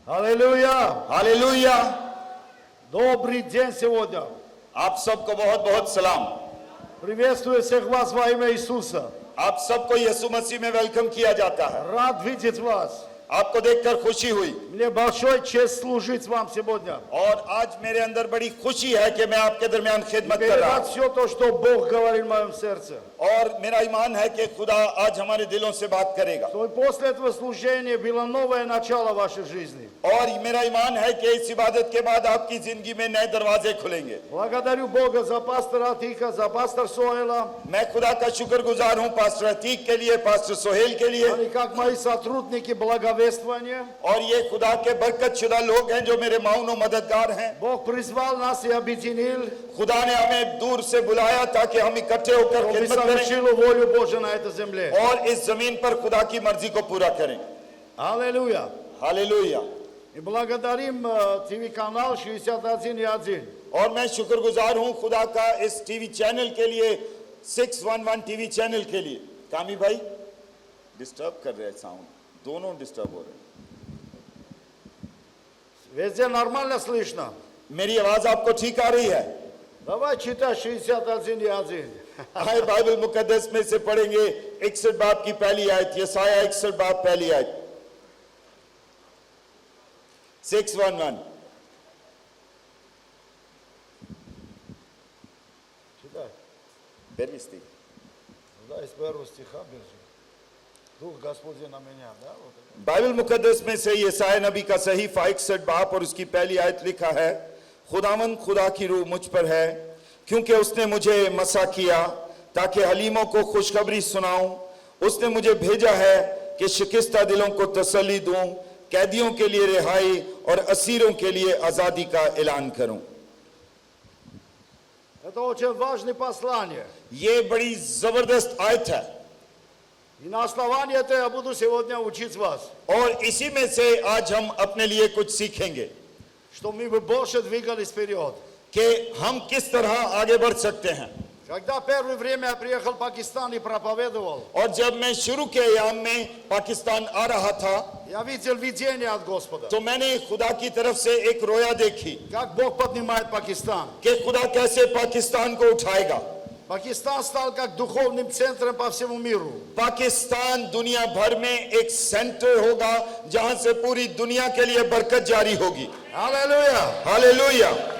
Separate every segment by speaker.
Speaker 1: Аллилуйя!
Speaker 2: Hallelujah.
Speaker 1: Добрый день сегодня.
Speaker 2: आप सबको बहुत बहुत सलाम।
Speaker 1: Приветствую всех вас во имя Иисуса.
Speaker 2: आप सबको यीशु मसीह में वेलकम किया जाता है।
Speaker 1: Рад видеть вас.
Speaker 2: आपको देखकर खुशी हुई
Speaker 1: Мне большой честь служить вам сегодня.
Speaker 2: और आज मेरे अंदर बड़ी खुशी है कि मैं आपके दरमियान खिदमत कर रहा
Speaker 1: Передать
Speaker 2: हूं।
Speaker 1: все то, что Бог говорит в моем сердце.
Speaker 2: और मेरा ईमान है कि खुदा आज हमारे दिलों से बात करेगा
Speaker 1: Что после этого служения было новое начало в вашей жизни.
Speaker 2: और मेरा ईमान है कि इस इबादत के बाद आपकी जिंदगी में नए दरवाजे खुलेंगे।
Speaker 1: Благодарю Бога за пастора Атика, за пастор Соэла.
Speaker 2: मैं खुदा का शुक्रगुजार हूं पास्टर अतीक के लिए, पास्टर सोहेल के लिए
Speaker 1: Они как мои сотрудники благовествования.
Speaker 2: और ये खुदा के बरकत शुदा लोग हैं जो मेरे माउन और मददगार हैं।
Speaker 1: Бог призвал нас и объединил,
Speaker 2: खुदा ने हमें दूर से बुलाया ताकि हम इकट्ठे होकर
Speaker 1: чтобы
Speaker 2: खिदमत करें
Speaker 1: совершил волю Божию на этой земле.
Speaker 2: और इस जमीन पर खुदा की मर्जी को पूरा करें।
Speaker 1: Аллилуйя.
Speaker 2: हालेलुया।
Speaker 1: И благодарим ТВ-канал 61.1.
Speaker 2: और मैं शुक्रगुजार हूं खुदा का इस टीवी चैनल के लिए, 611 टीवी चैनल के लिए। कामी भाई डिस्टर्ब कर रहे हैं, साउंड दोनों डिस्टर्ब हो रहे हैं।
Speaker 1: Везде нормально слышно?
Speaker 2: मेरी आवाज आपको ठीक आ रही है?
Speaker 1: Давай читай 61.1.
Speaker 2: आए बाइबल मुकद्दस में से पढ़ेंगे 61 बाब की पहली आयत, यसाया 61 बाब पहली आयत। 611
Speaker 1: Читай.
Speaker 2: Первый
Speaker 1: Да, из первого стиха держи. Дух Господень на меня, да? Вот это.
Speaker 2: बाइबल मुकद्दस में से यसाया नबी का सहीफा 61 बाब और उसकी पहली आयत लिखा है, खुदावंद खुदा की रूह मुझ पर है क्योंकि उसने मुझे मसा किया ताकि हलीमों को खुशखबरी सुनाऊं। उसने मुझे भेजा है कि शिकस्ता दिलों को तसल्ली दूं, कैदियों के लिए रिहाई और असीरों के लिए आजादी का ऐलान करूं।
Speaker 1: Это очень важное послание.
Speaker 2: ये बड़ी जबरदस्त आयत है
Speaker 1: И на основании этого я буду сегодня учить вас,
Speaker 2: और इसी में से आज हम अपने लिए कुछ सीखेंगे
Speaker 1: чтобы мы бы больше двигались вперед.
Speaker 2: कि हम किस तरह आगे बढ़ सकते हैं।
Speaker 1: Когда первое время я приехал в Пакистан и проповедовал,
Speaker 2: और जब मैं शुरू के अयाम में पाकिस्तान आ रहा था
Speaker 1: я видел видение от Господа.
Speaker 2: तो मैंने खुदा की तरफ से एक रोया देखी
Speaker 1: Как Бог поднимает Пакистан.
Speaker 2: कि खुदा कैसे पाकिस्तान को उठाएगा।
Speaker 1: Пакистан стал как духовным центром по всему миру.
Speaker 2: पाकिस्तान दुनिया भर में एक सेंटर होगा जहां से पूरी दुनिया के लिए बरकत जारी होगी।
Speaker 1: Аллилуйя!
Speaker 2: हालेलुया।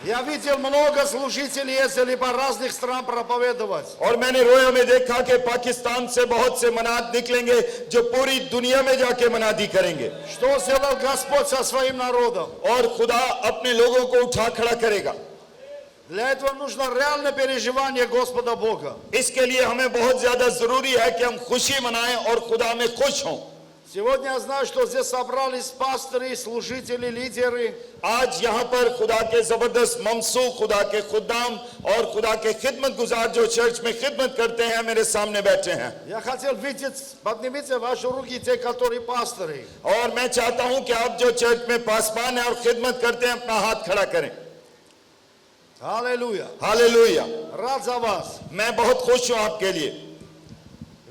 Speaker 1: Я видел много служителей ездили по разных странам проповедовать.
Speaker 2: और मैंने रोया में देखा कि पाकिस्तान से बहुत से मनाद निकलेंगे जो पूरी दुनिया में जाके मनादी करेंगे
Speaker 1: Что сделал Господь со своим народом?
Speaker 2: और खुदा अपने लोगों को उठा खड़ा करेगा।
Speaker 1: Для этого нужно реальное переживание Господа Бога.
Speaker 2: इसके लिए हमें बहुत ज्यादा जरूरी है कि हम खुशी मनाएं और खुदा में खुश हों।
Speaker 1: Сегодня я знаю, что здесь собрались пасторы, служители, лидеры.
Speaker 2: आज यहाँ पर खुदा के जबरदस्त ममसू, खुदा के खुदाम और खुदा के खिदमत गुजार जो चर्च में खिदमत करते हैं मेरे सामने बैठे हैं।
Speaker 1: Я хотел видеть, поднимите ваши руки, те, которые пасторы.
Speaker 2: और मैं चाहता हूं कि आप जो चर्च में पासबान हैं और खिदमत करते हैं अपना हाथ खड़ा करें।
Speaker 1: Аллилуйя!
Speaker 2: हालेलुया।
Speaker 1: Рад за вас.
Speaker 2: मैं बहुत खुश हूं आपके लिए।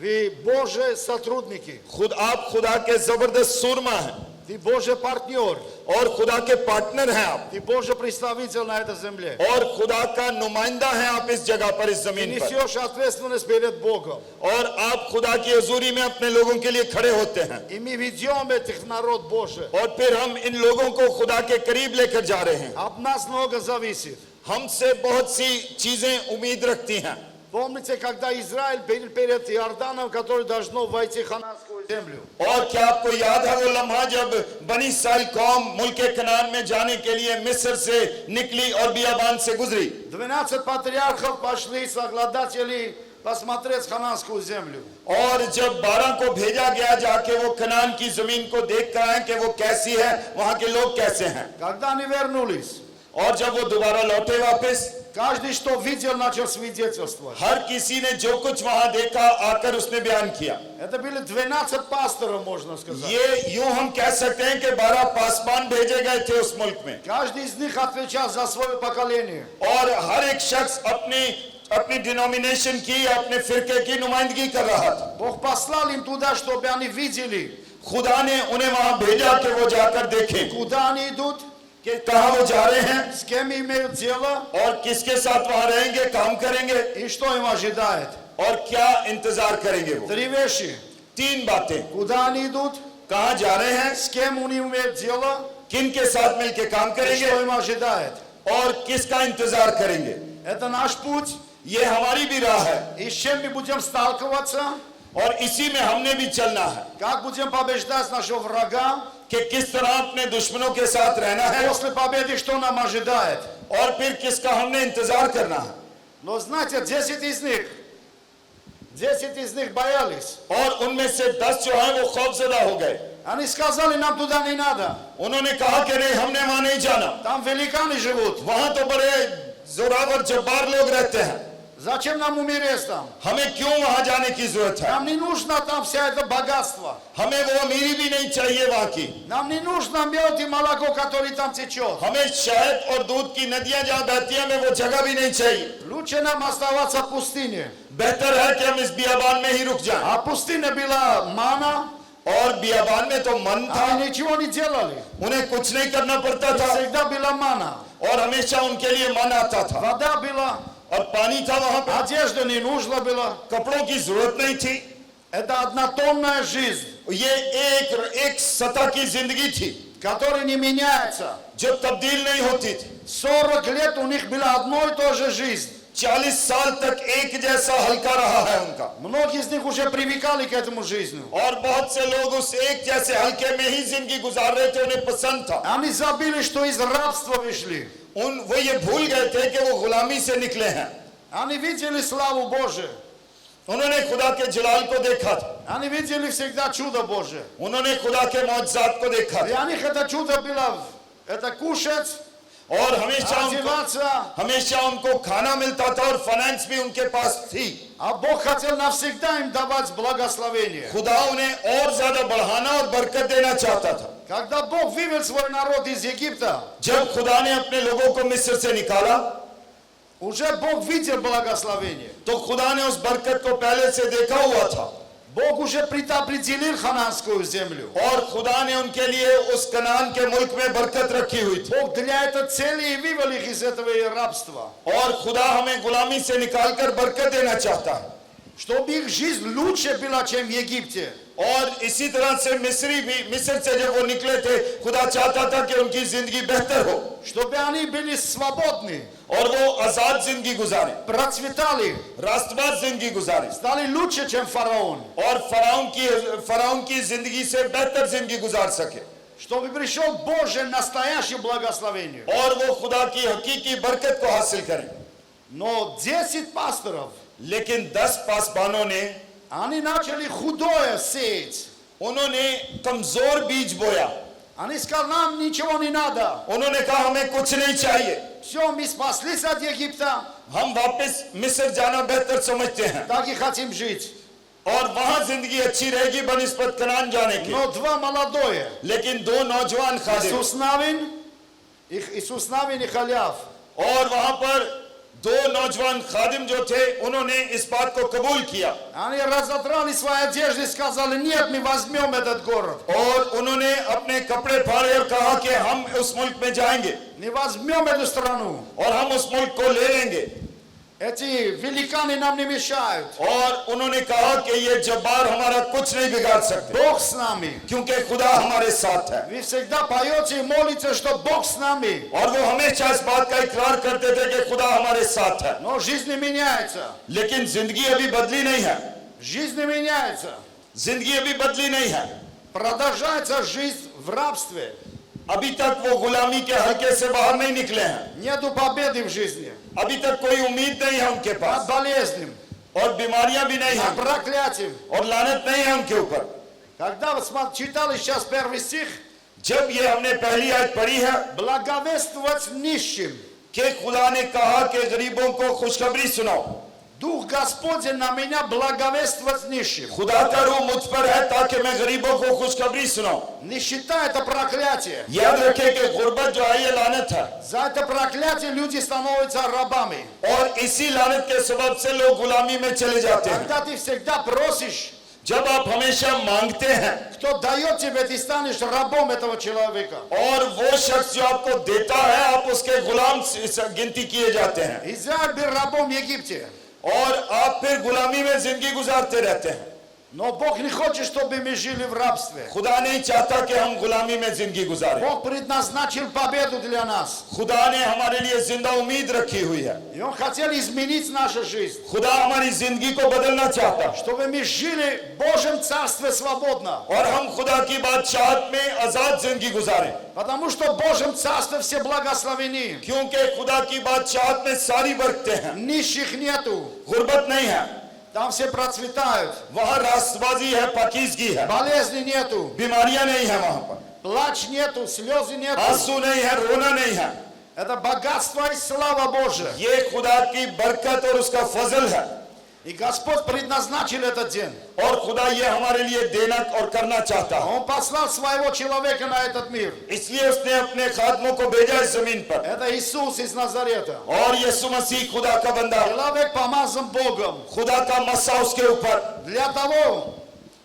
Speaker 1: Вы Божьи сотрудники.
Speaker 2: खुद आप खुदा के जबरदस्त सूरमा हैं
Speaker 1: Ты Божий партнер.
Speaker 2: और खुदा के पार्टनर हैं आप
Speaker 1: Ты Божий представитель на этой земле.
Speaker 2: और खुदा का नुमाइंदा हैं आप इस जगह पर, इस
Speaker 1: Ты
Speaker 2: जमीन पर।
Speaker 1: несешь ответственность перед Богом.
Speaker 2: और आप खुदा की हजूरी में अपने लोगों के लिए खड़े होते हैं
Speaker 1: И мы ведем этих народ Божий.
Speaker 2: और फिर हम इन लोगों को खुदा के करीब लेकर जा रहे हैं।
Speaker 1: От нас много зависит.
Speaker 2: हमसे बहुत सी चीजें उम्मीद रखती हैं।
Speaker 1: Помните, когда Израиль перед Иорданом, который должно войти в Хананскую землю?
Speaker 2: और क्या आपको याद है वो लम्हा जब बनी इस्राएल कौम मुल्क कनान में जाने के लिए मिस्र से निकली और बियाबान से गुजरी।
Speaker 1: 12 патриархов пошли, соглядатели, посмотреть Хананскую землю.
Speaker 2: और जब 12 को भेजा गया जाके वो कनान की जमीन को देख कर आए कि वो कैसी है, वहां के लोग कैसे हैं।
Speaker 1: Когда они вернулись,
Speaker 2: और जब वो दोबारा लौटे वापस,
Speaker 1: каждый, что видел, начал свидетельствовать.
Speaker 2: हर किसी ने जो कुछ वहां देखा आकर उसने बयान किया।
Speaker 1: Это были 12 пасторов, можно сказать.
Speaker 2: ये यूं हम कह सकते हैं कि 12 पासबान भेजे गए थे उस मुल्क में
Speaker 1: Каждый из них отвечал за свое поколение.
Speaker 2: और हर एक शख्स अपनी डिनोमिनेशन की, अपने फिरके की नुमाइंदगी कर रहा था।
Speaker 1: Бог послал им туда, чтобы они видели,
Speaker 2: खुदा ने उन्हें वहां भेजा कि वो जाकर देखें
Speaker 1: куда они идут,
Speaker 2: कि कहां वो जा रहे हैं
Speaker 1: с кем имеют дело
Speaker 2: और किसके साथ वहां रहेंगे, काम करेंगे
Speaker 1: и что им ожидает.
Speaker 2: और क्या इंतजार करेंगे वो।
Speaker 1: 3 вещи.
Speaker 2: 3 बातें,
Speaker 1: Куда они идут,
Speaker 2: कहां जा रहे हैं,
Speaker 1: с кем они имеют дело
Speaker 2: किन के साथ मिलके काम
Speaker 1: и
Speaker 2: करेंगे
Speaker 1: что им ожидает.
Speaker 2: और किसका इंतजार करेंगे।
Speaker 1: Это наш путь,
Speaker 2: ये हमारी भी राह है
Speaker 1: и с чем мы будем сталкиваться,
Speaker 2: और इसी में हमने भी चलना है
Speaker 1: как будем побеждать нашего врага,
Speaker 2: कि किस तरह अपने दुश्मनों के साथ रहना है
Speaker 1: после победы что нам ожидает.
Speaker 2: और फिर किसका हमने इंतजार करना है।
Speaker 1: Но знаете, 10 из них боялись.
Speaker 2: और उनमें से 10 जो हैं वो खौफजदा हो गए।
Speaker 1: Они сказали, нам туда не надо.
Speaker 2: उन्होंने कहा कि नहीं, हमने वहां नहीं जाना,
Speaker 1: Там великаны живут.
Speaker 2: वहां तो बड़े जोरावर जब्बार लोग रहते हैं,
Speaker 1: Зачем нам умереть там?
Speaker 2: हमें क्यों वहां जाने की जरूरत है।
Speaker 1: Нам не нужно там вся это богатство.
Speaker 2: हमें वो अमीरी भी नहीं चाहिए वहां की,
Speaker 1: Нам не нужно мед и молоко, который там течет.
Speaker 2: हमें शहद और दूध की नदियां जहां बहती हैं हमें वो जगह भी नहीं चाहिए।
Speaker 1: Лучше нам оставаться в пустыне.
Speaker 2: बेहतर है कि हम इस बियाबान में ही रुक जाएं।
Speaker 1: А пустыня была мана,
Speaker 2: और बियाबान में तो मन था,
Speaker 1: они ничего не делали.
Speaker 2: उन्हें कुछ नहीं करना पड़ता
Speaker 1: И
Speaker 2: था
Speaker 1: всегда была мана.
Speaker 2: और हमेशा उनके लिए मन आता था
Speaker 1: Вода была,
Speaker 2: और पानी था वहां पे,
Speaker 1: одежда не нужна была.
Speaker 2: कपड़ों की जरूरत नहीं थी।
Speaker 1: Это однотонная жизнь,
Speaker 2: ये एक सतह की जिंदगी थी
Speaker 1: которая не меняется.
Speaker 2: जो तब्दील नहीं होती थी।
Speaker 1: 40 лет у них была одно и то же жизнь.
Speaker 2: 40 साल तक एक जैसा हल्का रहा है उनका
Speaker 1: Многие из них уже привыкали к этому жизни.
Speaker 2: और बहुत से लोग उस एक जैसे हल्के में ही जिंदगी गुजार रहे थे, उन्हें पसंद था।
Speaker 1: Они забыли, что из рабства вышли.
Speaker 2: वो ये भूल गए थे कि वो गुलामी से निकले हैं।
Speaker 1: Они видели славу Божию.
Speaker 2: उन्होंने खुदा के जलाल को देखा था,
Speaker 1: Они видели всегда чудо Божие.
Speaker 2: उन्होंने खुदा के मौजज़ात को देखा
Speaker 1: Для
Speaker 2: था
Speaker 1: них это чудо было, это кушать,
Speaker 2: और हमेशा
Speaker 1: одеваться.
Speaker 2: उनको खाना मिलता था और फाइनेंस भी उनके पास थी।
Speaker 1: А Бог хотел навсегда им давать благословение.
Speaker 2: खुदा उन्हें और ज्यादा बढ़ाना और बरकत देना चाहता था।
Speaker 1: Когда Бог вывел свой народ из Египта,
Speaker 2: जब खुदा ने अपने लोगों को मिस्र से निकाला
Speaker 1: уже Бог видел благословение.
Speaker 2: तो खुदा ने उस बरकत को पहले से देखा हुआ था
Speaker 1: Бог уже предопределил хананскую землю.
Speaker 2: और खुदा ने उनके लिए उस कनान के मुल्क में बरकत रखी हुई थी।
Speaker 1: Бог для этой цели и вывел их из этого рабства.
Speaker 2: और खुदा हमें गुलामी से निकालकर बरकत देना चाहता है
Speaker 1: Чтобы их жизнь лучше была, чем в Египте.
Speaker 2: और इसी तरह से मिस्र से जब वो निकले थे खुदा चाहता था कि उनकी जिंदगी बेहतर हो
Speaker 1: Чтобы они были свободны,
Speaker 2: और वो आजाद जिंदगी गुजारे,
Speaker 1: процветали,
Speaker 2: राष्ट्रवाद जिंदगी गुजारे
Speaker 1: стали лучше, чем фараон.
Speaker 2: और फराउन की जिंदगी से बेहतर जिंदगी गुजार सके
Speaker 1: Чтобы пришел Божье настоящее благословение.
Speaker 2: और वो खुदा की हकीकी बरकत को हासिल करें।
Speaker 1: Но 10 пасторов,
Speaker 2: लेकिन 10 पासबानों ने
Speaker 1: они начали худое сеять.
Speaker 2: उन्होंने कमजोर बीज बोया।
Speaker 1: Они сказали, нам ничего не надо.
Speaker 2: उन्होंने कहा हमें कुछ नहीं चाहिए,
Speaker 1: Все, мы спаслись от Египта,
Speaker 2: हम वापस मिस्र जाना बेहतर समझते हैं
Speaker 1: так и хотим жить.
Speaker 2: और वहां जिंदगी अच्छी रहेगी बनिस्बत कनान जाने की।
Speaker 1: Но два молодое,
Speaker 2: लेकिन 2 नौजवान खादिम
Speaker 1: Иисус Навин и Халяв,
Speaker 2: और वहां पर 2 नौजवान खादिम जो थे उन्होंने इस बात को कबूल किया
Speaker 1: они разодрали свои одежды и сказали, нет, мы возьмем этот город.
Speaker 2: और उन्होंने अपने कपड़े फाड़े और कहा कि हम उस मुल्क में जाएंगे
Speaker 1: Не возьмем эту страну.
Speaker 2: और हम उस मुल्क को ले लेंगे।
Speaker 1: Эти великаны нам не мешают.
Speaker 2: और उन्होंने कहा कि ये जब्बार हमारा कुछ नहीं बिगाड़ सकते
Speaker 1: Бог с нами.
Speaker 2: क्योंकि खुदा हमारे साथ है।
Speaker 1: Вы всегда поете и молитесь, что Бог с нами.
Speaker 2: और वो हमेशा इस बात का इकरार करते थे कि खुदा हमारे साथ है।
Speaker 1: Но жизнь не меняется.
Speaker 2: लेकिन जिंदगी अभी बदली नहीं है,
Speaker 1: Жизнь не меняется.
Speaker 2: जिंदगी अभी बदली नहीं है।
Speaker 1: Продолжается жизнь в рабстве.
Speaker 2: अभी तक वो गुलामी के हल्के से बाहर नहीं निकले हैं,
Speaker 1: Нету победы в жизни.
Speaker 2: अभी तक कोई उम्मीद नहीं है उनके
Speaker 1: Над
Speaker 2: पास
Speaker 1: болезнью,
Speaker 2: और बीमारियां भी नहीं
Speaker 1: над
Speaker 2: हैं
Speaker 1: проклятием.
Speaker 2: और लानत नहीं है उनके ऊपर।
Speaker 1: Когда вы читали сейчас первый стих,
Speaker 2: जब ये हमने पहली आयत पढ़ी है
Speaker 1: благовествовать нищим.
Speaker 2: कि खुदा ने कहा कि गरीबों को खुशखबरी सुनाओ,
Speaker 1: Дух Господень на меня благовествовать нищим.
Speaker 2: खुदा का रूह मुझ पर है ताकि मैं गरीबों को खुशखबरी सुनाऊं।
Speaker 1: Нищета – это проклятие.
Speaker 2: याद रखें कि गुर्बत जो है ये लानत है
Speaker 1: За это проклятие люди становятся рабами.
Speaker 2: और इसी लानत के सबब से लोग गुलामी में चले जाते हैं।
Speaker 1: Когда ты всегда просишь,
Speaker 2: जब आप हमेशा मांगते हैं
Speaker 1: кто дает тебе, ты станешь рабом этого человека.
Speaker 2: और वो शख्स जो आपको देता है आप उसके गुलाम गिनती किए जाते हैं
Speaker 1: Израиль был рабом в Египте.
Speaker 2: और आप फिर गुलामी में जिंदगी गुजारते रहते हैं
Speaker 1: Но Бог не хочет, чтобы мы жили в рабстве.
Speaker 2: खुदा नहीं चाहता कि हम गुलामी में जिंदगी गुजारें
Speaker 1: Бог предназначил победу для нас.
Speaker 2: खुदा ने हमारे लिए जिंदा उम्मीद रखी हुई है
Speaker 1: И Он хотел изменить нашу жизнь.
Speaker 2: खुदा हमारी जिंदगी को बदलना चाहता
Speaker 1: Чтобы мы жили в Божьем Царстве свободно.
Speaker 2: और हम खुदा की बादशाहत में आजाद जिंदगी गुजारें
Speaker 1: Потому что в Божьем Царстве все благословены.
Speaker 2: क्योंकि खुदा की बादशाहत में सारी बरकतें हैं
Speaker 1: Нищих нету.
Speaker 2: गुर्बत नहीं है
Speaker 1: Там все процветают.
Speaker 2: वहाँ रास्तबाजी है पाकीज़गी है
Speaker 1: Болезни нету.
Speaker 2: बीमारियां नहीं है वहाँ पर
Speaker 1: Плач нету. Слезы нету.
Speaker 2: आंसू नहीं है रोना नहीं है
Speaker 1: Это богатство и слава Божия.
Speaker 2: ये खुदा की बरकत और उसका फजल है
Speaker 1: И Господь предназначил этот день.
Speaker 2: और खुदा ये हमारे लिए देना और करना चाहता है
Speaker 1: Он послал своего человека на этот мир.
Speaker 2: इसलिए उसने अपने खादमों को भेजा इस जमीन पर
Speaker 1: Это Иисус из Назарета.
Speaker 2: और यीशु मसीह खुदा का बंदा
Speaker 1: Человек помазан Богом
Speaker 2: खुदा का मस्सा उसके ऊपर
Speaker 1: для того,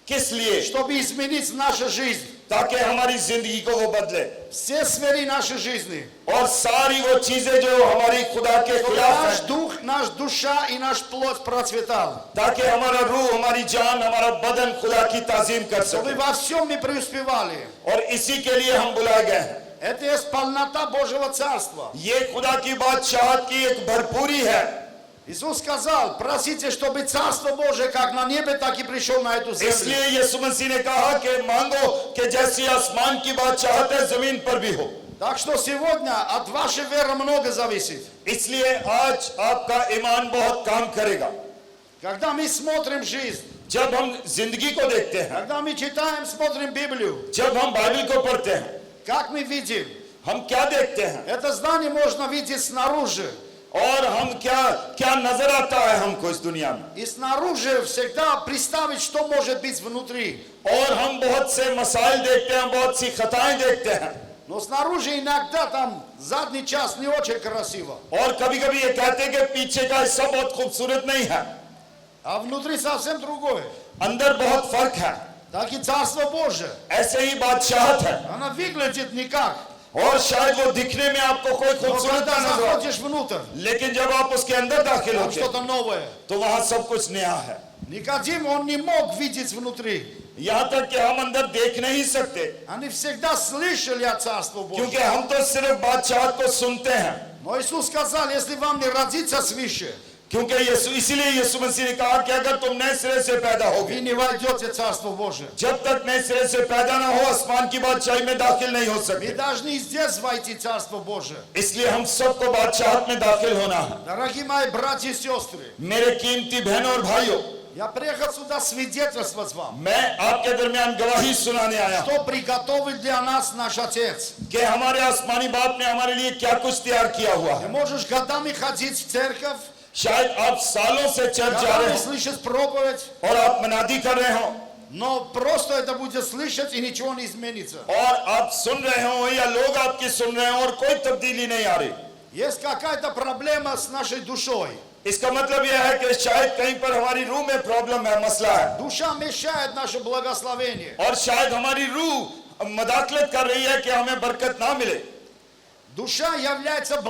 Speaker 2: किस लिए
Speaker 1: чтобы изменить нашу жизнь.
Speaker 2: ताकि हमारी जिंदगी को वो बदले
Speaker 1: Все сферы нашей жизни.
Speaker 2: और सारी वो चीजें जो हमारी खुदा के
Speaker 1: Чтобы
Speaker 2: खिलाफ
Speaker 1: наш
Speaker 2: है
Speaker 1: дух, наша душа и наш плоть процветал.
Speaker 2: ताकि हमारा रूह हमारी जान हमारा बदन खुदा की ताजीम कर
Speaker 1: Чтобы
Speaker 2: सके
Speaker 1: во всем мы преуспевали.
Speaker 2: और इसी के लिए हम बुलाए गए हैं
Speaker 1: Это есть полнота Божьего Царства.
Speaker 2: ये खुदा की बादशाहत की एक भरपूरी है
Speaker 1: Иисус сказал, просите, чтобы Царство Божие как на небе, так и пришел на эту землю.
Speaker 2: इसलिए यीशु मसीह ने कहा कि मांगो कि जैसी आसमान की बादशाहत है जमीन पर भी हो
Speaker 1: Так что сегодня от вашей веры много зависит.
Speaker 2: इसलिए आज आपका ईमान बहुत काम करेगा
Speaker 1: Когда мы смотрим жизнь,
Speaker 2: जब हम जिंदगी को देखते हैं
Speaker 1: когда мы читаем, смотрим Библию,
Speaker 2: जब हम बाइबल को पढ़ते हैं
Speaker 1: как мы видим?
Speaker 2: हम क्या देखते हैं
Speaker 1: Это здание можно видеть снаружи.
Speaker 2: और हम क्या क्या नजर आता है हमको इस दुनिया में
Speaker 1: И снаружи всегда представить, что может быть внутри.
Speaker 2: और हम बहुत से मसाइल देखते हैं बहुत सी खताएं देखते हैं
Speaker 1: Но снаружи иногда там задний час не очень красиво.
Speaker 2: और कभी कभी ये कहते हैं कि पीछे का हिस्सा बहुत खूबसूरत नहीं है
Speaker 1: А внутри совсем другое.
Speaker 2: अंदर बहुत फर्क है
Speaker 1: Так и Царство Божие.
Speaker 2: ऐसे ही बादशाहत है
Speaker 1: Она выглядит никак.
Speaker 2: और शायद वो दिखने में आपको कोई
Speaker 1: Но
Speaker 2: खूबसूरत
Speaker 1: когда
Speaker 2: ना नजर आए
Speaker 1: заходишь внутрь,
Speaker 2: लेकिन जब आप उसके अंदर दाखिल
Speaker 1: там
Speaker 2: होते हैं
Speaker 1: что-то новое.
Speaker 2: तो वहां सब कुछ नया है
Speaker 1: Никодим, он не мог видеть внутри.
Speaker 2: यहाँ तक कि हम अंदर देख नहीं सकते
Speaker 1: Они всегда слышали о Царстве
Speaker 2: क्योंकि
Speaker 1: Божьем.
Speaker 2: हम तो सिर्फ बादशाहत को सुनते हैं
Speaker 1: Но Иисус сказал, если вам не родиться свыше,
Speaker 2: क्योंकि इसीलिए यीशु मसीह ने कहा कि अगर तुम नए सिरे से पैदा
Speaker 1: вы
Speaker 2: होगे
Speaker 1: не войдете в Царство Божие.
Speaker 2: जब तक नए सिरे से पैदा ना हो आसमान की बादशाही में दाखिल नहीं हो
Speaker 1: Вы
Speaker 2: सकते
Speaker 1: должны и здесь войти в Царство Божие.
Speaker 2: इसलिए हम सबको बादशाहत में दाखिल होना है
Speaker 1: Дорогие мои братья и сестры,
Speaker 2: मेरे कीमती बहनों और भाइयों
Speaker 1: я приехал сюда свидетельствовать вам,
Speaker 2: मैं आपके दरमियान गवाही सुनाने आया हूं
Speaker 1: что приготовил для нас наш Отец.
Speaker 2: कि हमारे आसमानी बाप ने हमारे लिए क्या कुछ तैयार किया हुआ
Speaker 1: Ты
Speaker 2: है
Speaker 1: можешь годами ходить в церковь,
Speaker 2: शायद आप सालों से चर्च जा रहे
Speaker 1: годами
Speaker 2: हो
Speaker 1: слышать проповедь,
Speaker 2: और आप मनादी कर रहे हो
Speaker 1: но просто это будет слышать и ничего не изменится.
Speaker 2: और आप सुन रहे हो या लोग आपकी सुन रहे हो और कोई तब्दीली नहीं आ रही
Speaker 1: Есть какая-то проблема с нашей душой.
Speaker 2: इसका मतलब यह है कि शायद कहीं पर हमारी रूह में प्रॉब्लम है मसला है
Speaker 1: Душа мешает наше благословение.
Speaker 2: और शायद हमारी रूह मदाखलत कर रही है कि हमें बरकत ना मिले
Speaker 1: Душа является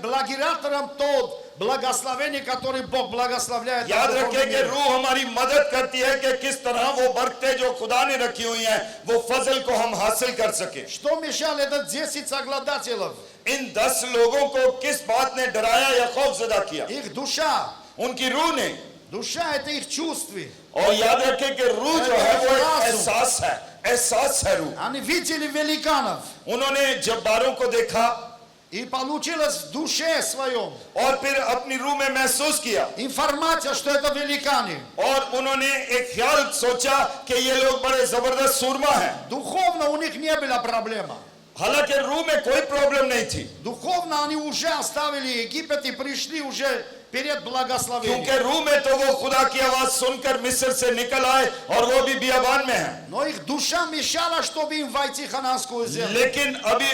Speaker 1: благиратором тот благословение, которое Бог благословляет. на
Speaker 2: याद
Speaker 1: духовном
Speaker 2: रखें कि
Speaker 1: мире.
Speaker 2: रूह हमारी मदद करती है कि किस तरह वो बरकतें जो खुदा ने रखी हुई हैं वो फजल को हम हासिल कर सके
Speaker 1: Что мешало это 10 соглядателей?
Speaker 2: इन 10 लोगों को किस बात ने डराया या खौफजदा किया
Speaker 1: Их душа.
Speaker 2: उनकी रूह ने
Speaker 1: Душа это их чувства.
Speaker 2: और याद रखें कि रूह जो है वो एक एहसास है रूह
Speaker 1: Они видели великанов.
Speaker 2: उन्होंने जब्बारों को देखा
Speaker 1: И получилось в душе своем
Speaker 2: और फिर अपनी रूह में महसूस किया
Speaker 1: информация, что это великаны.
Speaker 2: और उन्होंने एक ख्याल सोचा कि ये लोग बड़े जबरदस्त सूरमा हैं
Speaker 1: Духовно у них не была проблема.
Speaker 2: हालांकि रूह में कोई प्रॉब्लम नहीं थी
Speaker 1: Духовно они уже оставили Египет и пришли уже перед благословением.
Speaker 2: क्योंकि रूह में तो वो खुदा की आवाज सुनकर मिस्र से निकल आए और वो भी बियाबान में है,
Speaker 1: Но их душа мешала, чтобы им войти в ханаанскую землю.
Speaker 2: लेकिन अभी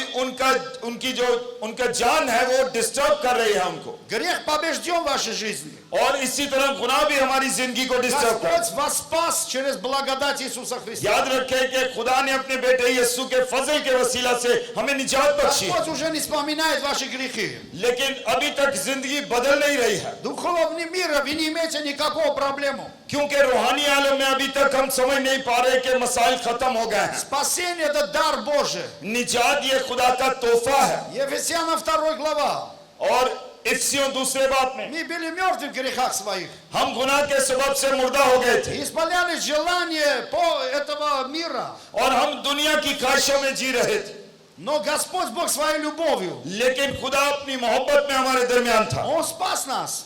Speaker 2: उनका जान है वो डिस्टर्ब कर रही है हमको,
Speaker 1: Грех побежден в вашей жизни.
Speaker 2: और इसी तरह गुनाह भी हमारी जिंदगी को डिस्टर्ब कर।
Speaker 1: Господь вас спас через благодать Иисуса Христа.
Speaker 2: याद रखें कि खुदा ने अपने बेटे यीशु के फजल के वसीला से हमें निजात बख्शी,
Speaker 1: Господь уже не вспоминает ваши грехи.
Speaker 2: लेकिन अभी तक जिंदगी बदल नहीं रही है,
Speaker 1: Духовный мир, вы не имеете никакого проблему.
Speaker 2: क्योंकि रूहानी आलम में अभी तक हम समझ नहीं पा रहे कि मसाइल खत्म हो गए हैं।
Speaker 1: Спасение – это дар Божий.
Speaker 2: निजात ये खुदा का तोहफा है,
Speaker 1: Ефесянам 2 глава.
Speaker 2: और इफ्सियों दूसरे बात में
Speaker 1: Мы были мертвы в грехах своих.
Speaker 2: हम गुनाह के सबब से मुर्दा हो गए थे,
Speaker 1: Исполняли желания по этого мира.
Speaker 2: और हम दुनिया की ख्वाहिशों में जी रहे थे,
Speaker 1: Но Господь Бог своей любовью,
Speaker 2: लेकिन खुदा अपनी मोहब्बत में हमारे दरमियान था,
Speaker 1: Он спас нас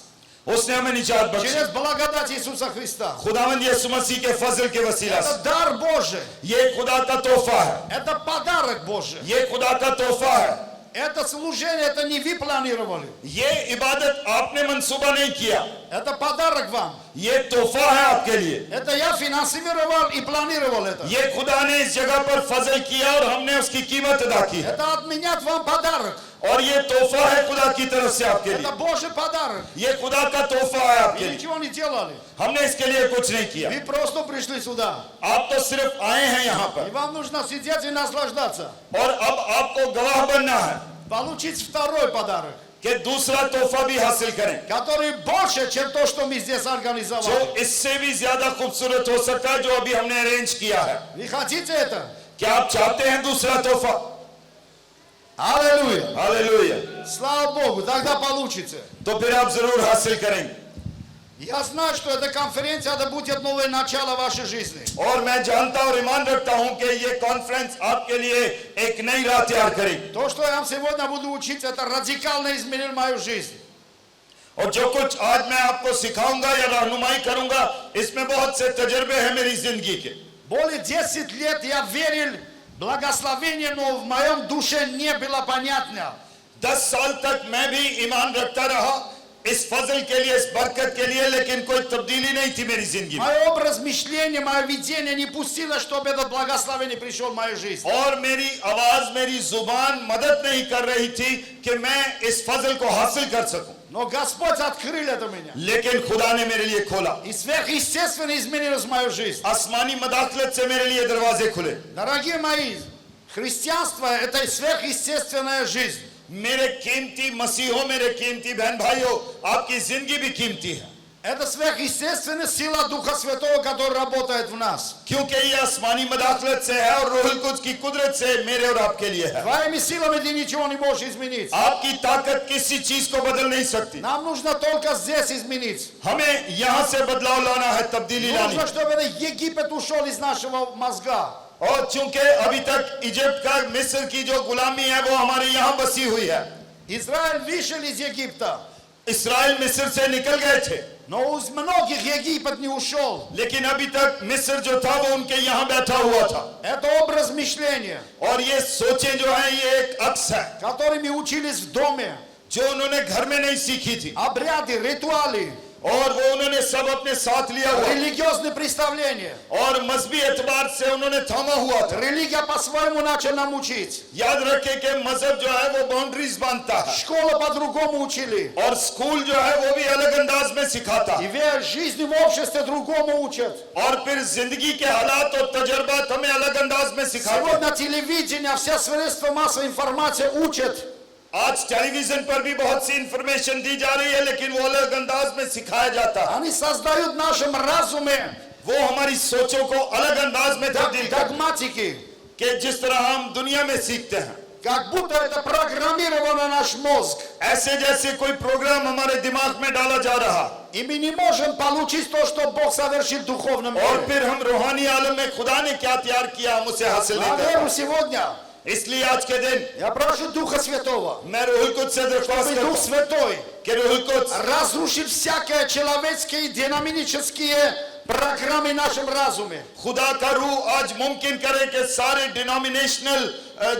Speaker 2: उसने हमें निजात बख्शी
Speaker 1: через благодать Иисуса Христа.
Speaker 2: खुदावंद यीशु मसीह के फजल के वसीला
Speaker 1: Это
Speaker 2: से।
Speaker 1: дар Божий.
Speaker 2: ये खुदा का तोहफा है,
Speaker 1: Это подарок Божий.
Speaker 2: ये खुदा का तोहफा है।
Speaker 1: Это служение, это не вы планировали.
Speaker 2: ये इबादत आपने मंसूबा नहीं किया,
Speaker 1: Это подарок вам.
Speaker 2: ये तोहफा है आपके लिए।
Speaker 1: Это я финансировал и планировал это.
Speaker 2: ये खुदा ने इस जगह पर फजल किया और हमने उसकी कीमत अदा की है,
Speaker 1: Это от меня к вам подарок.
Speaker 2: और ये तोहफा है खुदा की तरफ से आपके लिए।
Speaker 1: Это Божий подарок.
Speaker 2: ये खुदा का तोहफा है आपके
Speaker 1: Вы
Speaker 2: लिए,
Speaker 1: ничего не делали.
Speaker 2: हमने इसके लिए कुछ नहीं किया।
Speaker 1: Вы просто пришли сюда.
Speaker 2: आप तो सिर्फ आए हैं यहाँ
Speaker 1: И
Speaker 2: पर,
Speaker 1: вам нужно сидеть и наслаждаться.
Speaker 2: और अब आपको गवाह बनना है
Speaker 1: Получить второй подарок,
Speaker 2: कि दूसरा तोहफा भी हासिल करें,
Speaker 1: который больше, чем то, что мы здесь
Speaker 2: जो
Speaker 1: организовали.
Speaker 2: इससे भी ज्यादा खूबसूरत हो सकता है जो अभी हमने अरेंज किया है।
Speaker 1: Вы хотите это?
Speaker 2: क्या आप चाहते हैं दूसरा तोहफा?
Speaker 1: Аллилуйя.
Speaker 2: हालेलुया।
Speaker 1: Слава Богу, тогда получите.
Speaker 2: तो फिर आप जरूर हासिल करेंगे,
Speaker 1: Я знаю, что эта конференция, это будет новое начало вашей жизни.
Speaker 2: और मैं जानता और ईमान रखता हूं कि ये कॉन्फ्रेंस आपके लिए एक नई राह तैयार करेगी,
Speaker 1: То, что я вам сегодня буду учить, это радикально изменит мою жизнь.
Speaker 2: और जो कुछ आज मैं आपको सिखाऊंगा या रहनुमाई करूंगा, इसमें बहुत से तजर्बे हैं मेरी जिंदगी के।
Speaker 1: Более 10 лет я верил в благословение, но в моем душе не было понятно.
Speaker 2: 10 साल तक मैं भी ईमान रखता रहा इस फजल के लिए, इस बरकत के लिए, लेकिन कोई तब्दीली नहीं थी मेरी जिंदगी में,
Speaker 1: Мой образ мышления, мое видение не пустило, чтобы это благословение пришло в мою жизнь.
Speaker 2: और मेरी आवाज, मेरी जुबान मदद नहीं कर रही थी कि मैं इस फजल को हासिल कर सकूं,
Speaker 1: Но Господь открыл это меня.
Speaker 2: लेकिन खुदा ने मेरे लिए खोला।
Speaker 1: И сверхъестественно изменилась мою жизнь.
Speaker 2: आसमानी मदाखलत से मेरे लिए दरवाजे खुले।
Speaker 1: Дорогие мои, христианство – это сверхъестественная жизнь.
Speaker 2: मेरे कीमती मसीहों, मेरे कीमती बहन भाइयों, आपकी जिंदगी भी कीमती है,
Speaker 1: Это сверхъестественная сила Духа Святого, который работает в нас.
Speaker 2: क्योंकि ये आसमानी मदाखलत से है और रूहुल कुद्स की कुदरत से मेरे और आपके लिए है।
Speaker 1: Твоими силами ты ничего не можешь изменить.
Speaker 2: आपकी ताकत किसी चीज को बदल नहीं सकती,
Speaker 1: Нам нужно только здесь изменить.
Speaker 2: हमें यहाँ से बदलाव लाना है, तब्दीली लानी
Speaker 1: Нужно,
Speaker 2: है।
Speaker 1: чтобы этот Египет ушел из нашего мозга.
Speaker 2: और चूंकि अभी तक इजिप्ट का, मिस्र की जो गुलामी है वो हमारे यहाँ बसी हुई है।
Speaker 1: Израиль вышел из Египта,
Speaker 2: इसराइल मिस्र से निकल गए थे,
Speaker 1: но из многих Египет не ушел.
Speaker 2: लेकिन अभी तक मिस्र जो था वो उनके यहाँ बैठा हुआ था।
Speaker 1: Это образ мышления,
Speaker 2: और ये सोचें जो है ये एक अक्स है
Speaker 1: который мы учились в доме.
Speaker 2: जो उन्होंने घर में नहीं सीखी थी,
Speaker 1: Обряды, ритуалы,
Speaker 2: और वो उन्होंने सब अपने साथ लिया हुआ,
Speaker 1: религиозные представления.
Speaker 2: और मजहबी एतबार से उन्होंने थामा हुआ था।
Speaker 1: Религия по-своему начала нам учить.
Speaker 2: याद रखें कि मजहब जो है वो बाउंड्रीज बांधता है,
Speaker 1: Школу по-другому учили.
Speaker 2: और स्कूल जो है वो भी अलग अंदाज में सिखाता
Speaker 1: И
Speaker 2: है,
Speaker 1: жизнь в обществе другому учат.
Speaker 2: और फिर जिंदगी के हालात और तजर्बात हमें अलग अंदाज में सिखाते हैं।
Speaker 1: Сегодня телевидение, все средства массовой информации учат.
Speaker 2: आज टेलीविजन पर भी बहुत सी इंफॉर्मेशन दी जा रही है, लेकिन वो अलग अंदाज में सिखाया जाता है।
Speaker 1: Они создают в нашем разуме
Speaker 2: वो हमारी सोचों को अलग अंदाज में तब्दील करते
Speaker 1: догматики,
Speaker 2: हैं कि जिस तरह हम दुनिया में सीखते हैं,
Speaker 1: как будто это программировано наш мозг.
Speaker 2: ऐसे जैसे कोई प्रोग्राम हमारे दिमाग में डाला जा रहा,
Speaker 1: И мы не можем получить то, что Бог совершил в духовном
Speaker 2: और
Speaker 1: мире.
Speaker 2: फिर हम रूहानी आलम में खुदा ने क्या तैयार किया हम उसे हासिल नहीं कर
Speaker 1: Поэтому
Speaker 2: पाते।
Speaker 1: сегодня
Speaker 2: इसलिए आज के दिन
Speaker 1: я прошу Духа Святого,
Speaker 2: मैं रूहुल कुद्स से दरख्वास्त
Speaker 1: чтобы
Speaker 2: करता
Speaker 1: Дух
Speaker 2: हूं
Speaker 1: Святой
Speaker 2: कि रूहुल कुद्स
Speaker 1: разрушил всякие человеческие динамические программы в нашем разуме.
Speaker 2: खुदा का रूह आज मुमकिन करे कि सारे डिनोमिनेशनल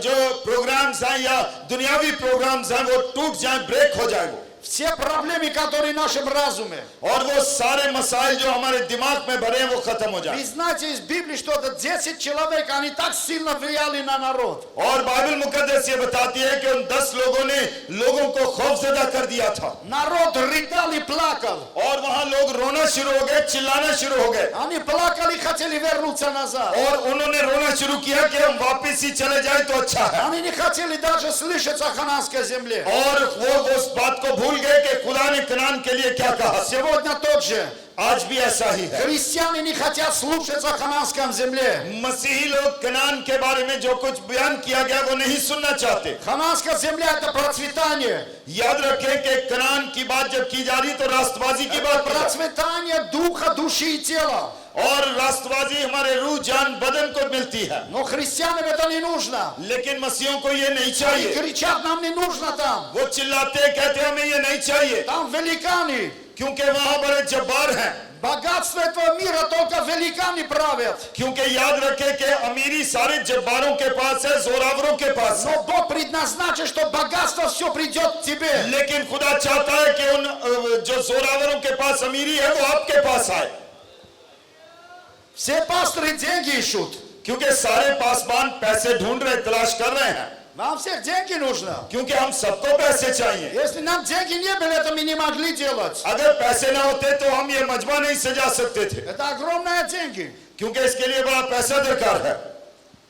Speaker 2: जो प्रोग्राम्स हैं या दुनियावी प्रोग्राम्स हैं वो टूट जाएं, ब्रेक हो जाए। वो
Speaker 1: все проблемы, которые в нашем разуме.
Speaker 2: और वो सारे मसाइल जो हमारे दिमाग में भरे हैं वो खत्म हो जाए।
Speaker 1: Вы знаете из Библии, что это 10 человек, они так сильно влияли на народ.
Speaker 2: और बाइबल मुकद्दस ये बताती है कि उन 10 लोगों ने लोगों को खौफजदा कर दिया था
Speaker 1: Народ рыдал и плакал.
Speaker 2: और वहां लोग रोना शुरू हो गए, चिल्लाना शुरू हो गए
Speaker 1: Они плакали и хотели вернуться назад.
Speaker 2: और उन्होंने रोना शुरू किया कि हम वापस ही चले जाए तो अच्छा है।
Speaker 1: Они не хотели даже слышать о ханаанской земле.
Speaker 2: और वो उस बात को भूल गए कि खुदा ने कनान के लिए क्या कहा।
Speaker 1: Сегодня тот же.
Speaker 2: आज भी ऐसा ही है।
Speaker 1: Христиане не хотят слушать о ханаанской земле.
Speaker 2: मसीही लोग कनान के बारे में जो कुछ बयान किया गया वो नहीं सुनना चाहते।
Speaker 1: Ханаанская земля – это процветание.
Speaker 2: याद रखें कि कनान की बात जब की जा रही तो राष्ट्रवादी की बात की जा रही।
Speaker 1: Процветание духа, души и тела.
Speaker 2: और राष्ट्रवादी हमारे रूह जान बदन को मिलती है,
Speaker 1: Но христианам это не нужно.
Speaker 2: लेकिन मसीहों को ये नहीं
Speaker 1: Они
Speaker 2: चाहिए।
Speaker 1: кричат, нам не нужно там.
Speaker 2: वो चिल्लाते कहते हमें ये नहीं चाहिए
Speaker 1: Там великаны.
Speaker 2: क्योंकि वहां बड़े जब्बार हैं।
Speaker 1: Богатство этого мира только великаны правят.
Speaker 2: क्योंकि याद रखें कि अमीरी सारे जब्बारों के पास है, जोरावरों के पास है।
Speaker 1: Но Бог предназначил, что богатство все придет к тебе.
Speaker 2: लेकिन खुदा चाहता है कि उन जो जोरावरों के पास अमीरी है वो आपके पास आए।
Speaker 1: Все пасторы деньги ищут.
Speaker 2: क्योंकि सारे पासबान पैसे ढूंढ रहे, तलाश कर रहे हैं,
Speaker 1: Нам всех деньги нужно.
Speaker 2: क्योंकि हम सबको पैसे चाहिए।
Speaker 1: Если нам деньги не были, это мы не могли делать.
Speaker 2: अगर पैसे ना होते तो हम ये मजमा नहीं सजा सकते थे,
Speaker 1: Это огромные деньги.
Speaker 2: क्योंकि इसके लिए बड़ा पैसा दरकार है।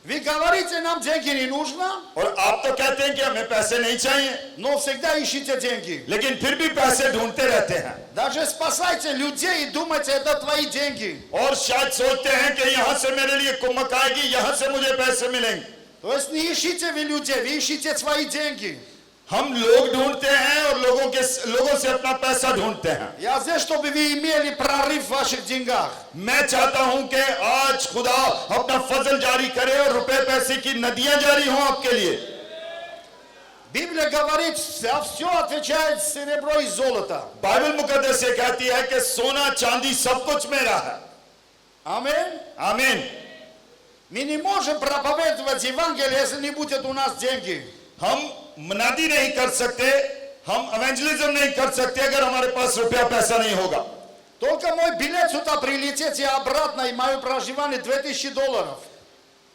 Speaker 1: Вы говорите, нам деньги не нужно,
Speaker 2: और आप तो कहते हैं कि हमें पैसे नहीं चाहिए,
Speaker 1: но всегда ищите деньги.
Speaker 2: लेकिन फिर भी पैसे ढूंढते रहते हैं
Speaker 1: Даже спасайте людей и думайте, это твои деньги.
Speaker 2: और शायद सोचते हैं कि यहाँ से मेरे लिए कुमक आएगी, यहाँ से मुझे पैसे मिलेंगे।
Speaker 1: То есть не ищите вы людей, вы ищите свои деньги.
Speaker 2: हम लोग ढूंढते हैं और लोगों से अपना पैसा ढूंढते हैं।
Speaker 1: Я здесь, чтобы вы имели прорыв в ваших деньгах.
Speaker 2: मैं चाहता हूं कि आज खुदा अपना फजल जारी करे और रुपए पैसे की नदियां जारी हों आपके लिए।
Speaker 1: Библия говорит, за все отвечает серебро и золото.
Speaker 2: बाइबल मुकद्दस से कहती है कि सोना चांदी सब कुछ मेरा है।
Speaker 1: Аминь.
Speaker 2: आमीन।
Speaker 1: Мы не можем проповедовать Евангелие, если не будет у нас деньги.
Speaker 2: हम मनादी नहीं कर सकते, हम एवेंजलिज्म नहीं कर सकते अगर हमारे पास रुपया पैसा नहीं होगा।
Speaker 1: Только мой билет сюда прилететь и обратно, и мое проживание $2000.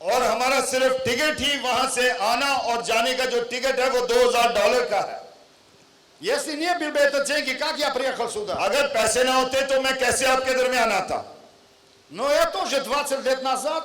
Speaker 2: और हमारा सिर्फ टिकट ही वहां से आना और जाने का जो टिकट है वो $2000 का है।
Speaker 1: Если не были бы это деньги, как я приехал сюда?
Speaker 2: अगर पैसे ना होते तो मैं कैसे आपके दरमियान आता।
Speaker 1: Но я тоже 20 лет назад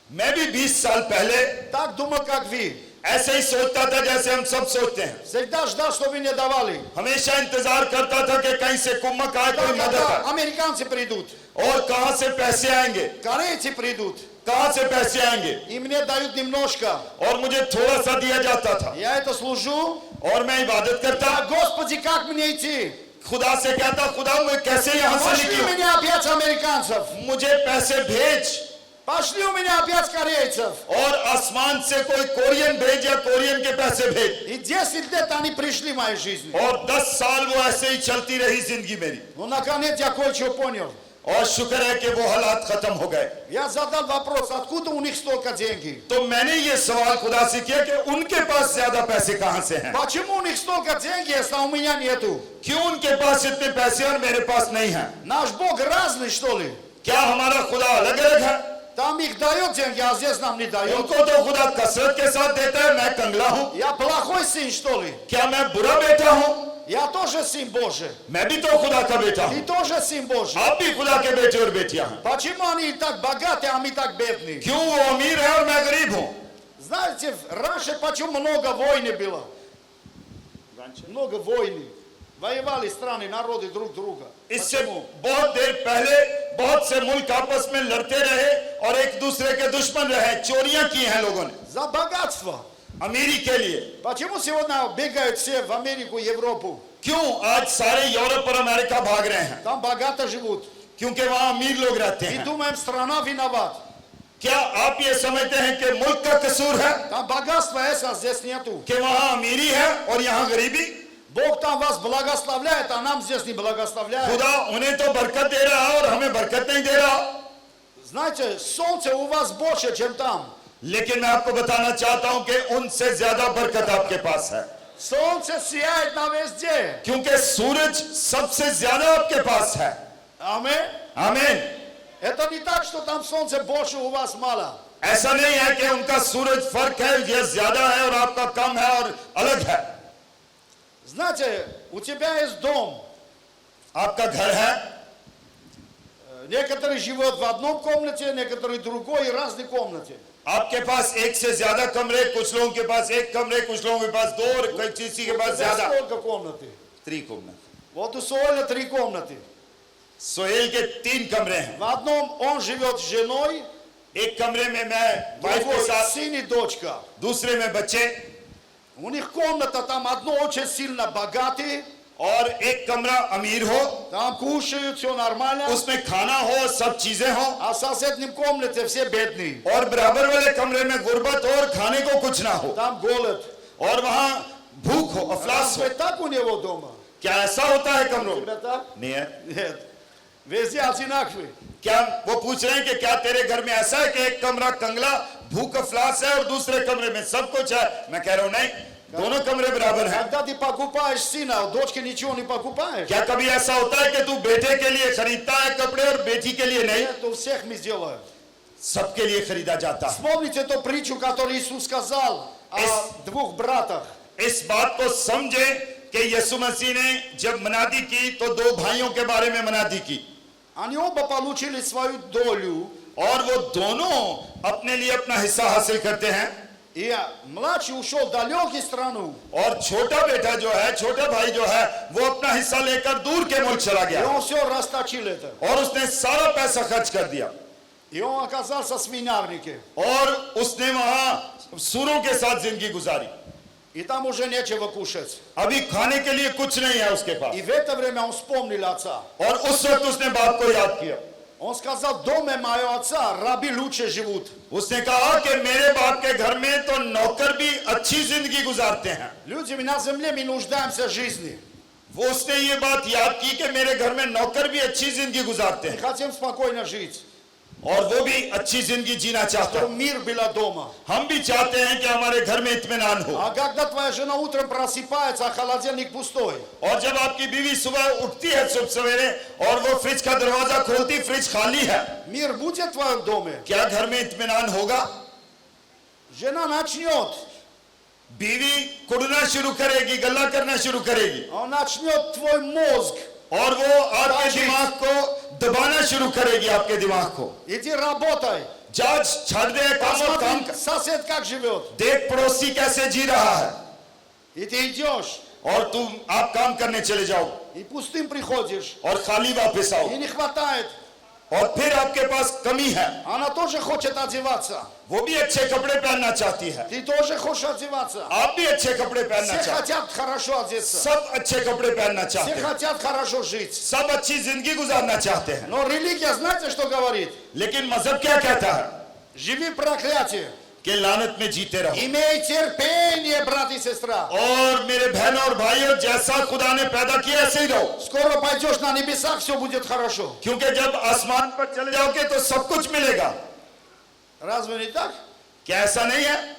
Speaker 2: मैं भी 20 साल पहले
Speaker 1: так думал, как вы.
Speaker 2: ऐसे ही सोचता था जैसे हम सब सोचते हैं।
Speaker 1: Всегда ждал, что вы не давали.
Speaker 2: हमेशा इंतजार करता था कि कहीं से कुम्मक आए, कोई मदद
Speaker 1: Когда
Speaker 2: आए।
Speaker 1: американцы придут,
Speaker 2: और कहां से पैसे आएंगे,
Speaker 1: корейцы придут,
Speaker 2: कहां से पैसे आएंगे,
Speaker 1: и мне дают немножко.
Speaker 2: और मुझे थोड़ा सा दिया जाता था
Speaker 1: Я это служу.
Speaker 2: और मैं इबादत
Speaker 1: А
Speaker 2: करता,
Speaker 1: Господи, как мне идти?
Speaker 2: खुदा से कहता खुदा मैं कैसे यहाँ से
Speaker 1: Пошли
Speaker 2: निकलूं,
Speaker 1: меня опять американцев.
Speaker 2: मुझे पैसे भेज।
Speaker 1: Пошли у меня опять корейцев.
Speaker 2: और आसमान से कोई कोरियन भेज या कोरियन के पैसे भेज।
Speaker 1: И 10 лет они пришли в мою жизнь.
Speaker 2: और 10 साल वो ऐसे ही चलती रही जिंदगी मेरी।
Speaker 1: Но наконец я кое-что понял.
Speaker 2: और शुक्र है कि वो हालात खत्म हो गए।
Speaker 1: Я задал вопрос, откуда у них столько денег?
Speaker 2: तो मैंने ये सवाल खुदा से किया कि उनके पास ज्यादा पैसे कहां से हैं,
Speaker 1: Почему у них столько денег, если у меня нету?
Speaker 2: क्यों उनके पास इतने पैसे और मेरे पास नहीं हैं।
Speaker 1: Наш Бог разный, что ли?
Speaker 2: क्या हमारा खुदा अलग अलग है?
Speaker 1: Там их дает деньги, а здесь нам не дает.
Speaker 2: उनको तो खुदा कसरत के साथ देता है, मैं कंगला हूं।
Speaker 1: Я плохой сын, что ли?
Speaker 2: क्या मैं बुरा बेटा हूं?
Speaker 1: Я тоже сын Божий.
Speaker 2: मैं भी तो खुदा का बेटा
Speaker 1: Ты
Speaker 2: हूं।
Speaker 1: тоже сын Божий.
Speaker 2: आप भी खुदा के बेटे और बेटियां हैं।
Speaker 1: Почему они так богаты, а мы так бедные?
Speaker 2: क्यों वो अमीर है और मैं गरीब हूं?
Speaker 1: Знаете, раньше почему много войны было? Много войны. Воевали страны, народы друг друга.
Speaker 2: इससे
Speaker 1: Почему?
Speaker 2: बहुत देर पहले बहुत से मुल्क आपस में लड़ते रहे और एक दूसरे के दुश्मन रहे, चोरियां की हैं लोगों ने
Speaker 1: За богатство.
Speaker 2: अमीरी के लिए।
Speaker 1: Почему сегодня бегают все в Америку, Европу?
Speaker 2: क्यों आज सारे यूरोप और अमेरिका भाग रहे हैं?
Speaker 1: Там богато живут.
Speaker 2: क्योंकि वहां अमीर लोग रहते
Speaker 1: И
Speaker 2: हैं।
Speaker 1: думаем, страна виноват.
Speaker 2: क्या आप ये समझते हैं कि मुल्क का कसूर है
Speaker 1: Там богатство есть, а здесь нету.
Speaker 2: कि वहां अमीरी है और यहाँ गरीबी?
Speaker 1: Бог там вас благословляет, а нам здесь не благословляет.
Speaker 2: खुदा उन्हें तो बरकत दे रहा है और हमें बरकत नहीं दे रहा।
Speaker 1: Знаете, солнце у вас больше, чем там.
Speaker 2: लेकिन मैं आपको बताना चाहता हूं कि उनसे ज्यादा बरकत आपके पास है।
Speaker 1: Солнце сияет на везде.
Speaker 2: क्योंकि सूरज सबसे ज्यादा आपके पास है।
Speaker 1: Аминь.
Speaker 2: आमीन।
Speaker 1: Это не так, что там солнце больше, у вас мало.
Speaker 2: ऐसा नहीं है कि उनका सूरज फर्क है, ये ज्यादा है और आपका कम है और अलग है।
Speaker 1: Знаете, у тебя есть дом.
Speaker 2: आपका घर है,
Speaker 1: Некоторые живут в одном комнате, некоторые в другой, разные комнаты.
Speaker 2: आपके पास एक से ज्यादा कमरे, कुछ लोगों के पास एक कमरे, कुछ लोगों के पास दो और किसी के
Speaker 1: У
Speaker 2: पास
Speaker 1: тебя
Speaker 2: ज्यादा।
Speaker 1: сколько комнаты?
Speaker 2: 3 कमरे।
Speaker 1: Вот у Соля 3 комнаты.
Speaker 2: सोहेल के 3 कमरे हैं।
Speaker 1: В одном он живет с женой,
Speaker 2: एक कमरे में मैं वाइफ के
Speaker 1: другой
Speaker 2: साथ,
Speaker 1: сын и дочка.
Speaker 2: दूसरे में बच्चे,
Speaker 1: У них комната там одно очень сильно богатые,
Speaker 2: और एक कमरा अमीर हो,
Speaker 1: там кушают, все нормально,
Speaker 2: उसमें खाना हो, सब चीजें हो,
Speaker 1: а в соседнем комнате все бедные.
Speaker 2: और बराबर वाले कमरे में गुर्बत हो और खाने को कुछ ना हो,
Speaker 1: Там голод.
Speaker 2: और वहां भूख हो, अफलास हो।
Speaker 1: Разве так у него дома?
Speaker 2: क्या ऐसा होता है कमरों में?
Speaker 1: Тебя так?
Speaker 2: नहीं है।
Speaker 1: Нет. Везде одинаковые.
Speaker 2: क्या वो पूछ रहे हैं कि क्या तेरे घर में ऐसा है कि एक कमरा कंगला भूख अफलास है और दूसरे कमरे में सब कुछ है? मैं कह रहा हूं नहीं, दोनों कमरे बराबर हैं।
Speaker 1: Когда ты покупаешь сына, у дочки ничего не покупаешь.
Speaker 2: क्या कभी ऐसा होता है कि तू बेटे के लिए खरीदता है कपड़े और बेटी के लिए नहीं?
Speaker 1: Это у всех мы сделаем.
Speaker 2: सबके लिए खरीदा जाता है।
Speaker 1: Вспомните ту притчу, которую Иисус сказал о двух братах.
Speaker 2: इस बात को समझे कि यीशु मसीह ने जब मनादी की तो 2 भाइयों के बारे में मनादी की,
Speaker 1: Они оба получили свою долю,
Speaker 2: और वो दोनों अपने लिए अपना हिस्सा हासिल करते हैं,
Speaker 1: и младший ушел в далекую страну,
Speaker 2: और छोटा बेटा जो है, छोटा भाई जो है, वो अपना हिस्सा लेकर दूर के मुल्क चला
Speaker 1: и
Speaker 2: गया
Speaker 1: он все расточил это.
Speaker 2: और उसने सारा पैसा खर्च कर दिया,
Speaker 1: И он оказался в свинарнике.
Speaker 2: और उसने वहां सूरों के साथ जिंदगी गुजारी।
Speaker 1: И там уже нечего кушать.
Speaker 2: अभी खाने के लिए कुछ नहीं है उसके पास,
Speaker 1: И в это время он вспомнил отца.
Speaker 2: और उस वक्त उसने बाप को याद किया।
Speaker 1: Он сказал, в доме моего отца раби лучше живут.
Speaker 2: उसने कहा कि मेरे बाप के घर में तो नौकर भी अच्छी जिंदगी गुजारते हैं।
Speaker 1: Люди на земле, мы нуждаемся в жизни.
Speaker 2: वो उसने ये बात याद की कि मेरे घर में नौकर भी अच्छी जिंदगी गुजारते
Speaker 1: Мы
Speaker 2: हैं,
Speaker 1: хотим спокойно жить.
Speaker 2: और वो भी अच्छी जिंदगी जीना चाहता
Speaker 1: Чтобы
Speaker 2: है।
Speaker 1: мир был дома.
Speaker 2: हम भी चाहते हैं कि हमारे घर में इत्मीनान हो,
Speaker 1: А когда твоя жена утром просыпается, а холодильник пустой,
Speaker 2: और जब आपकी बीवी सुबह उठती है सुबह सवेरे और वो फ्रिज का दरवाजा खोलती, फ्रिज खाली है,
Speaker 1: мир будет в твоем доме?
Speaker 2: क्या घर में इत्मीनान होगा?
Speaker 1: Жена начнет.
Speaker 2: बीवी कुड़ना शुरू करेगी, गल्ला करना शुरू करेगी,
Speaker 1: Он начнет твой मозг.
Speaker 2: और वो आपके दिमाग को दबाना शुरू करेगी, आपके दिमाग को।
Speaker 1: Иди работай.
Speaker 2: जज छाड़ दे काम और काम
Speaker 1: Посмотри, сосед как живет.
Speaker 2: देख पड़ोसी कैसे जी रहा है,
Speaker 1: И ты идешь.
Speaker 2: और आप काम करने चले जाओ
Speaker 1: И пустым приходишь.
Speaker 2: और खाली वापस आओ,
Speaker 1: И не хватает.
Speaker 2: और फिर आपके पास कमी है।
Speaker 1: Она тоже хочет одеваться.
Speaker 2: वो भी अच्छे कपड़े पहनना चाहती है,
Speaker 1: Ты тоже хочешь одеваться.
Speaker 2: आप भी अच्छे कपड़े पहनना
Speaker 1: Все
Speaker 2: चाहते
Speaker 1: хотят хорошо одеться.
Speaker 2: हैं, सब अच्छे कपड़े पहनना चाहते
Speaker 1: Все
Speaker 2: हैं,
Speaker 1: хотят хорошо жить.
Speaker 2: सब अच्छी जिंदगी गुजारना चाहते हैं।
Speaker 1: Но религия, знаете, что говорит?
Speaker 2: लेकिन मजहब क्या कहता है?
Speaker 1: Живи в проклятии.
Speaker 2: कि लानत में जीते रहो,
Speaker 1: Имей терпение, брат и сестра.
Speaker 2: और मेरे बहनों और भाइयों, जैसा खुदा ने पैदा किया ऐसे ही रहो,
Speaker 1: Скоро пойдешь на небесах, все будет хорошо.
Speaker 2: क्योंकि जब आसमान पर चले जाओगे तो सब कुछ मिलेगा।
Speaker 1: Разве не так?
Speaker 2: क्या ऐसा नहीं है?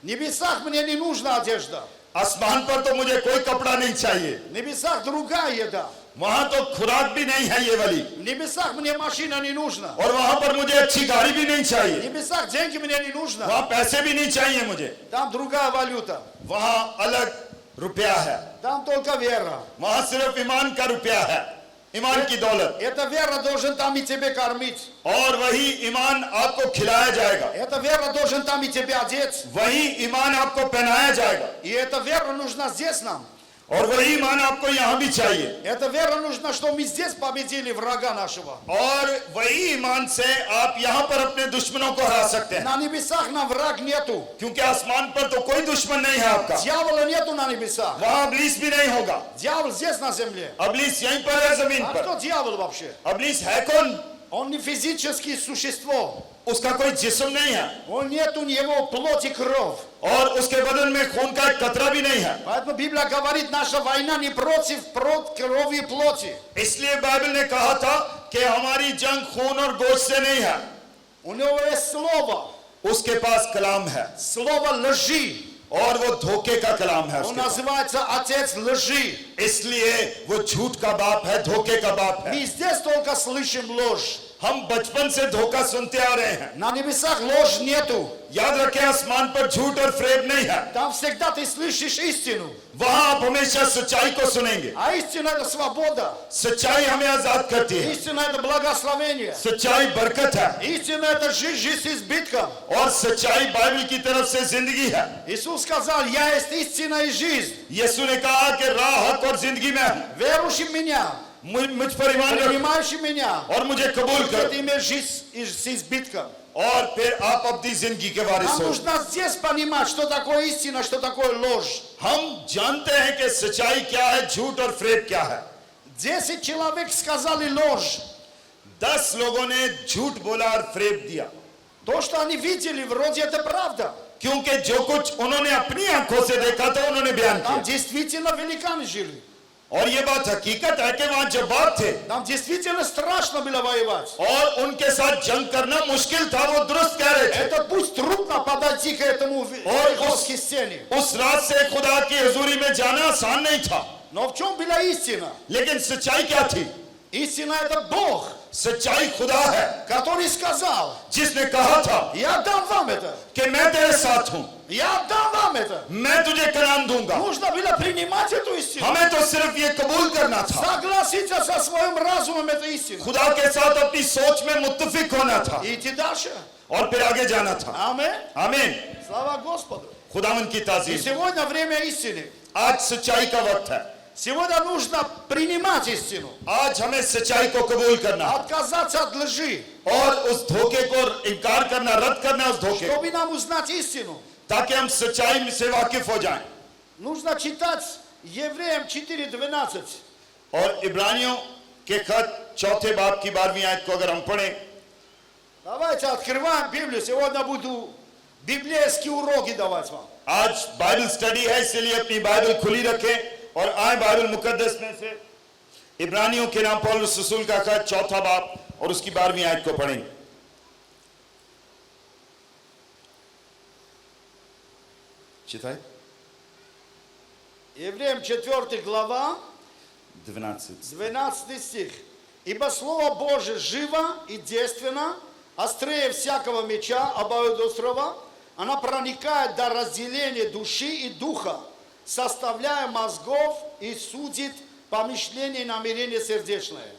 Speaker 1: В небесах мне не нужна одежда.
Speaker 2: आसमान पर तो मुझे कोई कपड़ा नहीं चाहिए,
Speaker 1: В небесах другая еда.
Speaker 2: वहां तो खुराक भी नहीं है ये वाली,
Speaker 1: В небесах мне машина не нужна.
Speaker 2: और वहां पर मुझे अच्छी गाड़ी भी नहीं
Speaker 1: В
Speaker 2: चाहिए,
Speaker 1: небесах деньги мне не нужно.
Speaker 2: वहां पैसे भी नहीं चाहिए मुझे,
Speaker 1: Там другая валюта.
Speaker 2: वहां अलग रुपया है,
Speaker 1: Там только вера.
Speaker 2: वहां सिर्फ ईमान का रुपया है, ईमान की दौलत,
Speaker 1: Эта вера должен там и тебе кормить.
Speaker 2: और वही ईमान आपको खिलाया जाएगा,
Speaker 1: Эта вера должен там и тебя одеть.
Speaker 2: वही ईमान आपको पहनाया जाएगा,
Speaker 1: И эта вера нужна здесь нам.
Speaker 2: और वही ईमान आपको यहाँ भी चाहिए,
Speaker 1: Эта вера нужна, что мы здесь победили врага нашего.
Speaker 2: और वही ईमान से आप यहाँ पर अपने दुश्मनों को हरा सकते हैं,
Speaker 1: На небесах нам враг нету.
Speaker 2: क्योंकि आसमान पर तो कोई दुश्मन नहीं है आपका,
Speaker 1: Дьявола нету на небесах.
Speaker 2: वहां अबलीस भी नहीं होगा,
Speaker 1: Дьявол здесь на земле.
Speaker 2: अबलीस यहीं पर है जमीन
Speaker 1: А
Speaker 2: पर।
Speaker 1: кто дьявол вообще?
Speaker 2: अबलीस है कौन?
Speaker 1: Он не физическое существо.
Speaker 2: उसका कोई जिस्म नहीं है,
Speaker 1: Он нет у него плоти кровь.
Speaker 2: और उसके बदन में खून का एक कतरा भी नहीं है।
Speaker 1: Поэтому Библия говорит, наша война не против крови и плоти.
Speaker 2: इसलिए बाइबल ने कहा था कि हमारी जंग खून और गोश्त से नहीं है,
Speaker 1: У него есть слово.
Speaker 2: उसके पास कलाम है,
Speaker 1: Слово лжи.
Speaker 2: और वो धोखे का कलाम है
Speaker 1: Он
Speaker 2: उसके पास।
Speaker 1: называется отец лжи.
Speaker 2: इसलिए वो झूठ का बाप है, धोखे का बाप है।
Speaker 1: Мы здесь только слышим ложь.
Speaker 2: हम बचपन से धोखा सुनते आ रहे हैं।
Speaker 1: На небесах ложь нету.
Speaker 2: याद रखें, आसमान पर झूठ और फ्रेब नहीं है।
Speaker 1: Там всегда ты слышишь истину.
Speaker 2: वहां आप हमेशा सच्चाई को सुनेंगे।
Speaker 1: А истина это свобода.
Speaker 2: सच्चाई हमें आजाद करती है।
Speaker 1: Истина это благословение.
Speaker 2: सच्चाई बरकत है
Speaker 1: Истина это жизнь, жизнь с избытком.
Speaker 2: और सच्चाई बाइबल की तरफ से जिंदगी है।
Speaker 1: Иисус сказал, я есть истина и жизнь.
Speaker 2: यीशु ने कहा कि राह, हक और जिंदगी में हूं।
Speaker 1: Верующий в меня,
Speaker 2: मुझ पर ईमान रखो
Speaker 1: принимающий меня,
Speaker 2: और मुझे कबूल
Speaker 1: это
Speaker 2: करो
Speaker 1: имеет жизнь с избытком.
Speaker 2: और फिर आप अपनी जिंदगी के बारे में
Speaker 1: Нам
Speaker 2: सोचो।
Speaker 1: нужно здесь понимать, что такое истина, что такое ложь.
Speaker 2: हम जानते हैं कि सच्चाई क्या है, झूठ और फ्रेब क्या है।
Speaker 1: 10 человек сказали ложь.
Speaker 2: 10 लोगों ने झूठ बोला और फ्रेब दिया,
Speaker 1: То, что они видели, вроде это правда.
Speaker 2: क्योंकि जो कुछ उन्होंने अपनी आंखों से देखा था उन्होंने बयान
Speaker 1: Там
Speaker 2: किया।
Speaker 1: действительно великаны жили.
Speaker 2: और ये बात हकीकत है कि वहां जवाब थे
Speaker 1: Там действительно страшно было воевать.
Speaker 2: और उनके साथ जंग करना मुश्किल था, वो दुरुस्त कह रहे थे।
Speaker 1: Это пусть трудно подойти к этому великой сцене.
Speaker 2: उस रात से खुदा की हजूरी में जाना आसान नहीं था,
Speaker 1: Но в чем была истина?
Speaker 2: लेकिन सच्चाई क्या थी?
Speaker 1: Истина это Бог,
Speaker 2: सच्चाई खुदा है
Speaker 1: который сказал,
Speaker 2: जिसने कहा था
Speaker 1: я дам вам это,
Speaker 2: कि मैं तेरे साथ हूं,
Speaker 1: я дам вам это.
Speaker 2: मैं तुझे कलाम दूंगा।
Speaker 1: Нужно было принимать эту истину.
Speaker 2: हमें तो सिर्फ ये कबूल करना था,
Speaker 1: Согласиться со своим разумом, это истина.
Speaker 2: खुदा के साथ अपनी सोच में मुत्तफिक होना था
Speaker 1: И идти дальше.
Speaker 2: और फिर आगे जाना था।
Speaker 1: Аминь.
Speaker 2: आमीन।
Speaker 1: Слава Господу.
Speaker 2: खुदावन की
Speaker 1: И
Speaker 2: ताज़ीम।
Speaker 1: сегодня время истины.
Speaker 2: आज सच्चाई का वक्त है।
Speaker 1: Сегодня нужно принимать истину.
Speaker 2: आज हमें सच्चाई को कबूल करना
Speaker 1: Отказаться от лжи,
Speaker 2: और उस धोखे को इनकार करना, रद्द करना उस धोखे,
Speaker 1: чтобы нам उзнать истину.
Speaker 2: ताकि हम सच्चाई से वाकिफ हो जाएं।
Speaker 1: Нужно читать Евреям 4:12.
Speaker 2: और इब्रानियों के खत चौथे बाब की 12वीं आयत को अगर हम पढ़ें,
Speaker 1: Давайте открываем Библию. Сегодня буду библейские уроки давать вам.
Speaker 2: आज बाइबल स्टडी है, इसलिए अपनी बाइबल खुली रखें और आए बाइबल मुकद्दस में से इब्रानियों के नाम पौलुस रसूल का खत चौथा बाब और उसकी 12वीं आयत को पढ़ेंगे। читай.
Speaker 1: Евреям 4 глава, 12 стих. Ибо Слово Божие живо и действенно, острее всякого меча обоюдоострого, она проникает до разделения души и духа, составляя мозгов и судит помышления и намерения сердечные.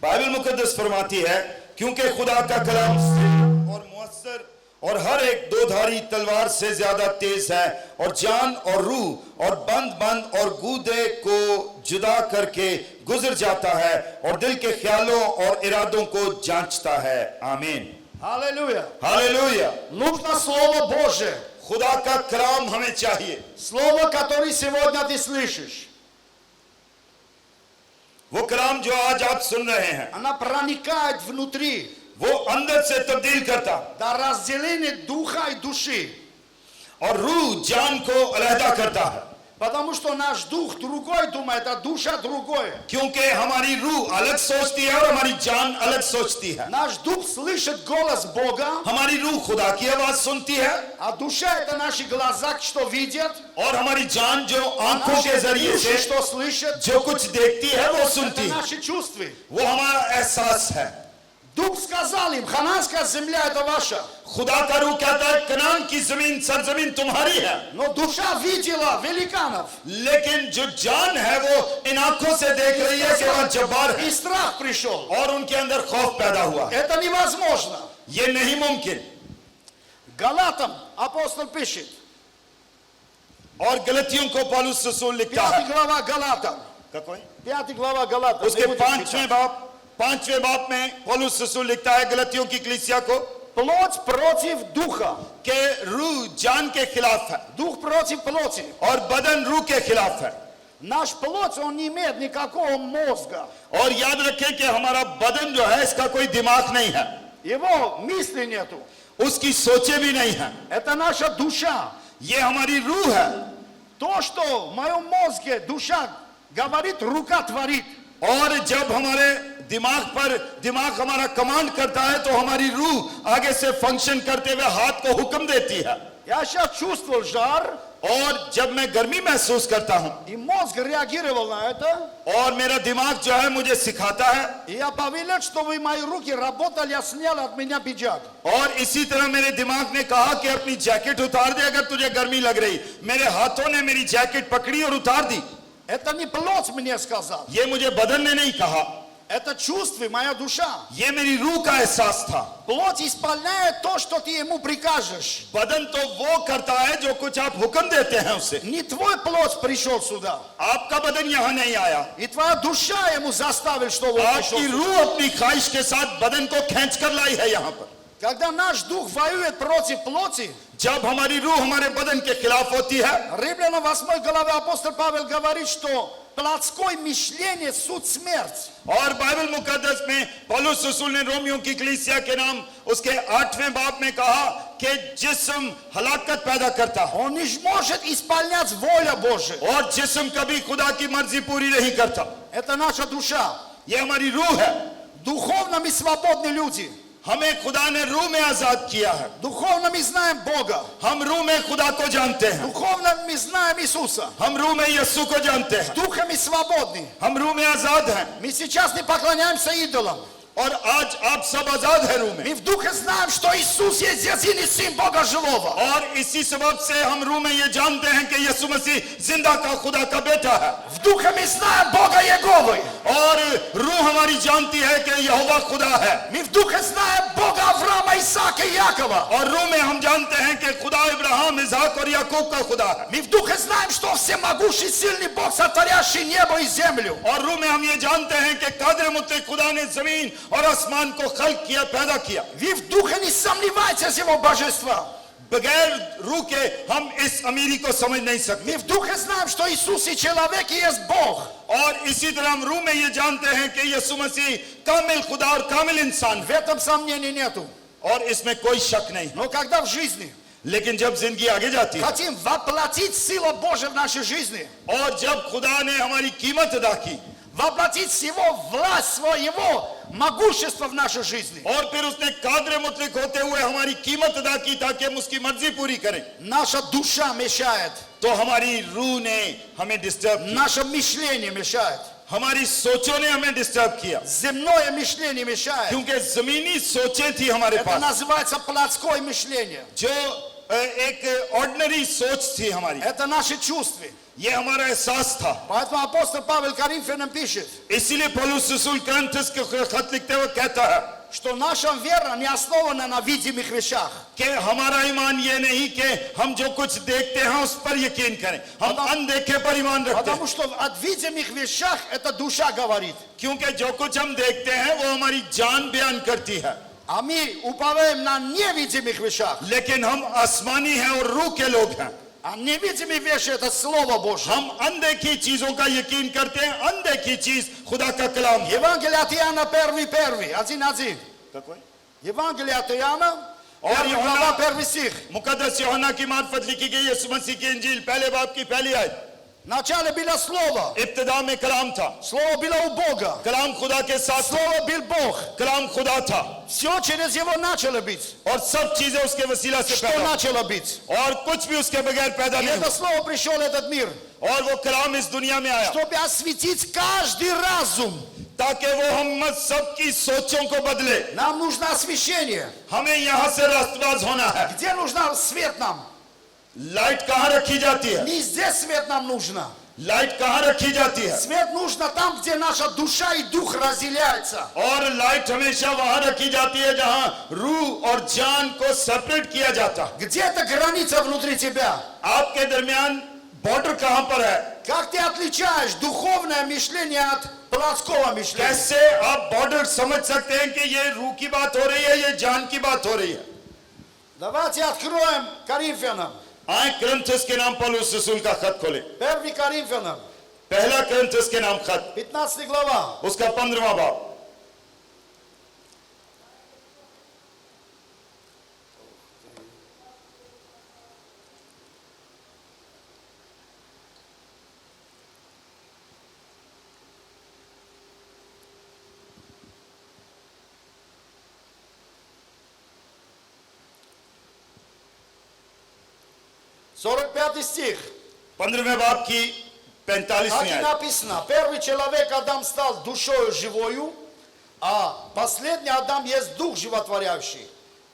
Speaker 2: बाइबल मुकद्दस फरमाती है, क्योंकि खुदा का कलाम सिर और मुअस्सर और हर एक दोधारी तलवार से ज्यादा तेज है और जान और रूह और बंद और गूदे को जुदा करके गुजर जाता है और दिल के ख्यालों और इरादों को जांचता है। आमीन।
Speaker 1: Аллилуйя.
Speaker 2: हालेलुया।
Speaker 1: Нужно Слово Божие.
Speaker 2: खुदा का कलाम हमें चाहिए,
Speaker 1: Слово, которое сегодня ты слышишь.
Speaker 2: वो कलाम जो आज आप सुन रहे हैं,
Speaker 1: Она проникает внутри
Speaker 2: वो अंदर से तब्दील करता
Speaker 1: до разделения духа и души.
Speaker 2: और रूह जान को अलहदा करता है,
Speaker 1: Потому что наш дух другой думает, а душа другое.
Speaker 2: क्योंकि हमारी रूह अलग सोचती है और हमारी जान अलग सोचती है।
Speaker 1: Наш дух слышит голос Бога,
Speaker 2: हमारी रूह खुदा की आवाज सुनती है
Speaker 1: а душа это наши глаза, что видят,
Speaker 2: और हमारी जान जो आंखों
Speaker 1: наши
Speaker 2: के जरिए
Speaker 1: уши,
Speaker 2: से
Speaker 1: что слышат.
Speaker 2: जो कुछ देखती है वो
Speaker 1: Это
Speaker 2: सुनती है,
Speaker 1: наши чувства.
Speaker 2: वो हमारा एहसास है।
Speaker 1: Дух сказал им, хананская земля это ваша.
Speaker 2: खुदा का रूह कहता है कनान की जमीन सरजमीन तुम्हारी है,
Speaker 1: Но душа видела великанов.
Speaker 2: लेकिन जो जान है वो इन आंखों से देख रही है कि वहां जब्बार है
Speaker 1: И страх пришел.
Speaker 2: और उनके अंदर खौफ पैदा हुआ।
Speaker 1: Это невозможно.
Speaker 2: ये नहीं मुमकिन।
Speaker 1: Галатам апостол пишет,
Speaker 2: और गलतियों को पौलुस रसूल लिखता
Speaker 1: 5
Speaker 2: है,
Speaker 1: глава Галатам, 5 глава Галатам.
Speaker 2: उसके पांचवें बाब में पौलुस रसूल लिखता है गलतियों की कलीसिया को
Speaker 1: Плоть против духа,
Speaker 2: कि रूह जान के खिलाफ है
Speaker 1: дух против плоти.
Speaker 2: और बदन रूह के खिलाफ है।
Speaker 1: Наш плоть, он не имеет никакого мозга.
Speaker 2: और याद रखें कि हमारा बदन जो है इसका कोई दिमाग नहीं है,
Speaker 1: Его мысли нету.
Speaker 2: उसकी सोचे भी नहीं है,
Speaker 1: Это наша душа.
Speaker 2: ये हमारी रूह है।
Speaker 1: То, что в моем мозге душа говорит, рука творит.
Speaker 2: और जब हमारे दिमाग हमारा कमांड करता है, तो हमारी रूह आगे से फंक्शन करते हुए हाथ को हुक्म देती है।
Speaker 1: Я сейчас чувствовал жар,
Speaker 2: और जब मैं गर्मी महसूस करता हूं
Speaker 1: и мозг реагировал на это.
Speaker 2: और मेरा दिमाग जो है मुझे सिखाता है,
Speaker 1: И я повелел, чтобы мои руки работали, я снял от меня пиджак.
Speaker 2: और इसी तरह मेरे दिमाग ने कहा कि अपनी जैकेट उतार दे अगर तुझे गर्मी लग रही। मेरे हाथों ने मेरी जैकेट पकड़ी और उतार दी।
Speaker 1: Это не плоть мне сказал.
Speaker 2: ये मुझे बदन ने नहीं कहा,
Speaker 1: Это чувство, моя душа.
Speaker 2: ये मेरी रूह का एहसास था।
Speaker 1: Плоть исполняет то, что ты ему прикажешь.
Speaker 2: बदन तो वो करता है जो कुछ आप हुक्म देते हैं उसे।
Speaker 1: Не твой плоть пришел сюда.
Speaker 2: आपका बदन यहाँ नहीं आया,
Speaker 1: И твоя душа ему заставил, что он пришел
Speaker 2: आपकी
Speaker 1: сюда.
Speaker 2: रूह अपनी ख्वाहिश के साथ बदन को खींच कर लाई है यहाँ पर।
Speaker 1: Когда наш дух воюет против плоти,
Speaker 2: जब हमारी रूह हमारे बदन के खिलाफ होती है,
Speaker 1: Римлянам 8 главе апостол Павел говорит, что плотское мышление – суть смерть.
Speaker 2: और बाइबल मुकद्दस में पौलुस रसूल ने रोमियो की कलीसिया के नाम उसके 8वें बाब में कहा कि जिस्म हलाकत पैदा करता है
Speaker 1: Он не может исполнять волю Божию.
Speaker 2: और जिस्म कभी खुदा की मर्जी पूरी नहीं करता।
Speaker 1: Это наша душа.
Speaker 2: ये हमारी रूह है।
Speaker 1: Духовно мы свободны люди.
Speaker 2: हमें खुदा ने रूह में आजाद किया है।
Speaker 1: Духовно мы знаем Бога.
Speaker 2: हम रूह में खुदा को जानते हैं,
Speaker 1: Духовно мы знаем Иисуса.
Speaker 2: हम रूह में यीशु को जानते हैं,
Speaker 1: Духом мы свободны.
Speaker 2: हम रूह में आजाद हैं।
Speaker 1: Мы сейчас не поклоняемся идолам.
Speaker 2: और आज आप सब आजाद हैं रूह में।
Speaker 1: Мы в духе знаем, что Иисус есть единый Сын Бога Живого.
Speaker 2: और इसी सबब से हम रूह में ये जानते हैं कि यीशु मसीह जिंदा का खुदा का बेटा है।
Speaker 1: В духе мы знаем Бога Еговы.
Speaker 2: और रूह हमारी जानती है कि यहोवा खुदा है।
Speaker 1: Мы в духе знаем Бога Авраама, Исаака и Якова.
Speaker 2: और रूह में हम जानते हैं कि खुदा इब्राहिम, इसहाक और याकूब का खुदा है।
Speaker 1: Мы в духе знаем, что всемогущий сильный Бог, сотворящий небо и землю.
Speaker 2: और रूह में हम ये जानते हैं कि कादिर मुतलक खुदा ने जमीन और आसमान को खल्क किया, पैदा किया।
Speaker 1: Вы в духе не сомневайтесь его божества.
Speaker 2: बगैर रूह के हम इस अमीरी को समझ नहीं सकते।
Speaker 1: Мы в духе знаем, что Иисус и человек и есть Бог.
Speaker 2: और इसी तरह हम रूह में ये जानते हैं कि यीशु मसीह कामिल खुदा और कामिल इंसान
Speaker 1: В
Speaker 2: है,
Speaker 1: этом сомнений нету.
Speaker 2: और इसमें कोई शक नहीं।
Speaker 1: Но когда в жизни
Speaker 2: लेकिन जब जिंदगी आगे जाती है
Speaker 1: хотим воплотить силу Божию в нашей жизни,
Speaker 2: और जब खुदा ने हमारी कीमत अदा की
Speaker 1: воплотить его власть, его могущество в нашей жизни,
Speaker 2: और फिर उसने कादिर मुतलक होते हुए हमारी कीमत अदा की ताकि हम उसकी मर्जी पूरी करें,
Speaker 1: наша душа мешает,
Speaker 2: तो हमारी रूह ने हमें डिस्टर्ब किया,
Speaker 1: наше мышление мешает,
Speaker 2: हमारी सोचों ने हमें डिस्टर्ब किया,
Speaker 1: земное мышление мешает.
Speaker 2: क्योंकि जमीनी सोचें थी हमारे
Speaker 1: Это
Speaker 2: पास,
Speaker 1: называется плотское мышление.
Speaker 2: जो एक ऑर्डिनरी सोच थी हमारी,
Speaker 1: Это наши чувства.
Speaker 2: ये हमारा एहसास था।
Speaker 1: Поэтому апостол Павел Коринфянам пишет,
Speaker 2: इसीलिए पौलुस रसूल करंथस के खत लिखते हुए कहता है
Speaker 1: что наша вера не основана на видимых вещах.
Speaker 2: कि हमारा ईमान ये नहीं कि हम जो कुछ देखते हैं उस पर यकीन करें, हम अनदेखे पर ईमान रखते हैं,
Speaker 1: Потому что от видимых вещах это душа говорит.
Speaker 2: क्योंकि जो कुछ हम देखते हैं वो हमारी जान बयान करती है,
Speaker 1: А мы уповаем на невидимых вещах.
Speaker 2: लेकिन हम आसमानी हैं और रूह के लोग हैं।
Speaker 1: А невидимые вещи это Слово Божье.
Speaker 2: हम अनदेखी चीजों का यकीन करते हैं, अनदेखी चीज खुदा का कलाम है।
Speaker 1: Евангелие от Иоанна 1:1, 1:1. Евангелие от Иоанна,
Speaker 2: और
Speaker 1: 1 глава, 1 стих.
Speaker 2: मुकद्दस यूहन्ना की मार्फत लिखी गई यीशु मसीह की इंजील पहले बाब की पहली आयत।
Speaker 1: Вначале было Слово.
Speaker 2: इब्तिदा में कलाम था,
Speaker 1: Слово было у Бога.
Speaker 2: कलाम खुदा के साथ था,
Speaker 1: Слово был Бог.
Speaker 2: कलाम खुदा था
Speaker 1: Все через Его начало быть.
Speaker 2: और सब चीजें उसके वसीला से
Speaker 1: Что
Speaker 2: पैदा,
Speaker 1: начало быть?
Speaker 2: और कुछ भी उसके बगैर पैदा
Speaker 1: И
Speaker 2: नहीं
Speaker 1: это
Speaker 2: हुआ,
Speaker 1: Слово пришел в этот мир,
Speaker 2: और वो कलाम इस दुनिया में आया
Speaker 1: чтобы осветить каждый разум.
Speaker 2: ताकि वो हम सबकी सोचों को बदले।
Speaker 1: Нам нужно освещение.
Speaker 2: हमें यहाँ से रास्तबाज होना है।
Speaker 1: Где нужен свет нам?
Speaker 2: लाइट कहाँ रखी जाती है?
Speaker 1: Не здесь свет нам нужно.
Speaker 2: लाइट कहाँ रखी जाती है?
Speaker 1: Свет нужно там, где наша душа и дух разделяются.
Speaker 2: और लाइट हमेशा वहां रखी जाती है जहां रूह और जान को सेपरेट किया जाता है।
Speaker 1: Где-то граница внутри тебя.
Speaker 2: आपके दरमियान बॉर्डर कहां पर है?
Speaker 1: Как ты отличаешь духовное мышление от плотского мышления?
Speaker 2: कैसे आप बॉर्डर समझ सकते हैं कि ये रूह की बात हो रही है, ये जान की बात हो रही है?
Speaker 1: Давайте откроем Коринфянам.
Speaker 2: आए करंथस के नाम पौलुस रसूल का खत खोले,
Speaker 1: 1 Коринфянам,
Speaker 2: पहला करंथस के नाम खत,
Speaker 1: 15 глава.
Speaker 2: उसका 15वां बाब।
Speaker 1: 45 стих.
Speaker 2: 15वें बाब की 45वीं
Speaker 1: Так и
Speaker 2: आयत।
Speaker 1: написано, первый человек Адам стал душою живою, а последний Адам есть дух животворящий.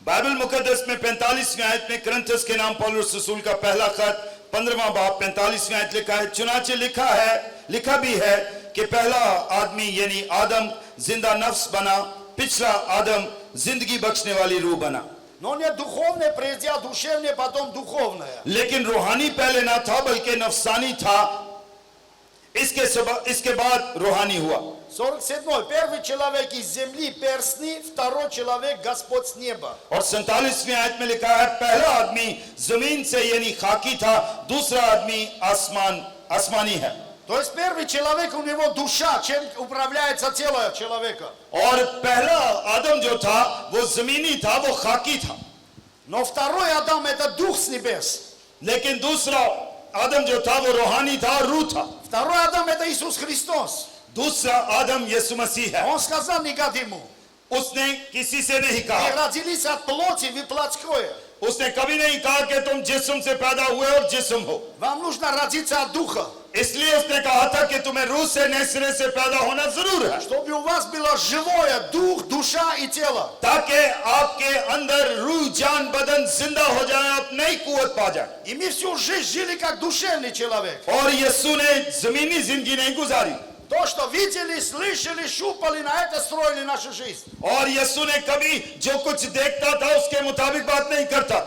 Speaker 2: बाइबल मुकद्दस में 45वीं आयत में करंथस के नाम पौलुस रसूल का पहला खत 15वां बाब 45वीं आयत लिखा है, चुनाचे लिखा भी है कि पहला आदमी यानी आदम जिंदा नफ्स बना, पिछला आदम जिंदगी बख्शने वाली रूह बना।
Speaker 1: Но не духовное, прежде душевное, потом духовное.
Speaker 2: लेकिन रूहानी पहले ना था बल्कि नफसानी था, इसके बाद रूहानी हुआ।
Speaker 1: 47. Первый человек из земли перстни, второй человек Господь с неба.
Speaker 2: और 47वीं आयत में लिखा है, पहला आदमी जमीन से यानी खाकी था, दूसरा आदमी आसमानी है।
Speaker 1: То есть первый человек, у него душа, чем управляется тело человека.
Speaker 2: और पहला आदम जो था वो जमीनी था, वो खाकी था।
Speaker 1: Но второй Адам это дух с небес.
Speaker 2: लेकिन दूसरा आदम जो था वो रूहानी था, रूह था।
Speaker 1: Второй Адам это Иисус Христос.
Speaker 2: दूसरा आदम यीशु मसीह है।
Speaker 1: Он сказал Никодиму,
Speaker 2: उसने किसी से नहीं
Speaker 1: вы
Speaker 2: कहा,
Speaker 1: родились от плоти, вы плотское.
Speaker 2: उसने कभी नहीं कहा कि तुम जिस्म से पैदा हुए और जिस्म हो।
Speaker 1: Вам нужно родиться от духа,
Speaker 2: इसलिए उसने कहा था कि तुम्हें रूह से नए सिरे से पैदा होना जरूर है,
Speaker 1: чтобы у вас было живое, дух, душа и тело.
Speaker 2: ताकि आपके अंदर रूह जान बदन जिंदा हो जाए, आप नई कुवत पा जाए।
Speaker 1: И мы всю жизнь жили как душевный человек.
Speaker 2: और यीशु ने जमीनी जिंदगी नहीं गुजारी,
Speaker 1: То, что видели, слышали, щупали, на это строили нашу жизнь.
Speaker 2: और यीशु ने कभी जो कुछ देखता था उसके मुताबिक बात नहीं करता।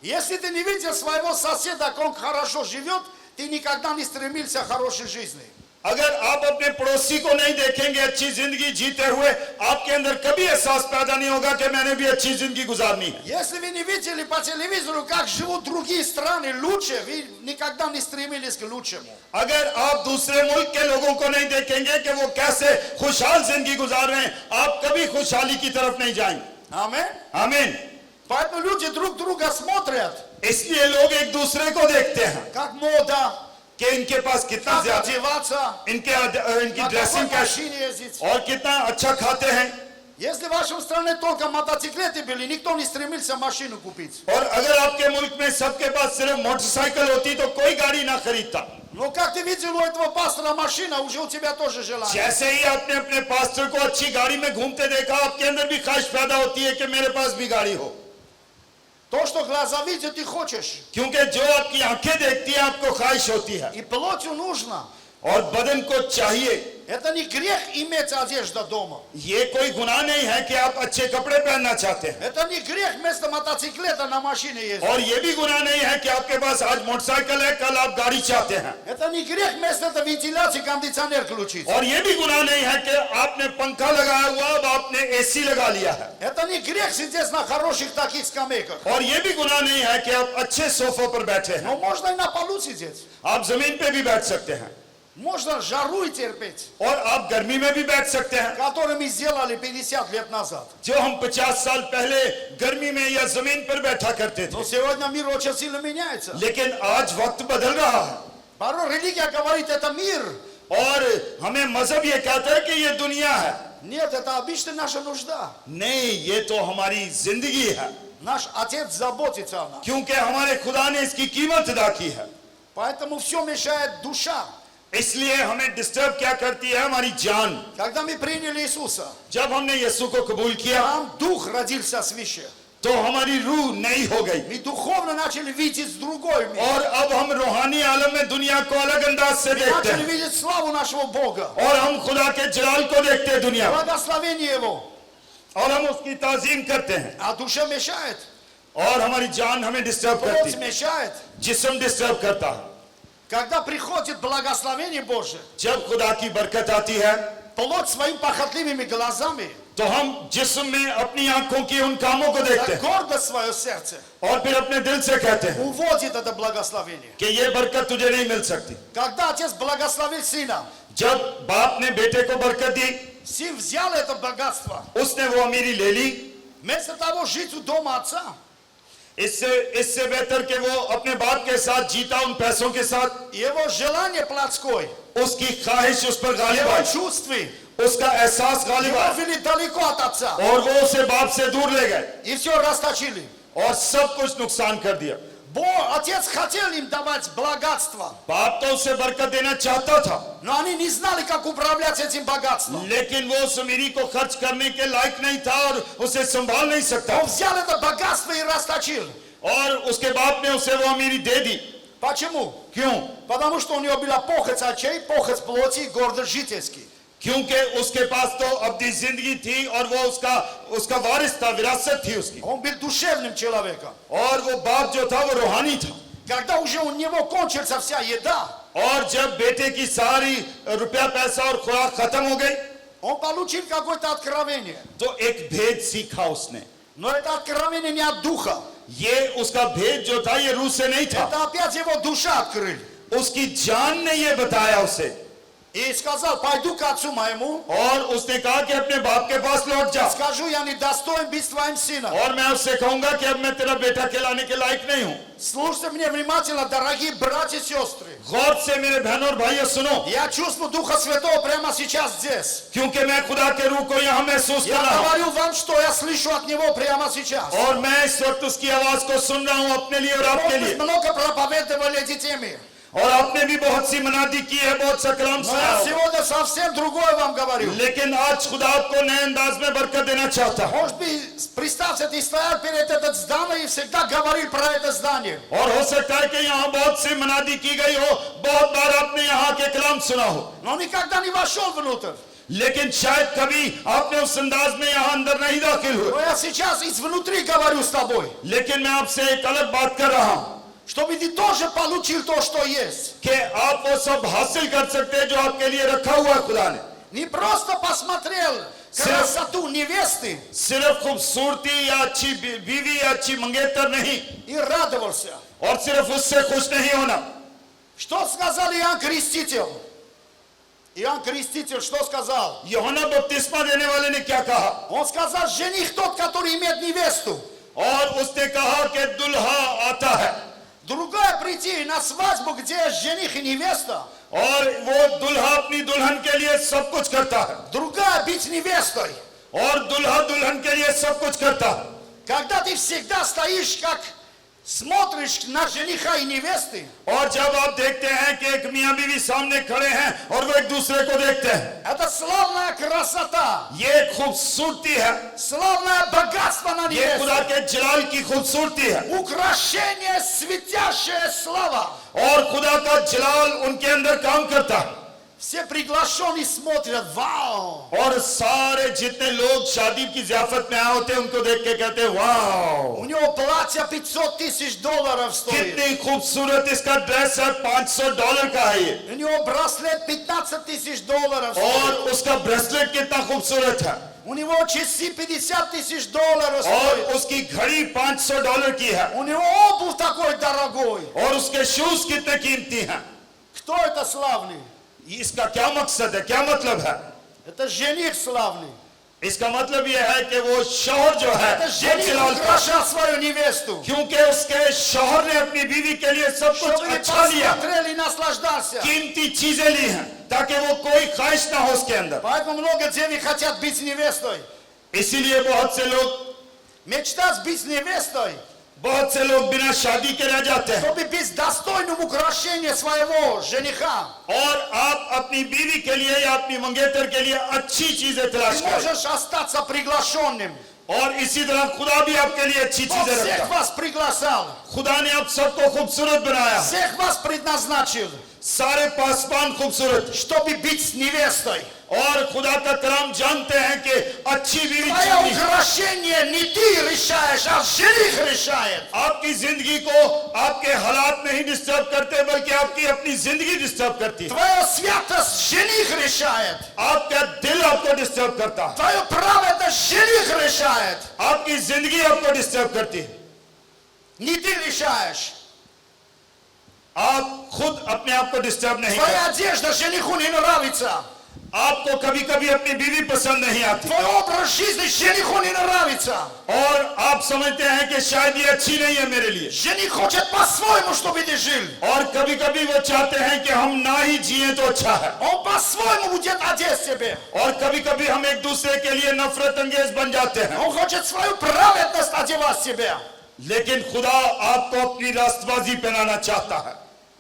Speaker 1: Если ты не видел своего соседа, как он хорошо живет, ты никогда не стремился к хорошей жизни.
Speaker 2: अगर आप अपने पड़ोसी को नहीं देखेंगे अच्छी जिंदगी जीते हुए, आपके अंदर कभी एहसास पैदा नहीं होगा कि मैंने भी अच्छी जिंदगी गुजारनी है।
Speaker 1: Если вы не видели по телевизору, как живут другие страны лучше, вы никогда не стремились к лучшему.
Speaker 2: अगर आप दूसरे मुल्क के लोगों को नहीं देखेंगे कि वो कैसे खुशहाल जिंदगी गुजार रहे हैं, आप कभी खुशहाली की तरफ नहीं जाएंगे।
Speaker 1: Аминь.
Speaker 2: आमीन।
Speaker 1: Поэтому люди друг друга смотрят,
Speaker 2: इसलिए लोग एक दूसरे को देखते हैं
Speaker 1: как мода,
Speaker 2: कि इनके पास कितना
Speaker 1: как
Speaker 2: ज्यादा,
Speaker 1: одеваться,
Speaker 2: इनकी
Speaker 1: на
Speaker 2: ड्रेसिंग
Speaker 1: какой
Speaker 2: कैसी
Speaker 1: машине ездить.
Speaker 2: और कितना अच्छा खाते हैं।
Speaker 1: Если в вашей стране только мотоциклеты были, никто не стремился машину купить.
Speaker 2: और अगर आपके मुल्क में सबके पास सिर्फ मोटरसाइकिल होती तो कोई गाड़ी ना खरीदता।
Speaker 1: Но как ты видел у этого пастора машина, уже у тебя тоже желание.
Speaker 2: जैसे ही आपने अपने पास्टर को अच्छी गाड़ी में घूमते देखा, आपके अंदर भी ख्वाहिश पैदा होती है कि मेरे पास भी गाड़ी हो,
Speaker 1: То, что глаза видят, ты хочешь.
Speaker 2: क्योंकि जो आपकी आंखें देखती हैं आपको ख्वाहिश होती है
Speaker 1: И плотью нужно.
Speaker 2: और बदन को चाहिए।
Speaker 1: Это не грех иметь одежду дома.
Speaker 2: ये कोई गुनाह नहीं है कि आप अच्छे कपड़े पहनना चाहते हैं,
Speaker 1: Это не грех вместо мотоциклета на машине ездить.
Speaker 2: और ये भी गुनाह नहीं है कि आपके पास आज मोटरसाइकिल है, कल आप गाड़ी चाहते हैं,
Speaker 1: Это не грех вместо этого вентиляции кондиционер включить.
Speaker 2: और ये भी गुनाह नहीं है कि आपने पंखा लगाया हुआ अब आपने एसी लगा लिया है,
Speaker 1: Это не грех сидеть на хороших таких скамейках.
Speaker 2: और ये भी गुनाह नहीं है कि आप अच्छे सोफों पर बैठे हैं।
Speaker 1: Но можно и на полу сидеть.
Speaker 2: आप जमीन पे भी बैठ सकते हैं
Speaker 1: Можно жару и терпеть,
Speaker 2: और आप गर्मी में भी बैठ सकते हैं,
Speaker 1: который мы сделали 50 лет назад.
Speaker 2: जो हम 50 साल पहले गर्मी में या जमीन पर बैठा करते थे।
Speaker 1: Но сегодня мир очень сильно меняется.
Speaker 2: लेकिन आज वक्त बदल रहा है
Speaker 1: Порой религия говорит, это мир.
Speaker 2: और हमें मजहब ये कहता है कि ये दुनिया है।
Speaker 1: Нет, это обычно наша нужда.
Speaker 2: नहीं, ये तो हमारी जिंदगी है,
Speaker 1: Наш Отец заботится о нас.
Speaker 2: क्योंकि हमारे खुदा ने इसकी कीमत अदा की है।
Speaker 1: Поэтому все мешает душа.
Speaker 2: इसलिए हमें डिस्टर्ब क्या करती है? हमारी जान।
Speaker 1: Когда мы приняли Иисуса,
Speaker 2: जब हमने यीशु को कबूल किया
Speaker 1: там дух родился свыше.
Speaker 2: तो हमारी रूह नई हो गई,
Speaker 1: Мы духовно начали видеть другой мир.
Speaker 2: और अब हम रूहानी आलम में दुनिया को अलग अंदाज से
Speaker 1: Мы
Speaker 2: देखते
Speaker 1: начали
Speaker 2: हैं,
Speaker 1: видеть славу нашего Бога.
Speaker 2: और हम खुदा के जलाल को देखते हैं दुनिया,
Speaker 1: Благословение Его.
Speaker 2: और हम उसकी ताजीम करते हैं,
Speaker 1: А душе мешает.
Speaker 2: और हमारी जान हमें डिस्टर्ब
Speaker 1: Плоть
Speaker 2: करती है,
Speaker 1: мешает.
Speaker 2: जिस्म डिस्टर्ब करता है।
Speaker 1: Когда приходит благословение Божие,
Speaker 2: जब खुदा की बरकत आती है
Speaker 1: плоть своими похотливыми глазами,
Speaker 2: तो हम जिस्म में अपनी आंखों की उन कामों को देखते हैं,
Speaker 1: гордость свое сердце,
Speaker 2: और फिर अपने दिल से कहते हैं
Speaker 1: уводит это благословение.
Speaker 2: कि ये बरकत तुझे नहीं मिल सकती।
Speaker 1: Когда Отец благословил Сына,
Speaker 2: जब बाप ने बेटे को बरकत दी,
Speaker 1: Сын взял это богатство.
Speaker 2: उसने वो अमीरी ले ली,
Speaker 1: Вместо того жить у дома Отца,
Speaker 2: इससे बेहतर कि वो अपने बाप के साथ जीता उन पैसों के साथ,
Speaker 1: его желание плотское,
Speaker 2: उसकी ख्वाहिश उस पर गालिब
Speaker 1: его
Speaker 2: आई,
Speaker 1: чувства,
Speaker 2: उसका एहसास गालिब
Speaker 1: его
Speaker 2: आया,
Speaker 1: вели далеко от Отца.
Speaker 2: और वो उसे बाप से दूर ले गए
Speaker 1: И все расточили.
Speaker 2: और सब कुछ नुकसान कर दिया।
Speaker 1: Отец хотел им давать богатство,
Speaker 2: बाप तो उसे बरकत देना चाहता था,
Speaker 1: но они не знали, как управлять этим богатством.
Speaker 2: लेकिन वो उस अमीरी को खर्च करने के लायक नहीं था और उसे संभाल नहीं सकता,
Speaker 1: Он взял это богатство и расточил.
Speaker 2: और उसके बाप ने उसे वो अमीरी दे दी।
Speaker 1: Почему?
Speaker 2: क्यों?
Speaker 1: Потому что у него была похоть очей, похоть плоти и гордость житейский.
Speaker 2: क्योंकि उसके पास तो अपनी जिंदगी थी और वो उसका वारिस था, विरासत थी उसकी,
Speaker 1: Он был душевным человеком.
Speaker 2: और वो बाप जो था वो रूहानी था।
Speaker 1: Когда уже у него кончится вся еда,
Speaker 2: और जब बेटे की सारी रुपया पैसा और खुराक खत्म हो गई,
Speaker 1: он получил какое-то откровение.
Speaker 2: तो एक भेद सीखा उसने।
Speaker 1: Но это откровение не от духа.
Speaker 2: ये उसका भेद जो था ये रूह से नहीं था,
Speaker 1: Это опять его душа открыли.
Speaker 2: उसकी जान ने ये बताया उसे,
Speaker 1: И сказал, пойду к отцу моему,
Speaker 2: और उसने कहा कि अपने बाप के पास लौट जा,
Speaker 1: скажу, я не достоин быть твоим сыном.
Speaker 2: और मैं उससे कहूंगा कि अब मैं तेरा बेटा कहलाने के लायक नहीं हूं।
Speaker 1: Слушайте мне внимательно, дорогие братья и сестры.
Speaker 2: गौर से मेरे बहनों और भाइयों सुनो,
Speaker 1: Я чувствую Духа Святого прямо сейчас здесь.
Speaker 2: क्योंकि मैं खुदा के रूह को यहाँ महसूस कर
Speaker 1: Я
Speaker 2: रहा हूँ,
Speaker 1: говорю вам, что я слышу от Него прямо сейчас.
Speaker 2: और मैं इस वक्त उसकी आवाज को सुन रहा हूँ अपने लिए और आपके
Speaker 1: Мы
Speaker 2: लिए।
Speaker 1: много проповедовали эти темы.
Speaker 2: और आपने भी बहुत सी मनादी की है, बहुत सा कलाम
Speaker 1: Но
Speaker 2: सुना
Speaker 1: я
Speaker 2: होगा।
Speaker 1: сегодня совсем другое вам говорю.
Speaker 2: लेकिन आज खुदा आपको नए अंदाज में बरकत देना चाहता है।
Speaker 1: Может быть, представьте, ты стоял перед этим зданием и всегда говорил про это здание.
Speaker 2: और हो सकता है कि यहाँ बहुत सी मनादी की गई हो, बहुत बार आपने यहाँ के कलाम सुना हो,
Speaker 1: Но никогда не вошел внутрь.
Speaker 2: लेकिन शायद कभी आपने उस अंदाज में यहाँ अंदर नहीं दाखिल हुए।
Speaker 1: Но я сейчас изнутри говорю с тобой.
Speaker 2: लेकिन मैं आपसे एक अलग बात कर रहा हूँ
Speaker 1: Чтобы ты тоже получил то, что есть.
Speaker 2: कि आप वो सब हासिल कर सकते हैं जो आपके लिए रखा हुआ है खुदा ने।
Speaker 1: Не просто посмотрел красоту невесты
Speaker 2: सिर्फ खूबसूरती या अच्छी बीवी या अच्छी मंगेतर नहीं,
Speaker 1: и радовался.
Speaker 2: और सिर्फ उससे खुश नहीं होना।
Speaker 1: Что сказал Иоанн Креститель? Иоанн Креститель что сказал?
Speaker 2: यूहन्ना बपतिस्मा देने वाले ने क्या कहा?
Speaker 1: Он сказал, жених тот, который имеет невесту.
Speaker 2: और उसने कहा कि दुल्हा आता है,
Speaker 1: Другая прийти на свадьбу, где жених и невеста.
Speaker 2: और वो दुल्हा अपनी दुल्हन के लिए सब कुछ करता है,
Speaker 1: Другая быть невестой.
Speaker 2: और दुल्हा दुल्हन के लिए सब कुछ करता है।
Speaker 1: Когда ты всегда стоишь, как смотришь на жениха и невесты,
Speaker 2: और जब आप देखते हैं कि एक मियां बीवी सामने खड़े हैं और वो एक दूसरे को देखते हैं,
Speaker 1: это славная красота,
Speaker 2: ये खूबसूरती है,
Speaker 1: славное богатство на
Speaker 2: ये खुदा
Speaker 1: невесте,
Speaker 2: के जलाल की खूबसूरती है,
Speaker 1: украшение, светящая слава.
Speaker 2: और खुदा का जलाल उनके अंदर काम करता है।
Speaker 1: Все приглашенные смотрят, вау,
Speaker 2: और सारे जितने लोग शादी की जियाफत में आए होते हैं उनको देख के कहते हैं वाह,
Speaker 1: у него платье $500 000 стоит,
Speaker 2: कितनी खूबसूरत इसका ड्रेस है, $500 का है ये,
Speaker 1: у него браслет $15 000
Speaker 2: और
Speaker 1: стоит,
Speaker 2: उसका ब्रेसलेट कितना खूबसूरत है,
Speaker 1: у него часы $50 000
Speaker 2: और
Speaker 1: стоит,
Speaker 2: उसकी घड़ी $500 की है,
Speaker 1: у него обувь такой дорогой.
Speaker 2: और उसके शूज कितने कीमती हैं।
Speaker 1: Кто это славный?
Speaker 2: इसका क्या मकसद है, क्या मतलब है?
Speaker 1: Это жених славный.
Speaker 2: इसका मतलब यह है कि वो शौहर जो है
Speaker 1: Это
Speaker 2: वो
Speaker 1: жених
Speaker 2: जलाल का,
Speaker 1: украшал свою невесту.
Speaker 2: क्योंकि उसके शौहर ने अपनी बीवी के लिए सब कुछ
Speaker 1: Чтобы не
Speaker 2: अच्छा लिया,
Speaker 1: посмотрели и наслаждался.
Speaker 2: कीमती चीजें ली हैं ताकि वो कोई ख्वाहिश ना हो उसके अंदर।
Speaker 1: Поэтому много девушек хотят быть невестой.
Speaker 2: इसीलिए बहुत से लोग
Speaker 1: Мечтать быть невестой,
Speaker 2: बिना शादी के रह जाते हैं,
Speaker 1: чтобы быть достойным украшения своего жениха.
Speaker 2: और आप अपनी बीवी के लिए या अपनी मंगेतर के लिए अच्छी चीजें तलाश
Speaker 1: Ты
Speaker 2: करें,
Speaker 1: можешь остаться приглашенным.
Speaker 2: और इसी तरह खुदा भी आपके लिए अच्छी
Speaker 1: Бог
Speaker 2: चीजें
Speaker 1: всех
Speaker 2: रखता है।
Speaker 1: вас приглашал,
Speaker 2: खुदा ने आप सबको खूबसूरत बनाया,
Speaker 1: всех вас предназначил,
Speaker 2: सारे पासबान खूबसूरत,
Speaker 1: чтобы быть невестой.
Speaker 2: और खुदा का कलाम जानते हैं कि अच्छी बीवी
Speaker 1: Твое
Speaker 2: चुननी,
Speaker 1: украшение не ты решаешь, а жених решает.
Speaker 2: आपकी जिंदगी को आपके हालात नहीं डिस्टर्ब करते बल्कि आपकी अपनी जिंदगी डिस्टर्ब करती है।
Speaker 1: Твоя святость жених решает.
Speaker 2: आपका दिल आपको डिस्टर्ब करता है,
Speaker 1: Твое право это жених решает.
Speaker 2: आपकी जिंदगी आपको डिस्टर्ब करती है।
Speaker 1: Не ты решаешь.
Speaker 2: आप खुद अपने आप को डिस्टर्ब नहीं करते।
Speaker 1: Твоя одежда жениху не нравится.
Speaker 2: आपको कभी कभी अपनी बीवी पसंद नहीं आती,
Speaker 1: Твой образ жизни жениху не нравится.
Speaker 2: और आप समझते हैं कि शायद ये अच्छी नहीं है मेरे लिए,
Speaker 1: Жених хочет по-своему, чтобы ты жил.
Speaker 2: और कभी कभी वो चाहते हैं कि हम ना ही जिए तो अच्छा है,
Speaker 1: Он по-своему будет одеть тебе.
Speaker 2: और कभी कभी हम एक दूसरे के लिए नफरत अंगेज बन जाते हैं,
Speaker 1: Он хочет свою праведность одевать себе.
Speaker 2: लेकिन खुदा आपको अपनी रास्तबाजी पहनाना चाहता है।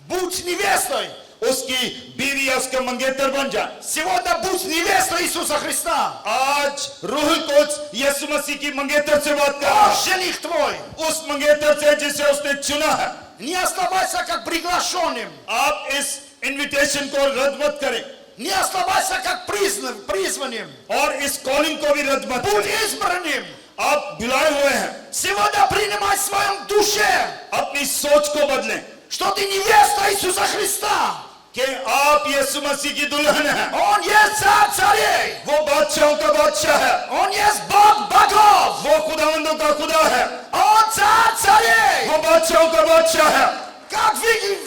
Speaker 1: Будь невестой.
Speaker 2: उसकी बीवी या उसके मंगेतर बन जाए।
Speaker 1: Сегодня будь невестой Иисуса Христа.
Speaker 2: आज रूहुल कोच यीशु मसीह की मंगेतर से बात कर रहा
Speaker 1: Он
Speaker 2: है,
Speaker 1: жених твой.
Speaker 2: उस मंगेतर से जिसे उसने चुना है।
Speaker 1: Не оставайся как приглашенным.
Speaker 2: आप इस इनविटेशन को रद्द मत करें
Speaker 1: Не оставайся как призванным.
Speaker 2: और इस कॉलिंग को भी रद्द मत
Speaker 1: Будь
Speaker 2: करें।
Speaker 1: избранным.
Speaker 2: आप बुलाए हुए हैं,
Speaker 1: Сегодня принимай в своем душе,
Speaker 2: अपनी सोच को बदलें
Speaker 1: что ты невеста Иисуса Христа.
Speaker 2: कि आप यीशु मसीह की दुल्हन हैं।
Speaker 1: Он есть царь царей.
Speaker 2: वो बादशाहों का बादशाह है,
Speaker 1: Он есть Бог богов.
Speaker 2: वो खुदावंदों का खुदा है,
Speaker 1: Он царь царей.
Speaker 2: वो बादशाहों का बादशाह है।
Speaker 1: Как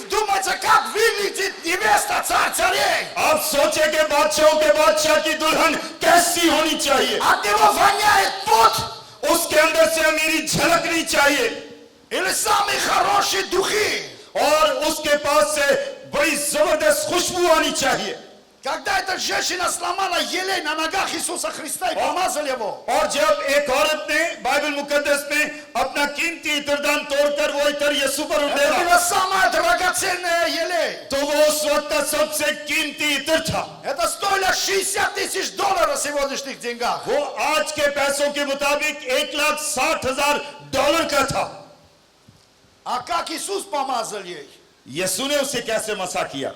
Speaker 1: думаете, как выглядит невеста царь царей?
Speaker 2: आप सोचे कि बादशाहों के बादशाह की दुल्हन कैसी होनी चाहिए?
Speaker 1: От него воняет пот.
Speaker 2: उसके अंदर से अमीरी झलकनी चाहिए
Speaker 1: Или самые хорошие духи.
Speaker 2: और उसके पास से बड़ी जबरदस्त खुशबू आनी चाहिए।
Speaker 1: Когда эта женщина сломала елей на ногах Иисуса Христа и помазали его,
Speaker 2: और जब एक औरत ने बाइबल मुकद्दस में अपना कीमती इत्रदान तोड़कर वो इत्र यीशु पर
Speaker 1: это
Speaker 2: उड़ेला,
Speaker 1: была самая драгоценная елей.
Speaker 2: तो वो उस वक्त का सबसे कीमती इत्र था।
Speaker 1: Это стоило $60 тысяч в сегодняшних деньгах.
Speaker 2: वो आज के पैसों के मुताबिक $1,60,000 का था।
Speaker 1: А как Иисус помазал ей?
Speaker 2: यीशु ने उसे कैसे मसा किया?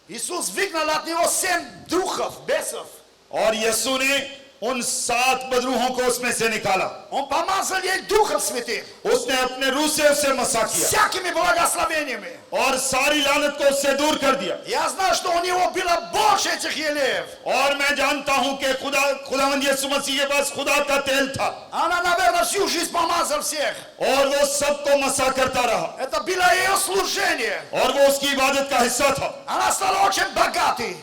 Speaker 1: Иисус выгнал от него 7 духов, бесов.
Speaker 2: और यीशु ने उन 7 बदरूहों को उसमें से निकाला।
Speaker 1: Он помазал ей Духом Святым.
Speaker 2: उसने अपने रूह से उसे मसा किया
Speaker 1: Всякими благословениями.
Speaker 2: और सारी लानत को उससे दूर कर दिया।
Speaker 1: Я знаю, что у него было больше этих елеев.
Speaker 2: और मैं जानता हूं कि खुदावंद यीशु मसीह के पास खुदा का तेल था
Speaker 1: Она, наверное, всю жизнь помазал всех.
Speaker 2: और वो सबको मसा करता रहा
Speaker 1: Это было ее служение.
Speaker 2: और वो उसकी इबादत का हिस्सा था।
Speaker 1: Она стала очень богатой.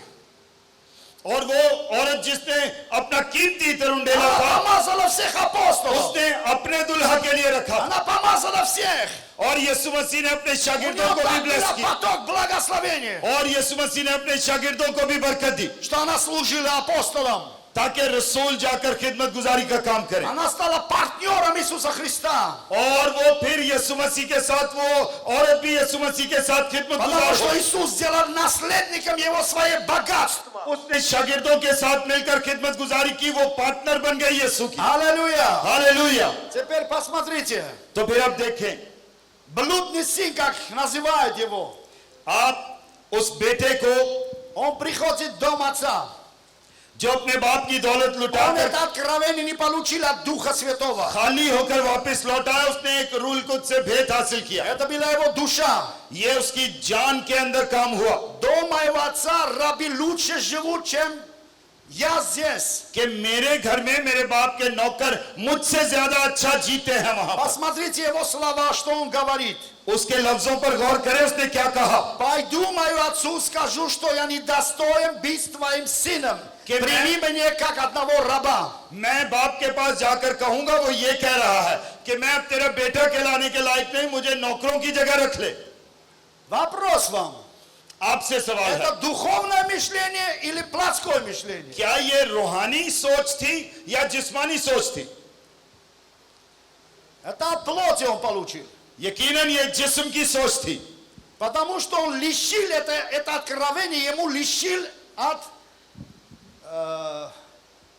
Speaker 2: और वो औरत जिसने अपना कीमती इत्र उंडेला
Speaker 1: Она
Speaker 2: था,
Speaker 1: помазала всех апостолов.
Speaker 2: उसने अपने दुल्हा के लिए रखा
Speaker 1: Она помазала всех.
Speaker 2: और यीशु मसीह ने अपने
Speaker 1: У
Speaker 2: शागिर्दों
Speaker 1: нее
Speaker 2: को भी
Speaker 1: так
Speaker 2: ब्लेस
Speaker 1: был
Speaker 2: किया
Speaker 1: поток благословения,
Speaker 2: और यीशु मसीह ने अपने शागिर्दों को भी बरकत दी
Speaker 1: что она служила апостолам.
Speaker 2: ताकि रसूल जाकर खिदमत गुजारी का काम करें।
Speaker 1: Она стала партнером Иисуса Христа.
Speaker 2: और वो फिर यीशु मसीह के साथ, वो औरत भी यीशु मसीह के साथ खिदमत
Speaker 1: Потому
Speaker 2: गुजार
Speaker 1: что
Speaker 2: हो।
Speaker 1: Иисус сделал наследником его свои богатства.
Speaker 2: उसने शागिर्दों के साथ मिलकर खिदमत गुजारी की, वो पार्टनर बन गई यीशु की।
Speaker 1: Аллилуйя.
Speaker 2: हालेलुया।
Speaker 1: Теперь посмотрите.
Speaker 2: तो फिर अब देखें,
Speaker 1: Блудный сын, как называют его,
Speaker 2: आप उस बेटे को
Speaker 1: он приходит в дом отца.
Speaker 2: जो अपने बाप की दौलत
Speaker 1: Он
Speaker 2: लुटाकर
Speaker 1: это откровение не получил от Духа Святого.
Speaker 2: खाली होकर वापस लौटा है, उसने एक रूल कुछ से भेद हासिल किया।
Speaker 1: Это была его душа.
Speaker 2: ये उसकी जान के अंदर काम हुआ
Speaker 1: Дом моего отца рабы лучше живут, чем я здесь.
Speaker 2: कि मेरे घर में मेरे बाप के नौकर मुझसे ज्यादा अच्छा जीते हैं वहां पर।
Speaker 1: Посмотрите его слова, что он говорит.
Speaker 2: उसके लफ्जों पर गौर करें, उसने क्या कहा?
Speaker 1: Пойду мою отцу, скажу, что я недостоин быть твоим сыном.
Speaker 2: कि
Speaker 1: Прими меня как одного раба.
Speaker 2: मैं बाप के पास जाकर कहूंगा, वो ये कह रहा है कि मैं अब तेरा बेटा कहलाने के लायक नहीं, मुझे नौकरों की जगह रख ले।
Speaker 1: Вопрос вам.
Speaker 2: आपसे सवाल है,
Speaker 1: Это духовное мышление или плотское мышление?
Speaker 2: क्या ये रूहानी सोच थी या जिस्मानी सोच थी?
Speaker 1: Это от плоти он получил.
Speaker 2: यकीनन ये जिस्म की सोच थी,
Speaker 1: Потому что он лишил это откровение, ему лишил от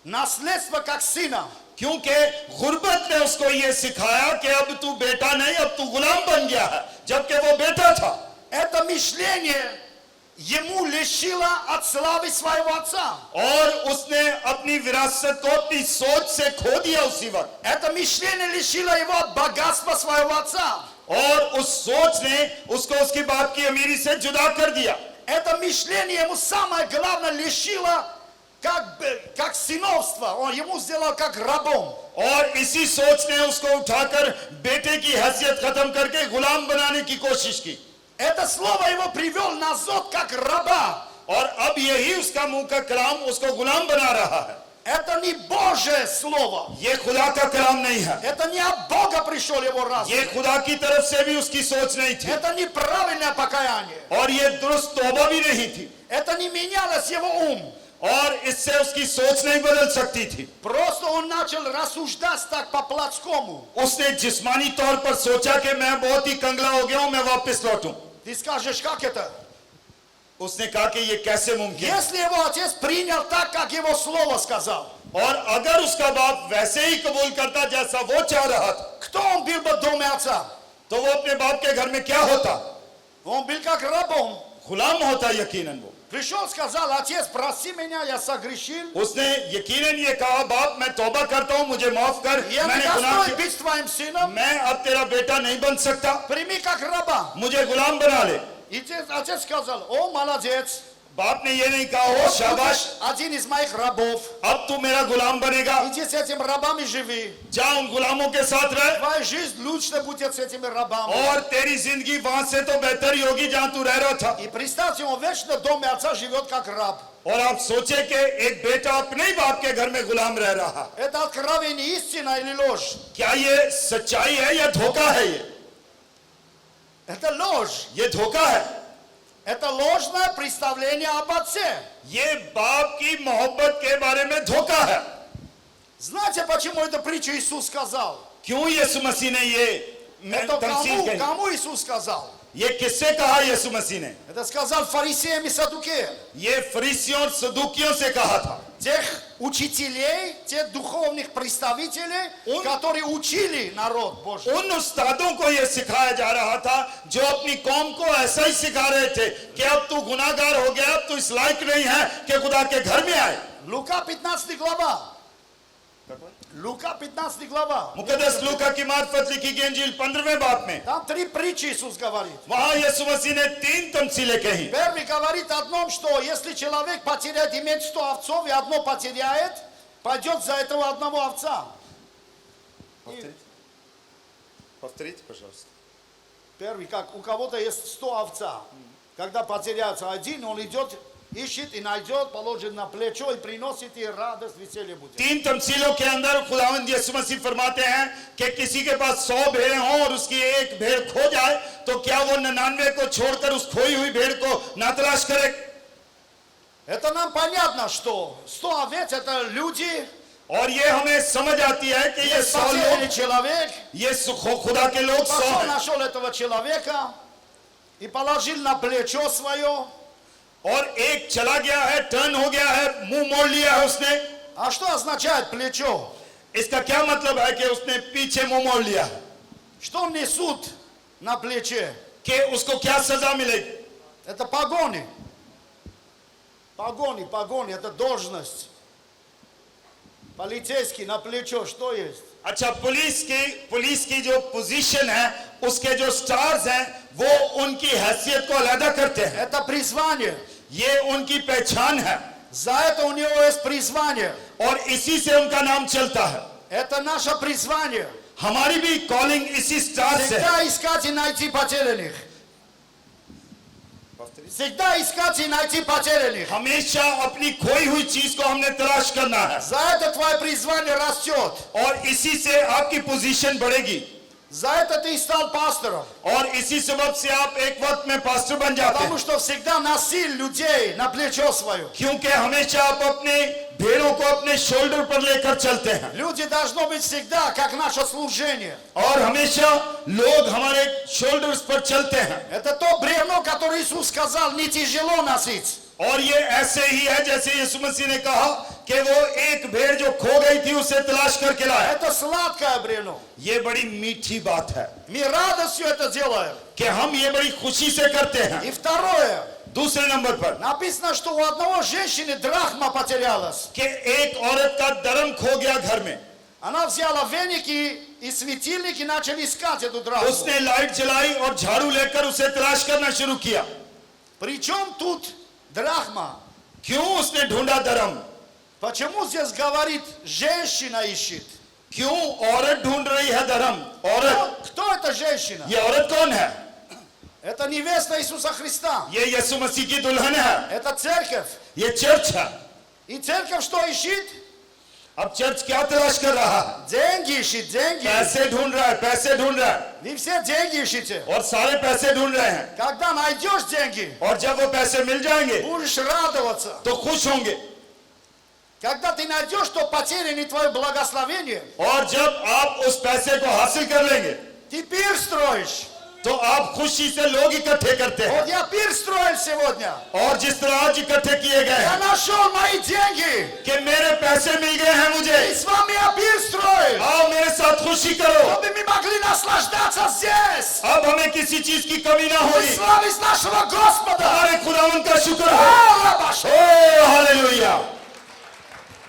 Speaker 1: наследства как сына.
Speaker 2: क्योंकि गुर्बत ने उसको ये सिखाया कि अब तू बेटा नहीं, अब तू गुलाम बन गया है, जबकि वो बेटा था।
Speaker 1: Это мышление ему лишило от славы своего отца.
Speaker 2: और उसने अपनी विरासत को अपनी सोच से खो दिया उसी वक्त,
Speaker 1: Это мышление лишило его от богатства своего отца.
Speaker 2: और उस सोच ने उसको उसके बाप की अमीरी से जुदा कर दिया।
Speaker 1: Это мышление ему самое главное лишило как сыновство. Он ему сделал как рабом.
Speaker 2: और इसी सोच ने उसको उठाकर बेटे की हैसियत खत्म करके गुलाम बनाने की कोशिश की।
Speaker 1: Это слово его привел назад как раба.
Speaker 2: और अब यही उसका मुंह का कलाम उसको गुलाम बना रहा है।
Speaker 1: Это не Божье слово.
Speaker 2: ये खुदा का कलाम नहीं है,
Speaker 1: Это не от Бога пришел его разум.
Speaker 2: ये खुदा की तरफ से भी उसकी सोच नहीं थी,
Speaker 1: Это неправильное покаяние.
Speaker 2: और ये दुरुस्त तौबा भी नहीं थी,
Speaker 1: Это не менялось его ум.
Speaker 2: और इससे उसकी सोच नहीं बदल सकती थी।
Speaker 1: Просто он начал рассуждать так по-плотскому.
Speaker 2: उसने जिस्मानी तौर पर सोचा कि मैं बहुत ही कंगला हो गया हूं, मैं वापस लौटूं।
Speaker 1: Ты скажешь, как это?
Speaker 2: उसने कहा कि ये कैसे मुमकिन है?
Speaker 1: Если его отец принял так, как его слово сказал,
Speaker 2: और अगर उसका बाप वैसे ही कबूल करता जैसा वो चाह रहा था,
Speaker 1: кто он был бы в доме отца?
Speaker 2: तो वो अपने बाप के घर में क्या होता?
Speaker 1: Он был как рабом.
Speaker 2: गुलाम होता यकीनन वो।
Speaker 1: Пришел, сказал, отец, прости меня, я согрешил.
Speaker 2: उसने यकीनन ये कहा, बाप मैं तौबा करता हूं, मुझे माफ कर,
Speaker 1: Я не
Speaker 2: मैंने गुनाह
Speaker 1: достоин
Speaker 2: किया,
Speaker 1: быть твоим сыном.
Speaker 2: मैं अब तेरा बेटा नहीं बन सकता,
Speaker 1: Прими как раба.
Speaker 2: मुझे गुलाम बना ले।
Speaker 1: И отец сказал, о, молодец.
Speaker 2: बाप ने ये नहीं कहा, ओ
Speaker 1: Вот
Speaker 2: शाबाश,
Speaker 1: будешь один из моих рабов.
Speaker 2: अब तू मेरा गुलाम बनेगा,
Speaker 1: Иди с этими рабами живи.
Speaker 2: जा उन गुलामों के साथ रह,
Speaker 1: Твоя жизнь лучше будет с этими рабами.
Speaker 2: और तेरी जिंदगी वहां से तो बेहतर ही होगी जहां तू रह रहा था।
Speaker 1: И представьте, он вечно в доме отца живет как раб.
Speaker 2: और आप सोचे कि एक बेटा अपने ही बाप के घर में गुलाम रह रहा,
Speaker 1: Это откровение, истина или ложь?
Speaker 2: क्या ये सच्चाई है या धोखा है?
Speaker 1: Это ложь.
Speaker 2: ये धोखा है,
Speaker 1: Это ложное представление об отце.
Speaker 2: ये बाप की मोहब्बत के बारे में धोखा है।
Speaker 1: Знаете, почему эту притчу Иисус сказал?
Speaker 2: क्यों यीशु मसीह ने ये
Speaker 1: Это
Speaker 2: तमसील कही?
Speaker 1: кому Иисус сказал?
Speaker 2: ये किससे कहा यीशु मसीह ने?
Speaker 1: Это сказал фарисеям и саддукеям.
Speaker 2: ये फरीसियों और सदूकियों से कहा था।
Speaker 1: Тех учителей, тех духовных представителей, которые учили народ Божий.
Speaker 2: उन उस्तादों को ये सिखाया जा रहा था जो अपनी कौम को ऐसा ही सिखा रहे थे कि अब तू गुनाहगार हो गया, अब तू इस लायक नहीं है कि खुदा के घर में आए।
Speaker 1: Лука 15 глава. Лука 15 глава.
Speaker 2: मुकद्दस लूका की मार्फत लिखी गई इंजील 15वें बाब में
Speaker 1: Там три притчи Иисус говорит.
Speaker 2: वहां यीशु मसीह ने 3 तमसीलें कही।
Speaker 1: Первый говорит о том, что если человек потеряет, имеет 100 овцов и одно потеряет, пойдет за этого одного овца.
Speaker 2: Повторите, пожалуйста.
Speaker 1: Первый, как у кого-то есть 100 овца. Когда потеряется один, он идет, ищет и найдет, положит на плечо и приносит, и радость, веселье будет.
Speaker 2: 3 तमसीलों के अंदर खुदावंद यीशु मसीह फरमाते हैं कि किसी के पास 100 भेड़ हों और उसकी एक भेड़ खो जाए तो क्या वो 99 को छोड़कर उस खोई हुई भेड़ को ना तलाश करे?
Speaker 1: Это нам понятно, что 100 овец это люди,
Speaker 2: और ये हमें समझ आती है कि ये 100
Speaker 1: потерянный
Speaker 2: लोग,
Speaker 1: человек,
Speaker 2: ये खुदा के लोग 100
Speaker 1: пошел,
Speaker 2: हैं।
Speaker 1: нашел этого человека и положил на плечо свое.
Speaker 2: और एक चला गया है, टर्न हो गया है, मुंह मोड़ लिया है उसने।
Speaker 1: А что означает плечо?
Speaker 2: इसका क्या मतलब है कि उसने पीछे मुंह मोड़ लिया,
Speaker 1: Что несут на плече?
Speaker 2: कि उसको क्या सजा मिलेगी?
Speaker 1: Это погони. Погони, это должность. Полицейский на плечо, что есть?
Speaker 2: अच्छा, पुलिस की जो पोजीशन है, उसके जो स्टार्स हैं, वो उनकी हैसियत को अलग करते हैं।
Speaker 1: Это призвание.
Speaker 2: ये उनकी पहचान है
Speaker 1: За это у него есть призвание.
Speaker 2: और इसी से उनका नाम चलता है।
Speaker 1: Это наше призвание.
Speaker 2: हमारी भी कॉलिंग इसी स्टार से है।
Speaker 1: Всегда искать и найти потерянных. Всегда искать и найти потерянных.
Speaker 2: हमेशा अपनी खोई हुई चीज को हमने तलाश करना है
Speaker 1: За это твое призвание растет.
Speaker 2: और इसी से आपकी पोजीशन बढ़ेगी
Speaker 1: За это ты стал пастором.
Speaker 2: और इसी सबब से आप एक वक्त में पास्टर बन जाते
Speaker 1: Потому
Speaker 2: हैं,
Speaker 1: что всегда носил людей на плечо свое.
Speaker 2: क्योंकि हमेशा आप अपने भेड़ों को अपने शोल्डर पर लेकर चलते हैं
Speaker 1: Люди должны быть всегда, как наше служение.
Speaker 2: और हमेशा लोग हमारे शोल्डर्स पर चलते हैं।
Speaker 1: Это то бревно, которое Иисус сказал, не тяжело носить.
Speaker 2: और ये ऐसे ही है जैसे यीशु मसीह ने कहा कि वो एक भेड़ जो खो गई थी उसे तलाश करके लाया।
Speaker 1: Это сладкое бревно.
Speaker 2: ये बड़ी मीठी बात है
Speaker 1: Мы радостью это делаем.
Speaker 2: कि हम ये बड़ी खुशी से करते हैं।
Speaker 1: И второе.
Speaker 2: दूसरे नंबर पर
Speaker 1: Написано, что у одного женщины драхма потерялась.
Speaker 2: कि एक औरत का धर्म खो गया घर में।
Speaker 1: Она взяла веники и светильники и начали искать эту драхму.
Speaker 2: उसने लाइट जलाई और झाड़ू लेकर उसे तलाश करना शुरू किया।
Speaker 1: Причем тут драхма?
Speaker 2: क्यों उसने ढूंढा धर्म?
Speaker 1: Почему здесь говорит, женщина ищет?
Speaker 2: क्यों औरत ढूंढ रही है धर्म? औरत,
Speaker 1: Кто эта женщина?
Speaker 2: ये औरत कौन है?
Speaker 1: Это невеста Иисуса Христа.
Speaker 2: ये यीशु मसीह की दुल्हन है,
Speaker 1: Это церковь.
Speaker 2: ये चर्च है।
Speaker 1: И церковь что ищет?
Speaker 2: अब चर्च क्या तलाश कर रहा है?
Speaker 1: Деньги ищет, деньги.
Speaker 2: पैसे ढूंढ रहा है, पैसे ढूंढ रहा है
Speaker 1: Вы все деньги ищете.
Speaker 2: और सारे पैसे ढूंढ रहे हैं।
Speaker 1: Когда найдешь деньги,
Speaker 2: और जब वो पैसे मिल जाएंगे
Speaker 1: будешь радоваться.
Speaker 2: तो खुश होंगे।
Speaker 1: Когда ты найдешь, что потеряно твое благословение,
Speaker 2: और जब आप उस पैसे को हासिल कर लेंगे
Speaker 1: ты пир строишь.
Speaker 2: तो आप खुशी से लोग इकट्ठे करते हैं
Speaker 1: Вот я пир строил сегодня.
Speaker 2: और जिस तरह आज इकट्ठे किए गए
Speaker 1: Я
Speaker 2: हैं
Speaker 1: нашел мои деньги.
Speaker 2: कि मेरे पैसे मिल गए हैं मुझे
Speaker 1: И с вами я пир строил.
Speaker 2: आओ मेरे साथ खुशी करो
Speaker 1: Чтобы мы могли наслаждаться здесь.
Speaker 2: अब हमें किसी चीज की कमी ना
Speaker 1: И
Speaker 2: होगी
Speaker 1: славить нашего Господа.
Speaker 2: हमारे खुदावन का शुक्र हो
Speaker 1: Аллабаш.
Speaker 2: ओ हालेलुया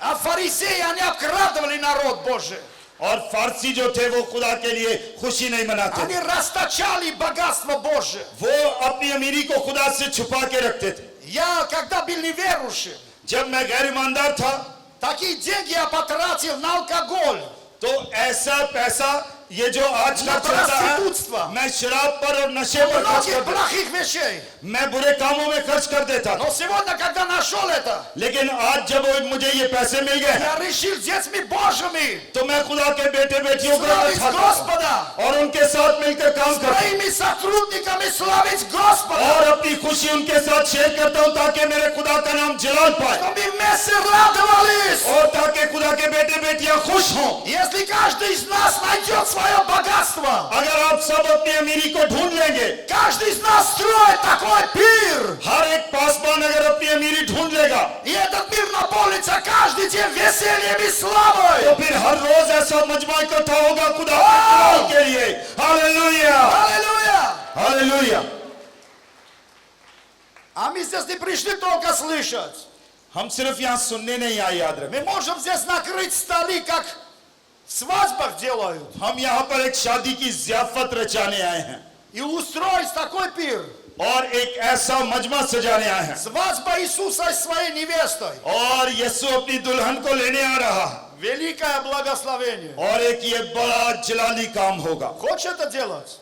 Speaker 1: А фарисеи, они обкрадывали народ Божий.
Speaker 2: और फारसी जो थे वो खुदा के लिए खुशी नहीं मनाते
Speaker 1: Они расточали богатство Божие.
Speaker 2: वो अपनी अमीरी को खुदा से छुपा के रखते थे
Speaker 1: Я, когда был неверующим,
Speaker 2: जब मैं गैर ईमानदार था
Speaker 1: такие деньги я потратил на алкоголь.
Speaker 2: तो ऐसा पैसा ये जो आज का
Speaker 1: На
Speaker 2: चलता है
Speaker 1: проститутство.
Speaker 2: मैं शराब पर और नशे पर खर्च
Speaker 1: Многих
Speaker 2: कर देता
Speaker 1: плохих вещей.
Speaker 2: मैं बुरे कामों में खर्च कर देता
Speaker 1: Но сегодня, когда нашел это,
Speaker 2: लेकिन आज जब मुझे ये पैसे मिल गए
Speaker 1: я решил с детьми Божьими
Speaker 2: तो मैं खुदा के बेटे बेटियों को
Speaker 1: славить
Speaker 2: चाहता हूं
Speaker 1: Господа.
Speaker 2: और उनके साथ मिलकर काम करता हूं
Speaker 1: Своими сотрудниками славить Господа.
Speaker 2: और अपनी खुशी उनके साथ शेयर करता हूं ताकि मेरे खुदा का नाम जलाल पाए
Speaker 1: Чтобы вместе радовались.
Speaker 2: और ताकि खुदा के बेटे बेटियां खुश हों
Speaker 1: Если каждый из нас найдет свое богатство,
Speaker 2: अगर आप सब अपनी अमीरी को ढूंढ लेंगे
Speaker 1: каждый из нас строит такой пир.
Speaker 2: हर एक पासवान अगर अपनी अमीरी ढूंढ लेगा
Speaker 1: И этот мир наполнится каждый день весельем и
Speaker 2: तो
Speaker 1: славой.
Speaker 2: फिर हर रोज ऐसा मजमा इकट्ठा होगा खुदा के जलाल के लिए हालेलुया
Speaker 1: Аллилуйя!
Speaker 2: हालेलुया
Speaker 1: А мы здесь не пришли только слышать.
Speaker 2: हम सिर्फ यहाँ सुनने नहीं आए याद रखें
Speaker 1: Мы можем здесь накрыть столы, как в свадьбах делают.
Speaker 2: हम यहाँ पर एक शादी की ज़ियाफत रचाने आए हैं
Speaker 1: И устроить такой пир.
Speaker 2: और एक ऐसा मजमा सजाने आए हैं
Speaker 1: Свадьба Иисуса с своей невестой.
Speaker 2: और यीशु अपनी दुल्हन को लेने आ रहा है
Speaker 1: Великое благословение.
Speaker 2: और एक ये बड़ा जलाली काम होगा
Speaker 1: Хочешь это делать?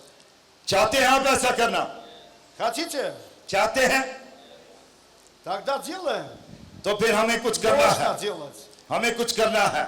Speaker 2: चाहते हैं आप ऐसा करना
Speaker 1: Хотите?
Speaker 2: चाहते हैं
Speaker 1: Тогда делаем.
Speaker 2: तो फिर हमें कुछ करना है
Speaker 1: Можно делать.
Speaker 2: हमें कुछ करना है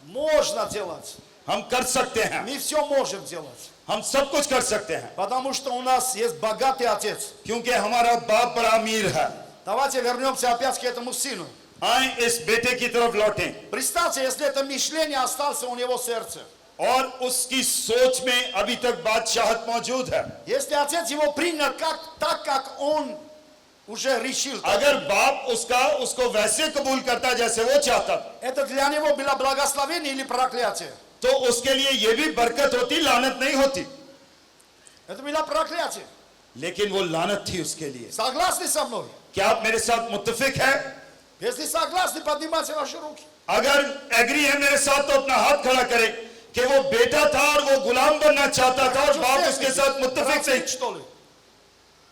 Speaker 1: Можно делать.
Speaker 2: हम कर सकते हैं
Speaker 1: Мы все можем делать.
Speaker 2: हम सब कुछ कर सकते हैं
Speaker 1: Потому что у нас есть богатый отец.
Speaker 2: क्योंकि हमारा बाप बड़ा अमीर है
Speaker 1: Давайте вернемся опять к этому сыну.
Speaker 2: आए इस बेटे की तरफ लौटें
Speaker 1: Представьте, если это мышление осталось у него в сердце.
Speaker 2: और उसकी सोच में अभी तक बादशाहत मौजूद है
Speaker 1: Если отец его принял так, как он уже решил,
Speaker 2: अगर बाप उसको वैसे कबूल करता जैसे वो चाहता
Speaker 1: это для него было благословение или проклятие?
Speaker 2: तो उसके लिए ये भी बरकत होती लानत नहीं होती
Speaker 1: Это было проклятие.
Speaker 2: लेकिन वो लानत थी उसके लिए
Speaker 1: Согласны со мной?
Speaker 2: क्या आप मेरे साथ मुत्तफिक है
Speaker 1: Если согласны, поднимайте ваши руки.
Speaker 2: अगर एग्री है मेरे साथ तो अपना हाथ खड़ा करे कि वो बेटा था और वो गुलाम बनना चाहता था और बाप उसके साथ मुत्तफिक
Speaker 1: Братцы,
Speaker 2: थे
Speaker 1: что ли?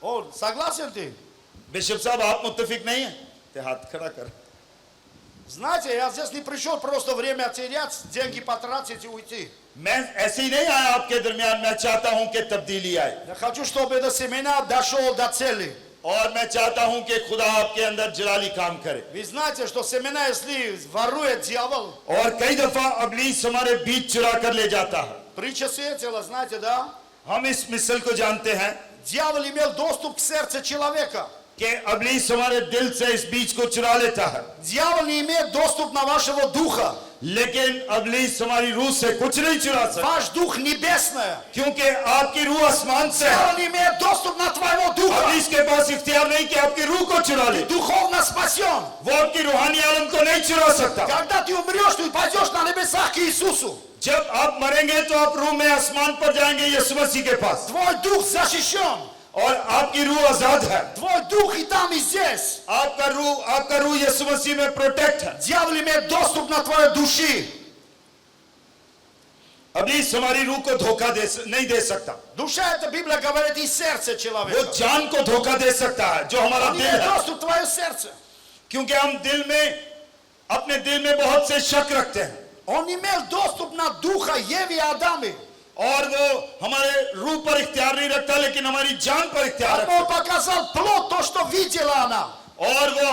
Speaker 1: Он, согласен ты?
Speaker 2: बिशप साहब आप मुत्तफिक नहीं है तो हाथ खड़ा कर
Speaker 1: Знаете, я здесь не пришел просто время терять, деньги потратить и уйти.
Speaker 2: मैं ऐसे ही नहीं आया आपके दरमियान मैं चाहता हूं कि तब्दीली आए
Speaker 1: Я хочу, чтобы этот семинар дошел до цели.
Speaker 2: और मैं चाहता हूं कि खुदा आपके अंदर जलाली काम करे
Speaker 1: Вы знаете, что семена, если ворует дьявол,
Speaker 2: और कई दफा अबलीस हमारे बीच चुरा कर ले जाता है
Speaker 1: притча светила, знаете, да?
Speaker 2: हम इस मिसल को जानते हैं
Speaker 1: Дьявол имел доступ к сердцу человека.
Speaker 2: कि अबलीस हमारे दिल से इस बीज को चुरा लेता है
Speaker 1: Дьявол не имеет доступ на вашего духа.
Speaker 2: लेकिन अबलीस हमारी रूह से कुछ नहीं चुरा सकता
Speaker 1: Ваш дух небесный.
Speaker 2: क्योंकि आपकी रूह आसमान से है
Speaker 1: Дьявол не имеет доступ на твоего духа.
Speaker 2: अबलीस के पास इख्तियार नहीं कि आपकी रूह को चुरा ले
Speaker 1: Духовно спасен.
Speaker 2: वो आपकी रूहानी आलम को नहीं चुरा सकता
Speaker 1: Когда ты умрешь, ты пойдешь на небесах к Иисусу.
Speaker 2: जब आप मरेंगे तो आप रूह में आसमान पर जाएंगे यीशु मसीह के पास
Speaker 1: Твой дух защищен.
Speaker 2: और आपकी रूह आजाद है
Speaker 1: Твой дух и там, и здесь.
Speaker 2: आपका रूह यीशु मसीह में प्रोटेक्ट है
Speaker 1: Дьявол имеет доступ на твою души.
Speaker 2: अबलीस हमारी रूह को धोखा नहीं दे सकता
Speaker 1: Душа, это Библия говорит, и сердце
Speaker 2: वो
Speaker 1: человека.
Speaker 2: जान को धोखा दे सकता है जो हमारा
Speaker 1: Он
Speaker 2: दिल
Speaker 1: имеет
Speaker 2: है
Speaker 1: доступ в твое сердце.
Speaker 2: क्योंकि हम अपने दिल में बहुत से शक रखते हैं
Speaker 1: Он имел доступ на духа Евы и Адама.
Speaker 2: और वो हमारे रूह पर इख्तियार नहीं रखता लेकिन हमारी जान पर इख्तियार रखता
Speaker 1: Он показал плод, то, что видела она.
Speaker 2: और वो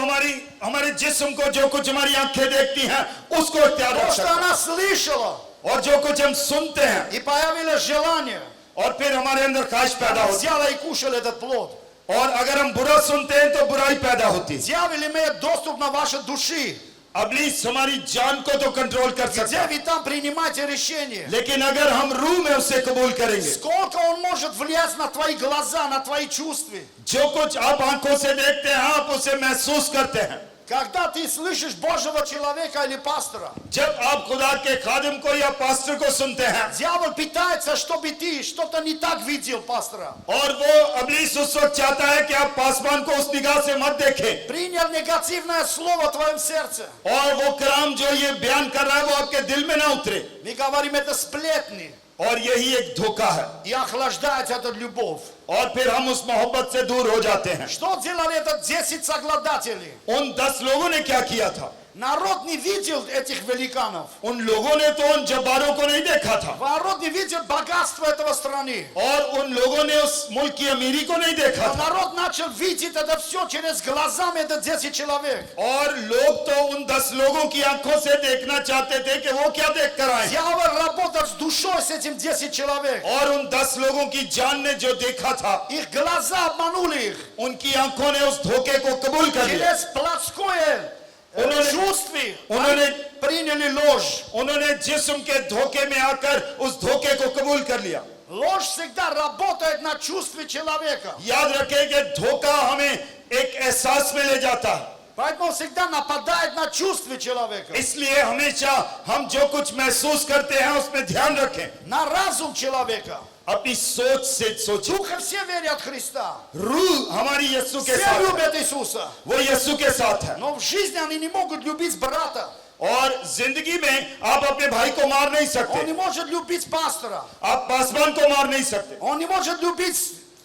Speaker 2: हमारे जिस्म को जो कुछ हमारी आंखें देखती हैं उसको इख्तियार
Speaker 1: То,
Speaker 2: रख
Speaker 1: что
Speaker 2: सकता है
Speaker 1: она слышала.
Speaker 2: और जो कुछ हम सुनते हैं
Speaker 1: И появилось желание.
Speaker 2: और फिर हमारे अंदर ख्वाहिश पैदा
Speaker 1: Она
Speaker 2: होती है
Speaker 1: взяла и кушала этот плод.
Speaker 2: और अगर हम बुरा सुनते हैं तो बुराई पैदा होती है
Speaker 1: Дьявол имеет доступ на ваши души.
Speaker 2: अबलीस हमारी जान को तो कंट्रोल कर सकता
Speaker 1: Где
Speaker 2: है,
Speaker 1: вы там принимаете решение?
Speaker 2: लेकिन अगर हम रूह में उसे कबूल करेंगे,
Speaker 1: Сколько он может влиять на твои глаза, на твои чувства?
Speaker 2: जो कुछ आप आंखों से देखते हैं आप उसे महसूस करते हैं।
Speaker 1: Когда ты слышишь Божьего человека или пастора,
Speaker 2: जब आप खुदा के खादिम को या पास्टर को सुनते हैं
Speaker 1: дьявол питается, чтобы ты что-то не так видел пастора.
Speaker 2: और वो अबलीस उस वक्त चाहता है कि आप पासवान को उस निगाह से मत देखें
Speaker 1: Принял негативное слово в твоем сердце.
Speaker 2: और वो कलाम जो ये बयान कर रहा है वो आपके दिल में ना उतरे,
Speaker 1: Мы говорим, это сплетни.
Speaker 2: और यही एक धोखा है,
Speaker 1: И охлаждает эту любовь.
Speaker 2: और फिर हम उस मोहब्बत से दूर हो जाते हैं।
Speaker 1: Что делали это 10 соглядателей?
Speaker 2: उन 10 लोगों ने क्या किया था?
Speaker 1: Народ не видел этих великанов.
Speaker 2: उन लोगों ने तो उन जब्बारों को नहीं देखा था
Speaker 1: Народ не видел богатства этого страны.
Speaker 2: और उन लोगों ने उस मुल्क की अमीरी को नहीं देखा
Speaker 1: Но
Speaker 2: था,
Speaker 1: народ начал видеть это все через глазами это 10 человек.
Speaker 2: और लोग तो उन 10 लोगों की आंखों से देखना चाहते थे कि वो क्या देख कर आए,
Speaker 1: Дьявол работал с душой с этим 10 человек.
Speaker 2: और उन 10 लोगों की जान ने जो देखा था
Speaker 1: Их глаза обманули их.
Speaker 2: उनकी आंखों ने उस धोखे को कबूल कर लिया।
Speaker 1: Через плотское
Speaker 2: उन्होंने-
Speaker 1: чувство
Speaker 2: उन्होंने-
Speaker 1: они приняли ложь.
Speaker 2: उन्होंने जिस्म के धोखे में आकर उस धोखे को कबूल कर लिया।
Speaker 1: Ложь всегда работает на чувстве человека.
Speaker 2: याद रखें कि धोखा हमें एक एहसास में ले जाता है,
Speaker 1: Поэтому всегда нападает на чувстве человека.
Speaker 2: इसलिए हमेशा हम जो कुछ महसूस करते हैं उसमें ध्यान रखें,
Speaker 1: На разум человека.
Speaker 2: अपनी सोच से सोचें।
Speaker 1: Духом все верят в Христа.
Speaker 2: रूह हमारी यीशु के
Speaker 1: Все
Speaker 2: साथ है,
Speaker 1: любят Иисуса.
Speaker 2: वो यीशु के साथ है,
Speaker 1: Но в жизни они не могут любить брата.
Speaker 2: और जिंदगी में आप अपने भाई को मार नहीं
Speaker 1: Он
Speaker 2: सकते,
Speaker 1: не может любить пастора.
Speaker 2: आप पासवान को मार नहीं सकते,
Speaker 1: Он не может любить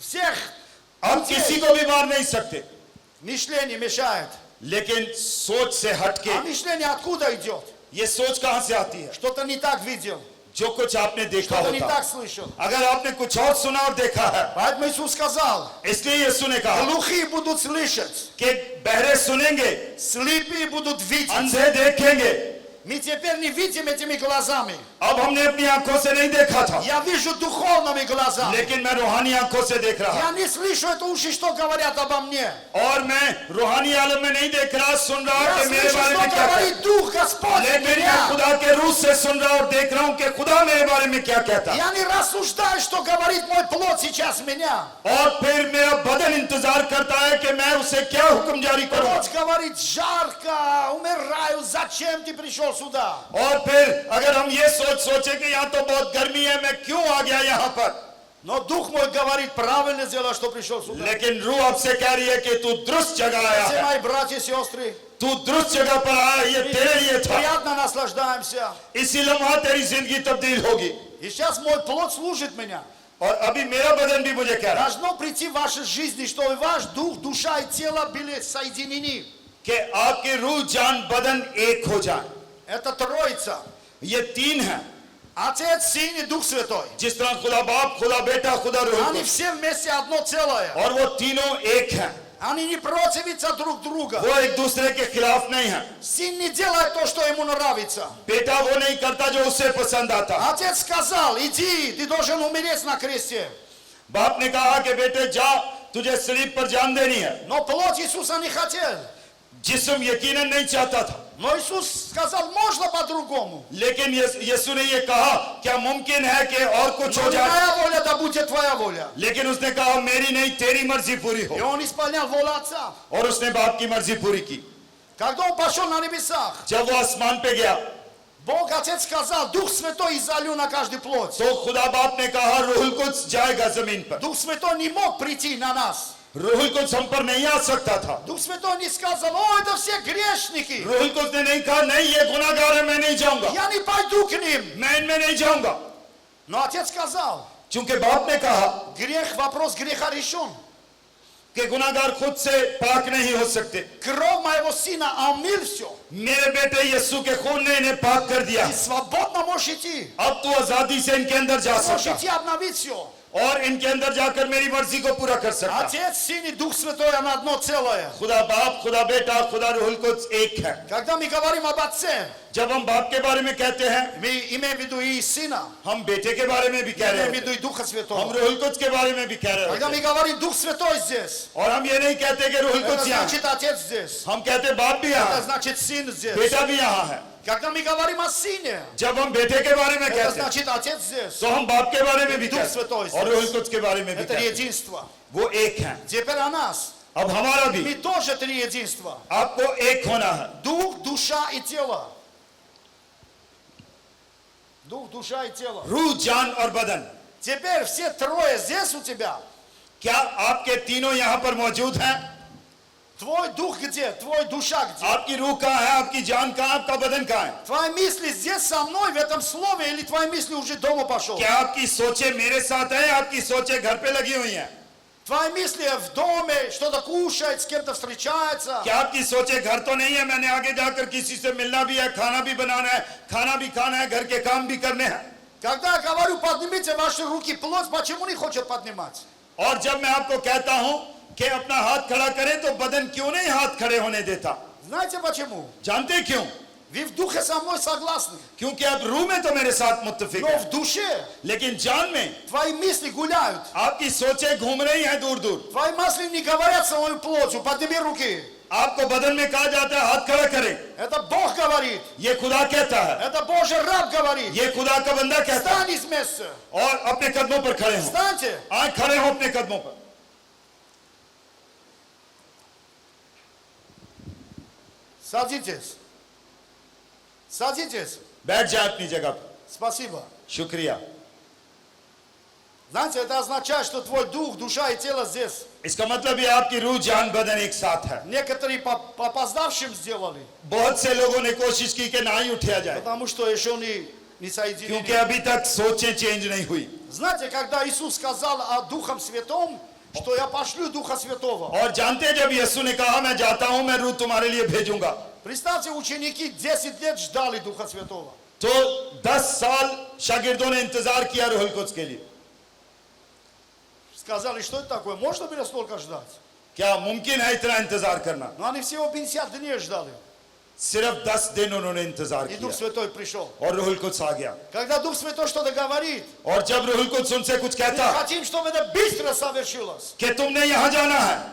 Speaker 1: всех.
Speaker 2: आप किसी को भी मार नहीं सकते,
Speaker 1: Мышление мешает.
Speaker 2: लेकिन सोच से हटके
Speaker 1: А мышление откуда идет?
Speaker 2: ये सोच कहां से आती है?
Speaker 1: Что-то не так видел.
Speaker 2: जो कुछ आपने देखा
Speaker 1: Что-то не
Speaker 2: होता,
Speaker 1: так слышал.
Speaker 2: अगर आपने कुछ और सुना और देखा है,
Speaker 1: Поэтому Иисус сказал,
Speaker 2: इसलिए यीशु ने कहा
Speaker 1: глухие будут слышать,
Speaker 2: कि बहरे सुनेंगे,
Speaker 1: слепые будут видеть.
Speaker 2: अंधे देखेंगे।
Speaker 1: Мы теперь не видим этими глазами.
Speaker 2: अब हमने अपनी आंखों से नहीं देखा था,
Speaker 1: Я вижу духовными глазами.
Speaker 2: लेकिन मैं रूहानी आंखों से देख रहा,
Speaker 1: Я не слышу это уши, что говорят обо мне.
Speaker 2: और मैं रूहानी आलम में नहीं देख रहा, सुन रहा
Speaker 1: Я
Speaker 2: कि मेरे
Speaker 1: слышу,
Speaker 2: बारे
Speaker 1: что
Speaker 2: में क्या कहता है,
Speaker 1: говорит Дух Господь
Speaker 2: लेकिन मैं
Speaker 1: меня.
Speaker 2: खुदा के रूह से सुन रहा और देख रहा हूं कि खुदा मेरे बारे में क्या कहता है,
Speaker 1: Я не рассуждаю, что говорит мой плоть сейчас меня.
Speaker 2: और फिर मेरा बदन इंतजार करता है कि मैं उसे क्या हुक्म जारी करूं,
Speaker 1: Плоть говорит, жарко, умираю, зачем ты пришел сюда?
Speaker 2: और फिर अगर हम ये सोचे कि यहाँ तो बहुत गर्मी है, मैं क्यों आ गया यहाँ पर,
Speaker 1: Но Дух мой говорит, правильно сделал, что пришел сюда.
Speaker 2: लेकिन रूह आपसे कह रही है कि तू दुरुस्त जगह आया
Speaker 1: Все
Speaker 2: है,
Speaker 1: мои братья и сестры,
Speaker 2: तू दुरुस्त जगह पर आया, ये तेरे लिए था,
Speaker 1: приятно наслаждаемся.
Speaker 2: इसी लम्हा तेरी जिंदगी तब्दील होगी।
Speaker 1: И сейчас мой плоть служит меня.
Speaker 2: और अभी मेरा बदन भी मुझे कह रहा है
Speaker 1: Должно прийти в вашей жизни, что и ваш дух, душа и тело были соединены.
Speaker 2: कि आपकी रूह जान बदन एक हो जाए।
Speaker 1: Это Троица.
Speaker 2: ये तीन है,
Speaker 1: Отец, Сын и Дух Святой.
Speaker 2: जिस तरह खुदा बाप, खुदा बेटा, खुदा रूह
Speaker 1: Они все вместе одно целое.
Speaker 2: और वो तीनों एक हैं,
Speaker 1: Они не противятся друг друга.
Speaker 2: वो एक दूसरे के खिलाफ नहीं है।
Speaker 1: Сын не делает то, что ему нравится.
Speaker 2: बेटा वो नहीं करता जो उसे पसंद आता।
Speaker 1: Отец сказал, иди, ты должен умереть на кресте.
Speaker 2: बाप ने कहा कि बेटे जा, तुझे सलीब पर जान देनी है,
Speaker 1: Но плоть Иисуса не хотел.
Speaker 2: जिस्म यकीनन नहीं चाहता था,
Speaker 1: Но Иисус сказал, можно по-другому.
Speaker 2: लेकिन यीशु ने ये कहा क्या मुमकिन है कि और कुछ
Speaker 1: Но
Speaker 2: हो
Speaker 1: не
Speaker 2: जाए,
Speaker 1: моя воля, да будет твоя воля.
Speaker 2: लेकिन उसने कहा मेरी नहीं तेरी मर्जी पूरी
Speaker 1: И
Speaker 2: हो,
Speaker 1: он исполнял волю Отца.
Speaker 2: और उसने बाप की मर्जी पूरी की।
Speaker 1: Когда он пошел на небесах,
Speaker 2: जब वो आसमान पे गया
Speaker 1: Бог Отец сказал, Дух Святой изолью на каждый плоть.
Speaker 2: तो खुदा बाप ने कहा रूहुल कुद्स जाएगा जमीन पर।
Speaker 1: Дух Святой не мог прийти на нас.
Speaker 2: रूहुल कुद्स हम पर नहीं आ सकता था।
Speaker 1: Дух Святой не сказал, о, это все грешники.
Speaker 2: रूहुल कुद्स ने नहीं कहा नहीं ये गुनाहगार है, मैं नहीं जाऊंगा,
Speaker 1: Я не пойду к ним.
Speaker 2: मैं इनमें नहीं जाऊंगा,
Speaker 1: Но Отец сказал,
Speaker 2: क्योंकि बाप ने कहा
Speaker 1: грех, вопрос греха решен.
Speaker 2: कि गुनाहगार खुद से पाक नहीं हो सकते,
Speaker 1: Кровь моего сына омыл все.
Speaker 2: मेरे बेटे यीशु के खून ने इन्हें पाक कर दिया,
Speaker 1: И свободно можешь идти.
Speaker 2: अब तू आजादी से इनके अंदर जा
Speaker 1: Можешь
Speaker 2: सकता,
Speaker 1: идти обновить все.
Speaker 2: और इनके अंदर जाकर मेरी मर्जी को पूरा कर सकता।
Speaker 1: Отец, Сын и Дух Святой, оно одно целое.
Speaker 2: खुदा बाप, खुदा बेटा, खुदा रूहुल कुद्स एक है।
Speaker 1: Когда мы говорим об Отце,
Speaker 2: जब हम बाप के बारे में कहते हैं,
Speaker 1: мы имеем в виду и Сына,
Speaker 2: हम बेटे के बारे में भी कह रहे
Speaker 1: имеем в
Speaker 2: हैं,
Speaker 1: виду и Духа
Speaker 2: हम
Speaker 1: Святого.
Speaker 2: रूहुल कुद्स के बारे में भी कह रहे
Speaker 1: Когда мы
Speaker 2: हैं।
Speaker 1: говорим Дух Святой здесь,
Speaker 2: और हम ये नहीं कहते कि रूहुल
Speaker 1: это
Speaker 2: कुद्स यहाँ,
Speaker 1: значит Отец здесь.
Speaker 2: हम कहते बाप भी यहाँ
Speaker 1: Это
Speaker 2: है,
Speaker 1: значит Сын здесь.
Speaker 2: बेटा भी यहाँ है।
Speaker 1: Когда мы говорим о Сыне,
Speaker 2: जब हम बेटे के बारे में
Speaker 1: это
Speaker 2: कहते हैं,
Speaker 1: значит Отец здесь.
Speaker 2: तो हम बाप के बारे में भी
Speaker 1: Дух
Speaker 2: कहते
Speaker 1: Святой
Speaker 2: हैं और रूहुल कुद्स के बारे में भी
Speaker 1: Это
Speaker 2: कहते हैं।
Speaker 1: единство.
Speaker 2: वो एक है।
Speaker 1: Теперь о нас.
Speaker 2: अब हमारा भी
Speaker 1: Мы тоже три единства.
Speaker 2: आपको एक होना है।
Speaker 1: Дух, душа и тело. Дух, душа и тело.
Speaker 2: रूह, जान और बदन।
Speaker 1: Теперь все трое здесь у тебя.
Speaker 2: क्या आपके तीनों यहाँ पर मौजूद हैं?
Speaker 1: Твой дух где? Твой душа где?
Speaker 2: आपकी रूह कहाँ है? आपकी जान कहाँ है? आपका बदन कहाँ है?
Speaker 1: Твои мысли здесь со мной в этом слове или твои мысли уже дома пошел?
Speaker 2: क्या आपकी सोचें मेरे साथ हैं? आपकी सोचें घर पे लगी हुई हैं?
Speaker 1: Твои мысли в доме, что-то кушает, с кем-то встречается.
Speaker 2: क्या आपकी सोचें घर तो नहीं है, मैंने आगे जाकर किसी से मिलना भी है, खाना भी बनाना है, खाना भी खाना है, घर के काम भी करने हैं?
Speaker 1: Когда я говорю, поднимите ваши руки, плоть почему не хочет поднимать?
Speaker 2: और जब मैं आपको कहता हूं कि अपना हाथ खड़ा करें तो बदन क्यों नहीं हाथ खड़े होने देता?
Speaker 1: Знаете почему?
Speaker 2: जानते क्यों?
Speaker 1: Вы в духе со мной согласны.
Speaker 2: क्योंकि आप रूह में तो मेरे साथ मुत्तफिक
Speaker 1: Но
Speaker 2: हैं,
Speaker 1: в душе
Speaker 2: लेकिन जान में
Speaker 1: твои мысли гуляют.
Speaker 2: आपकी सोचें घूम रही हैं दूर दूर।
Speaker 1: Твои мысли не говорят со мной плотью. Подними руки.
Speaker 2: आपको बदन में कहा जाता है हाथ खड़ा करें,
Speaker 1: Это Бог говорит.
Speaker 2: ये खुदा कहता है,
Speaker 1: Это Божий раб говорит.
Speaker 2: ये खुदा का बंदा कहता है।
Speaker 1: Встань с места.
Speaker 2: और अपने कदमों पर खड़े हो,
Speaker 1: Встаньте.
Speaker 2: आज खड़े हो अपने कदमों पर।
Speaker 1: Садитесь. Садитесь.
Speaker 2: बैठ जाए अपनी जगह पर।
Speaker 1: Спасибо.
Speaker 2: शुक्रिया।
Speaker 1: Знаете, это означает, что твой дух, душа и тело здесь.
Speaker 2: इसका मतलब ये आपकी रूह, जान, बदन एक साथ है।
Speaker 1: Некоторые по опоздавшим сделали,
Speaker 2: बहुत से लोगों ने कोशिश की कि ना ही उठाया जाए,
Speaker 1: потому что еще не
Speaker 2: क्योंकि
Speaker 1: соединены.
Speaker 2: अभी तक सोचें चेंज नहीं हुई।
Speaker 1: Знаете, когда Иисус сказал о Духом Святом, что я пошлю Духа Святого.
Speaker 2: और जानते हैं, जब यीशु ने कहा मैं जाता हूं, मैं रूह तुम्हारे लिए भेजूंगा,
Speaker 1: Представьте, ученики 10 лет ждали Духа Святого.
Speaker 2: तो 10 साल शागिर्दों ने इंतजार किया रूहुल कुद्स के लिए।
Speaker 1: Сказали, что это такое? Можно было столько ждать?
Speaker 2: क्या मुमकिन है इतना इंतजार करना?
Speaker 1: Но они всего 50 дней ждали.
Speaker 2: सिर्फ 10 दिन उन्होंने इंतजार
Speaker 1: И Дух
Speaker 2: किया
Speaker 1: Святой пришел.
Speaker 2: और रूहुल कुद्स आ गया।
Speaker 1: Когда Дух Святой что-то говорит,
Speaker 2: और जब रूहुल कुद्स उनसे कुछ
Speaker 1: мы
Speaker 2: कहता
Speaker 1: хотим, чтобы это быстро совершилось.
Speaker 2: कि तुमने यहां जाना है,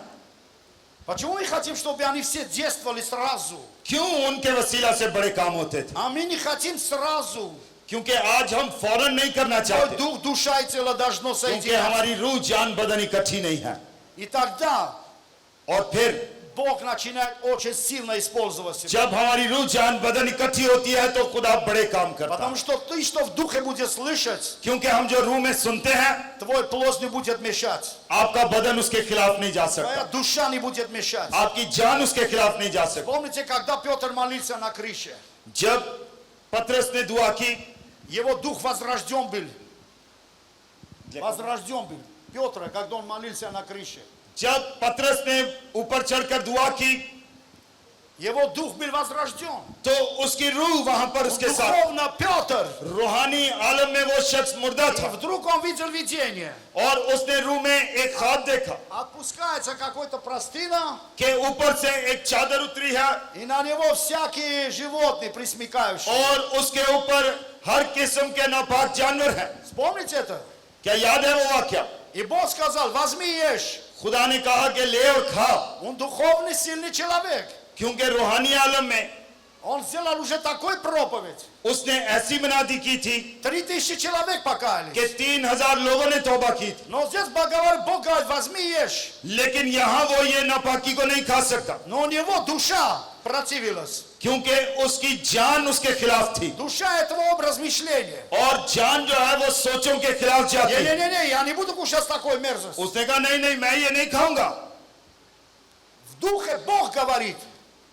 Speaker 1: Почему мы хотим, чтобы они все действовали сразу?
Speaker 2: क्यों उनके वसीला से बड़े काम होते थे?
Speaker 1: А мы не хотим сразу.
Speaker 2: क्योंकि आज हम फौरन नहीं करना
Speaker 1: Твой
Speaker 2: चाहते,
Speaker 1: дух, душа и тело должно
Speaker 2: क्योंकि
Speaker 1: соединяться.
Speaker 2: हमारी रूह, जान, बदन इकट्ठी नहीं है।
Speaker 1: И тогда
Speaker 2: और फिर
Speaker 1: Бог начинает очень сильно использовать себя.
Speaker 2: जब हमारी रूह, जान, बदन इकट्ठी होती है तो खुदा बड़े काम करता
Speaker 1: Потому
Speaker 2: है।
Speaker 1: что ты, что в духе будешь слышать,
Speaker 2: क्योंकि हम जो रूह में सुनते हैं,
Speaker 1: твой плоть не будет мешать.
Speaker 2: आपका बदन उसके खिलाफ नहीं जा
Speaker 1: Твоя
Speaker 2: सकता,
Speaker 1: душа не будет мешать.
Speaker 2: आपकी जान उसके खिलाफ नहीं जा सकती।
Speaker 1: Помните, когда Петр молился на крыше?
Speaker 2: जब पतरस ने दुआ की,
Speaker 1: Его дух возрожден был. Возрожден был. Петр, когда он молился на крыше.
Speaker 2: जब पतरस ने ऊपर चढ़कर दुआ की,
Speaker 1: Его дух был возрожден.
Speaker 2: तो उसकी रूह वहां पर उसके साथ,
Speaker 1: Духовно Петр.
Speaker 2: रूहानी आलम में वो शख्स मुर्दा
Speaker 1: И
Speaker 2: था
Speaker 1: вдруг он видел видение.
Speaker 2: और उसने रूह में एक ख्वाब देखा
Speaker 1: Отпускается какой-то простына,
Speaker 2: कि ऊपर से एक चादर उतरी है
Speaker 1: и на него всякие животные присмыкающие.
Speaker 2: और उसके ऊपर हर किस्म के नापाक जानवर हैं।
Speaker 1: Вспомните это?
Speaker 2: क्या याद है वो वाक्या?
Speaker 1: И Бог сказал, возьми и ешь.
Speaker 2: खुदा ने कहा कि ले और खा,
Speaker 1: Он духовный сильный человек.
Speaker 2: क्योंकि रूहानी आलम में
Speaker 1: Он сделал уже такой проповедь.
Speaker 2: उसने ऐसी मनादी की थी
Speaker 1: 3000 человек покаялись.
Speaker 2: कि 3000 लोगों ने तौबा की थी,
Speaker 1: Но здесь Бог говорит, возьми и ешь.
Speaker 2: लेकिन यहाँ वो ये नापाकी को नहीं खा सकता,
Speaker 1: Но у него душа противилась.
Speaker 2: क्योंकि उसकी जान उसके खिलाफ थी
Speaker 1: Душа этого образ мышления.
Speaker 2: और जान जो है वो सोचों के खिलाफ जाती है।
Speaker 1: Не-не-не, я не буду кушать такой мерзость.
Speaker 2: उसने कहा नहीं नहीं, मैं ये नहीं खाऊंगा।
Speaker 1: В духе Бог говорит.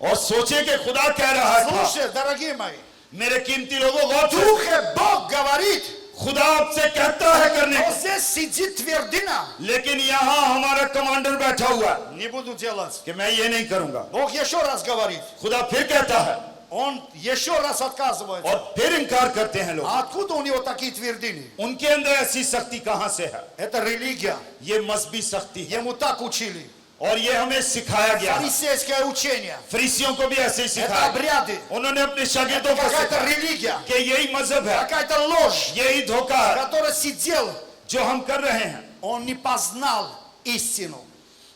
Speaker 2: और सोचे कि खुदा कह रहा था।
Speaker 1: Слушай, дорогие мои.
Speaker 2: मेरे कीमती लोगों, गौर
Speaker 1: В
Speaker 2: से,
Speaker 1: духе Бог говорит.
Speaker 2: खुदा आपसे कहता है करने
Speaker 1: Но
Speaker 2: को,
Speaker 1: здесь сидит твердина.
Speaker 2: लेकिन यहाँ हमारा कमांडर बैठा हुआ है
Speaker 1: Не буду делать.
Speaker 2: कि मैं ये नहीं करूंगा।
Speaker 1: Бог еще раз говорит.
Speaker 2: खुदा फिर कहता है,
Speaker 1: Он еще раз отказывается.
Speaker 2: और फिर इनकार करते हैं लोग।
Speaker 1: А откуда у него такие твердыни?
Speaker 2: उनके अंदर ऐसी शक्ति कहां से है?
Speaker 1: Это религия.
Speaker 2: ये मजहबी शक्ति है
Speaker 1: Ему так учили.
Speaker 2: और ये हमें सिखाया गया है।
Speaker 1: Фарисейское учение.
Speaker 2: फरीसियों को भी ऐसे ही
Speaker 1: Это
Speaker 2: सिखाया।
Speaker 1: обряды.
Speaker 2: उन्होंने अपने शागिर्दों
Speaker 1: Это
Speaker 2: को
Speaker 1: какая-то
Speaker 2: सिखाया
Speaker 1: религия.
Speaker 2: कि यही मजहब है,
Speaker 1: Какая-то ложь,
Speaker 2: यही धोखा है
Speaker 1: который сидел.
Speaker 2: जो हम कर रहे हैं।
Speaker 1: Он не познал истину.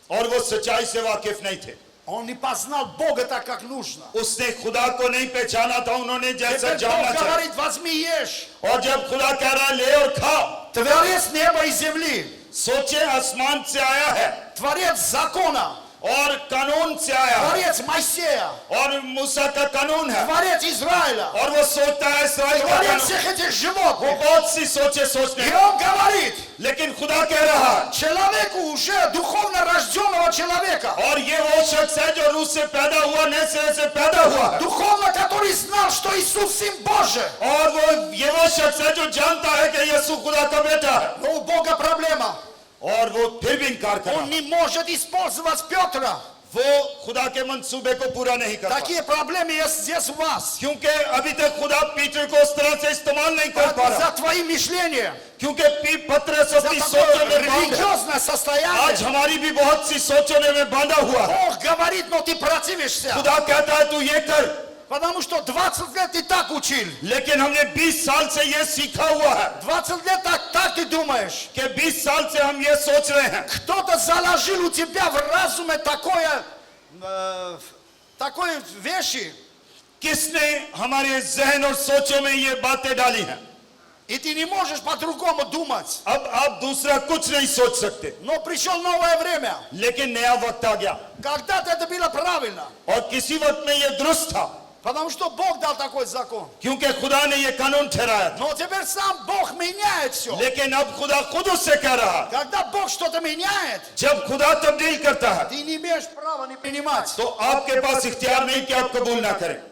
Speaker 2: और वो सच्चाई से वाकिफ नहीं थे।
Speaker 1: Он не познал Бога так, как нужно.
Speaker 2: उसने खुदा को नहीं पहचाना था उन्होंने जैसा
Speaker 1: Теперь
Speaker 2: जानना
Speaker 1: Бог
Speaker 2: चाहिए।
Speaker 1: говорит, возьми ешь.
Speaker 2: और जब खुदा कह रहा है ले और खा,
Speaker 1: Творец неба и земли.
Speaker 2: सोचे आसमान से आया है
Speaker 1: Творец закона.
Speaker 2: और कानून से आया है
Speaker 1: Творец Моисея.
Speaker 2: और मूसा का कानून है
Speaker 1: Творец Израиля.
Speaker 2: और वो सोचता है इसराइल का
Speaker 1: Творец
Speaker 2: कानून।
Speaker 1: всех этих
Speaker 2: वो
Speaker 1: животных.
Speaker 2: बहुत सी सोचे सोचते
Speaker 1: И
Speaker 2: हैं,
Speaker 1: он говорит,
Speaker 2: लेकिन खुदा कह रहा है
Speaker 1: человеку уже духовно рожденного человека,
Speaker 2: और ये वो शख्स है जो रूह से पैदा हुआ, नए सिरे से पैदा हुआ है
Speaker 1: духовно, который знал, что Иисус Сын Божий.
Speaker 2: और वो शख्स है जो जानता है कि यीशु खुदा का बेटा है
Speaker 1: Но у Бога проблема.
Speaker 2: और वो फिर भी इनकार कर रहा
Speaker 1: Он
Speaker 2: है।
Speaker 1: не может использовать Петра.
Speaker 2: वो खुदा के मंसूबे को पूरा नहीं कर पाता
Speaker 1: Такие проблемы есть здесь у вас.
Speaker 2: क्योंकि अभी तक खुदा पीटर को उस तरह से इस्तेमाल नहीं कर पा रहा
Speaker 1: За твои мышления,
Speaker 2: क्योंकि पत्रस
Speaker 1: за
Speaker 2: अपनी
Speaker 1: такое
Speaker 2: सोचों में बांध है।
Speaker 1: религиозное
Speaker 2: आज
Speaker 1: состояние.
Speaker 2: हमारी भी बहुत सी सोचों में बांधा हुआ है।
Speaker 1: Бог говорит, но ты противишься.
Speaker 2: खुदा कहता है तू ये कर,
Speaker 1: Потому что 20 лет ты так учил.
Speaker 2: लेकिन हमने 20 साल से ये सीखा हुआ है
Speaker 1: 20 лет так ты думаешь.
Speaker 2: कि 20 साल से हम ये सोच रहे हैं।
Speaker 1: Кто-то заложил у тебя в разуме такой вещи,
Speaker 2: किसने हमारे जहन और सोचों में ये बातें डाली हैं?
Speaker 1: и ты не можешь по-другому думать.
Speaker 2: अब आप दूसरा कुछ नहीं सोच सकते,
Speaker 1: Но пришло новое время.
Speaker 2: लेकिन नया वक्त आ गया
Speaker 1: Когда-то это было правильно.
Speaker 2: और किसी वक्त में ये दुरुस्त था
Speaker 1: Потому что Бог дал такой закон.
Speaker 2: क्योंकि खुदा ने ये कानून ठहराया था।
Speaker 1: Но теперь сам Бог меняет все.
Speaker 2: लेकिन अब खुदा खुद उससे कह रहा है,
Speaker 1: Когда Бог что-то меняет,
Speaker 2: जब खुदा तब्दील करता है
Speaker 1: ты не имеешь права не принимать.
Speaker 2: तो आपके पास इख्तियार नहीं कि आप कबूल ना करें।